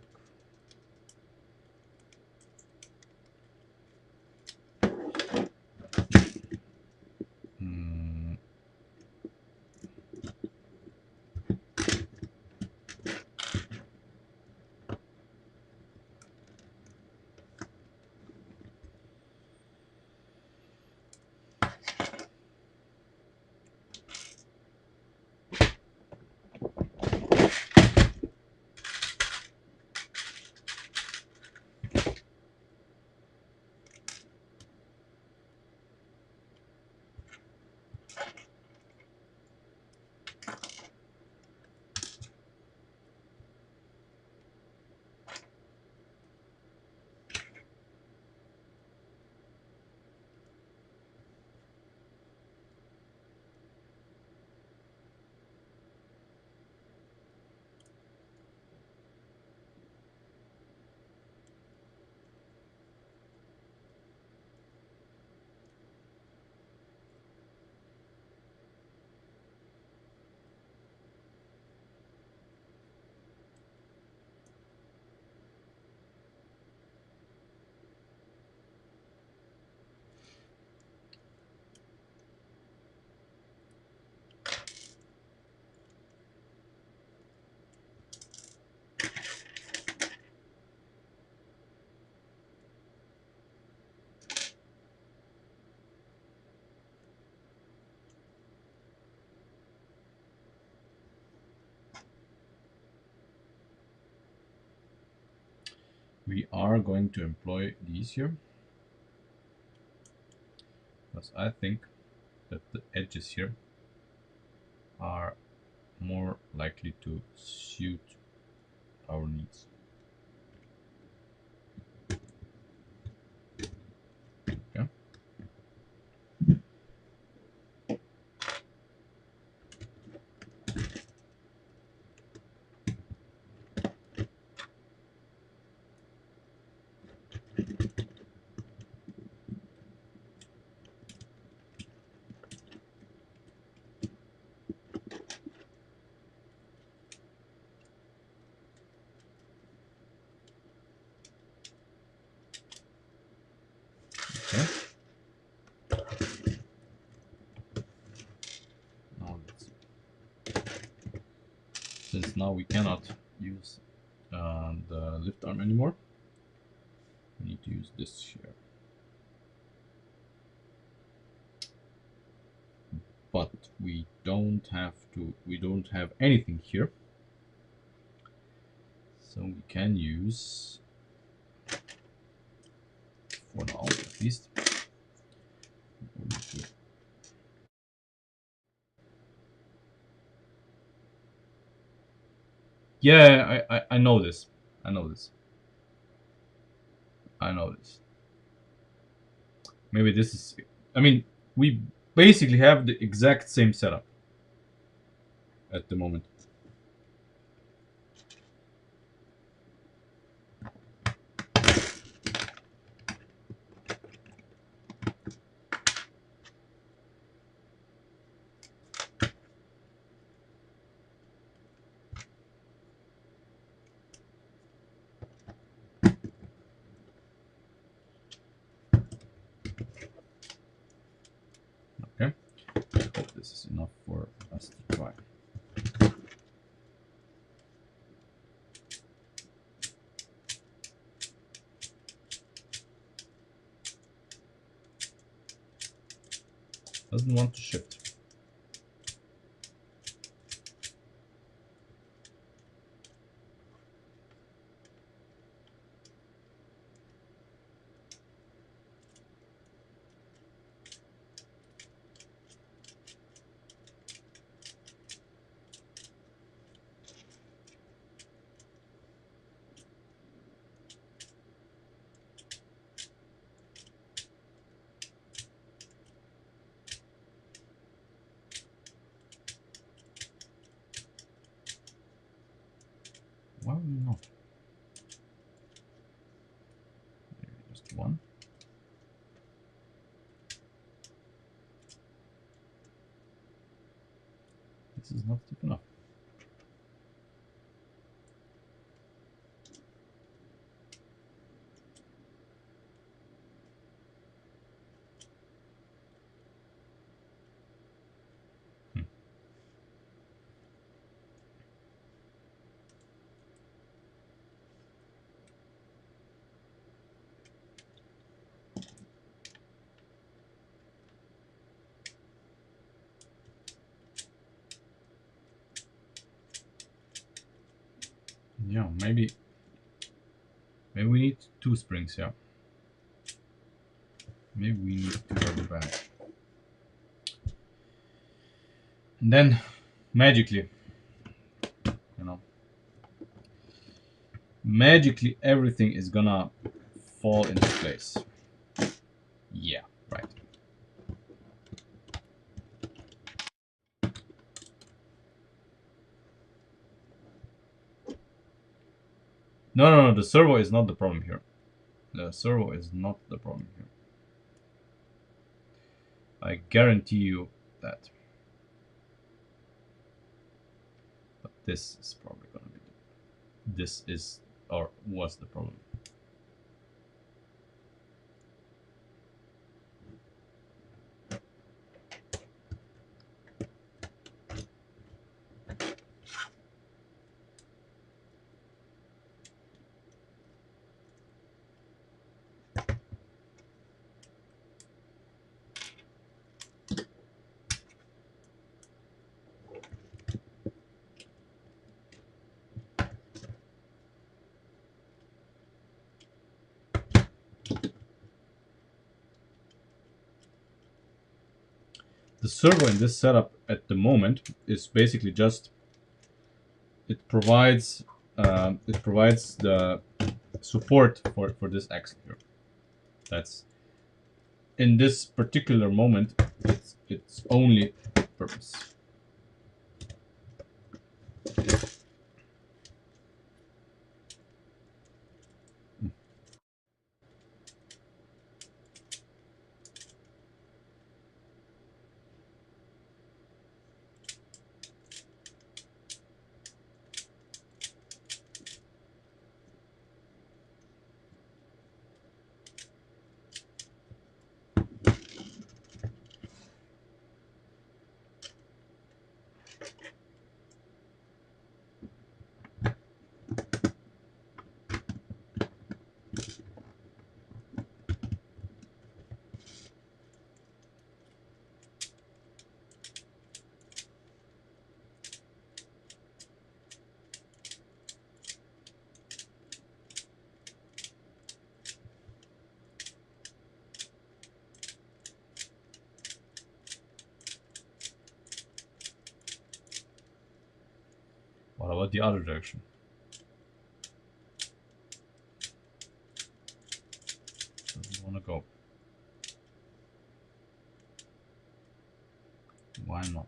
we are going to employ these here, because I think that the edges here are more likely to suit our needs. Okay. Okay. Now let's see. Since now we cannot use the lift arm anymore, we need to use this here. But we don't have anything here. So we can use, for now at least, yeah, I know this. I know this. I know this. Maybe this is, I mean, we basically have the exact same setup at the moment. Okay. I hope this is enough for us to try. Doesn't want to shift. Why would not? Maybe just one. This is not deep enough. Yeah, maybe we need two springs. Yeah, maybe we need two rubber bands, and then magically, you know, magically everything is gonna fall into place. Yeah, right. No. The servo is not the problem here. The servo is not the problem here. I guarantee you that. But this is probably gonna be. This is or was the problem. the servo in this setup at the moment is basically just it provides the support for this axle here. That's in this particular moment its only purpose. What about the other direction? Doesn't want to go. Why not?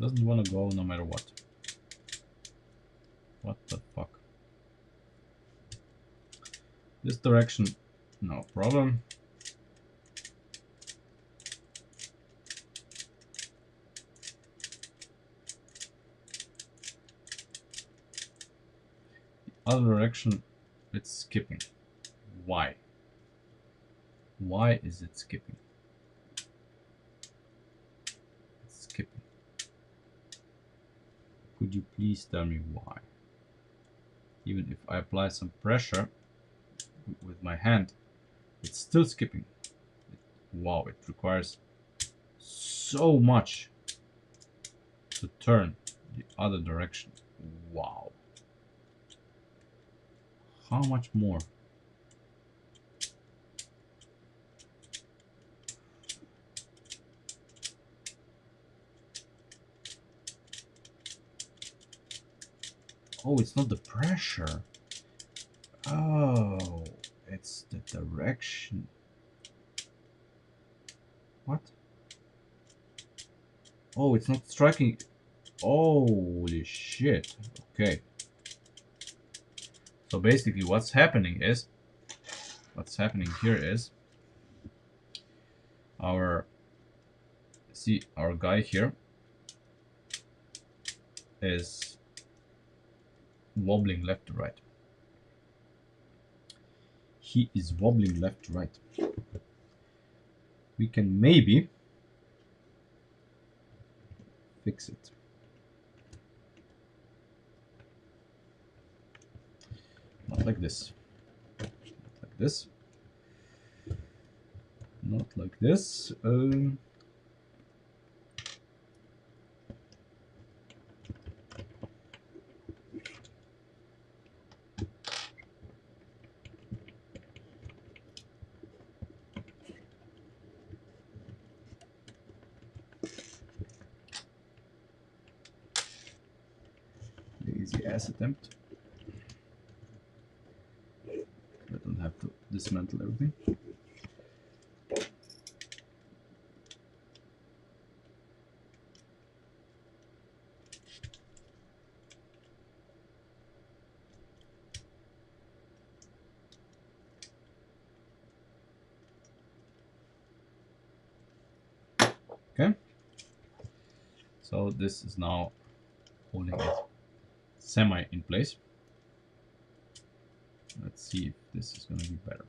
Doesn't want to go no matter what. What the fuck? This direction, no problem. The other direction, it's skipping. Why? Why is it skipping? It's skipping. Could you please tell me why? Even if I apply some pressure with my hand, it's still skipping. Wow, it requires so much to turn the other direction. Wow. How much more? Oh, it's not the pressure. Oh, it's the direction. What? Oh, it's not striking. Holy shit. Okay. So basically what's happening here is our guy here is wobbling left to right. He is wobbling left to right. We can maybe fix it. Not like this. Not like this. Not like this. Lazy ass attempt. I don't have to dismantle everything. Okay. So this is now holding it semi in place. Let's see if this is going to be better.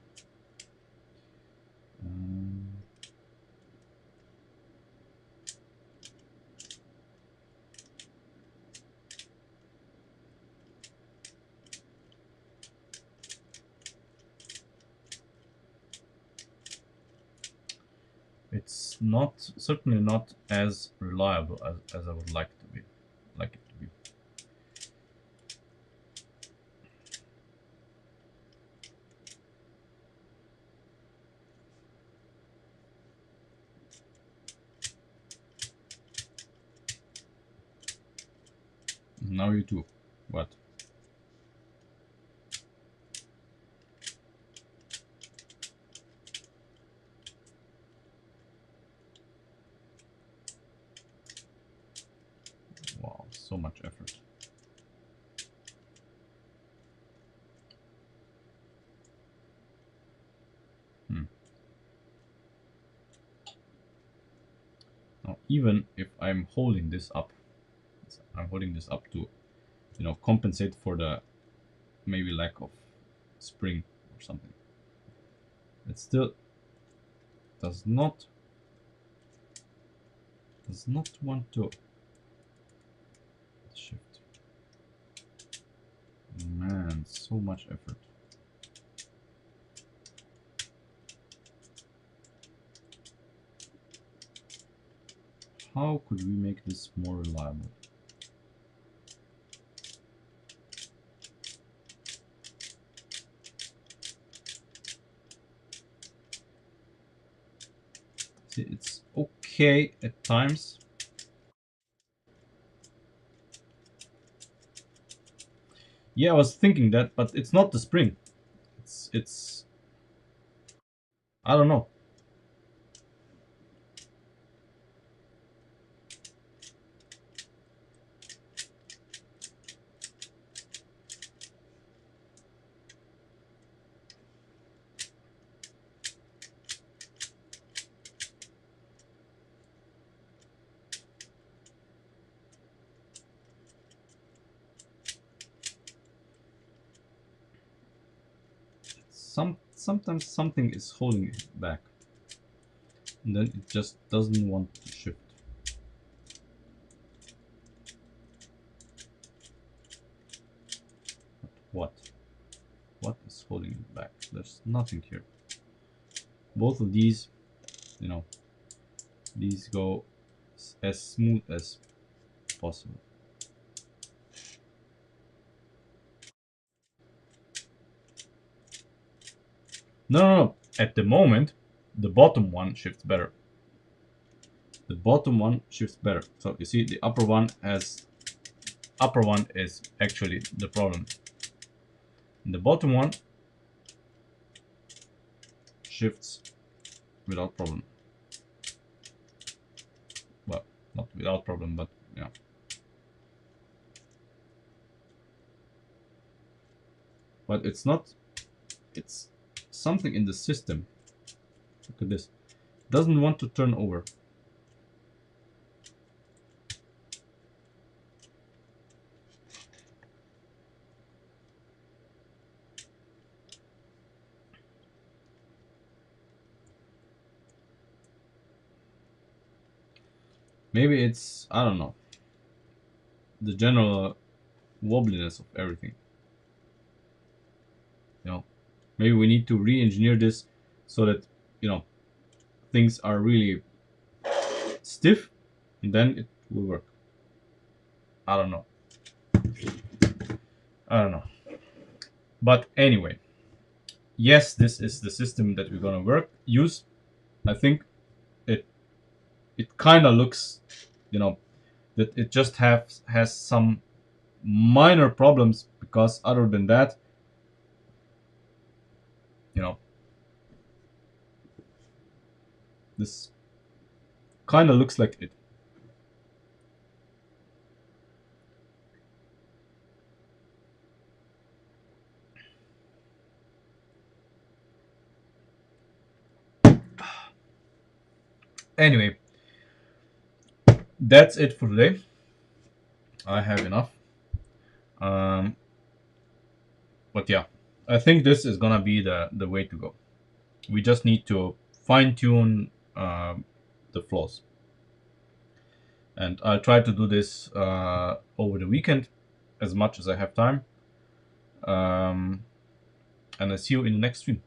It's certainly not as reliable as I would like it to be. Now you too. What? Wow, so much effort. Hmm. Now, even if I'm holding this up, I'm holding this up to, compensate for the maybe lack of spring or something. It still does not want to shift. Man, so much effort. How could we make this more reliable? See, it's okay at times. Yeah, I was thinking that, but it's not the spring. It's I don't know. Sometimes something is holding it back, and then it just doesn't want to shift. But what is holding it back? There's nothing here. Both of these, these go as smooth as possible. No, no, no. At the moment, the bottom one shifts better. The bottom one shifts better. So you see, the upper one is actually the problem. And the bottom one shifts without problem. Well, not without problem, but yeah. But it's not. It's something in the system. Look at this. Doesn't want to turn over. Maybe it's, I don't know, the general wobbliness of everything. Maybe we need to re-engineer this so that things are really stiff, and then it will work. I don't know. I don't know. But anyway, yes, this is the system that we're gonna use. I think it kind of looks, that it just has some minor problems, because other than that, you know, this kind of looks like it. Anyway, that's it for today. I have enough. Um, but yeah, I think this is gonna be the way to go. We just need to fine tune the flaws, and I'll try to do this over the weekend as much as I have time. And I see you in the next stream.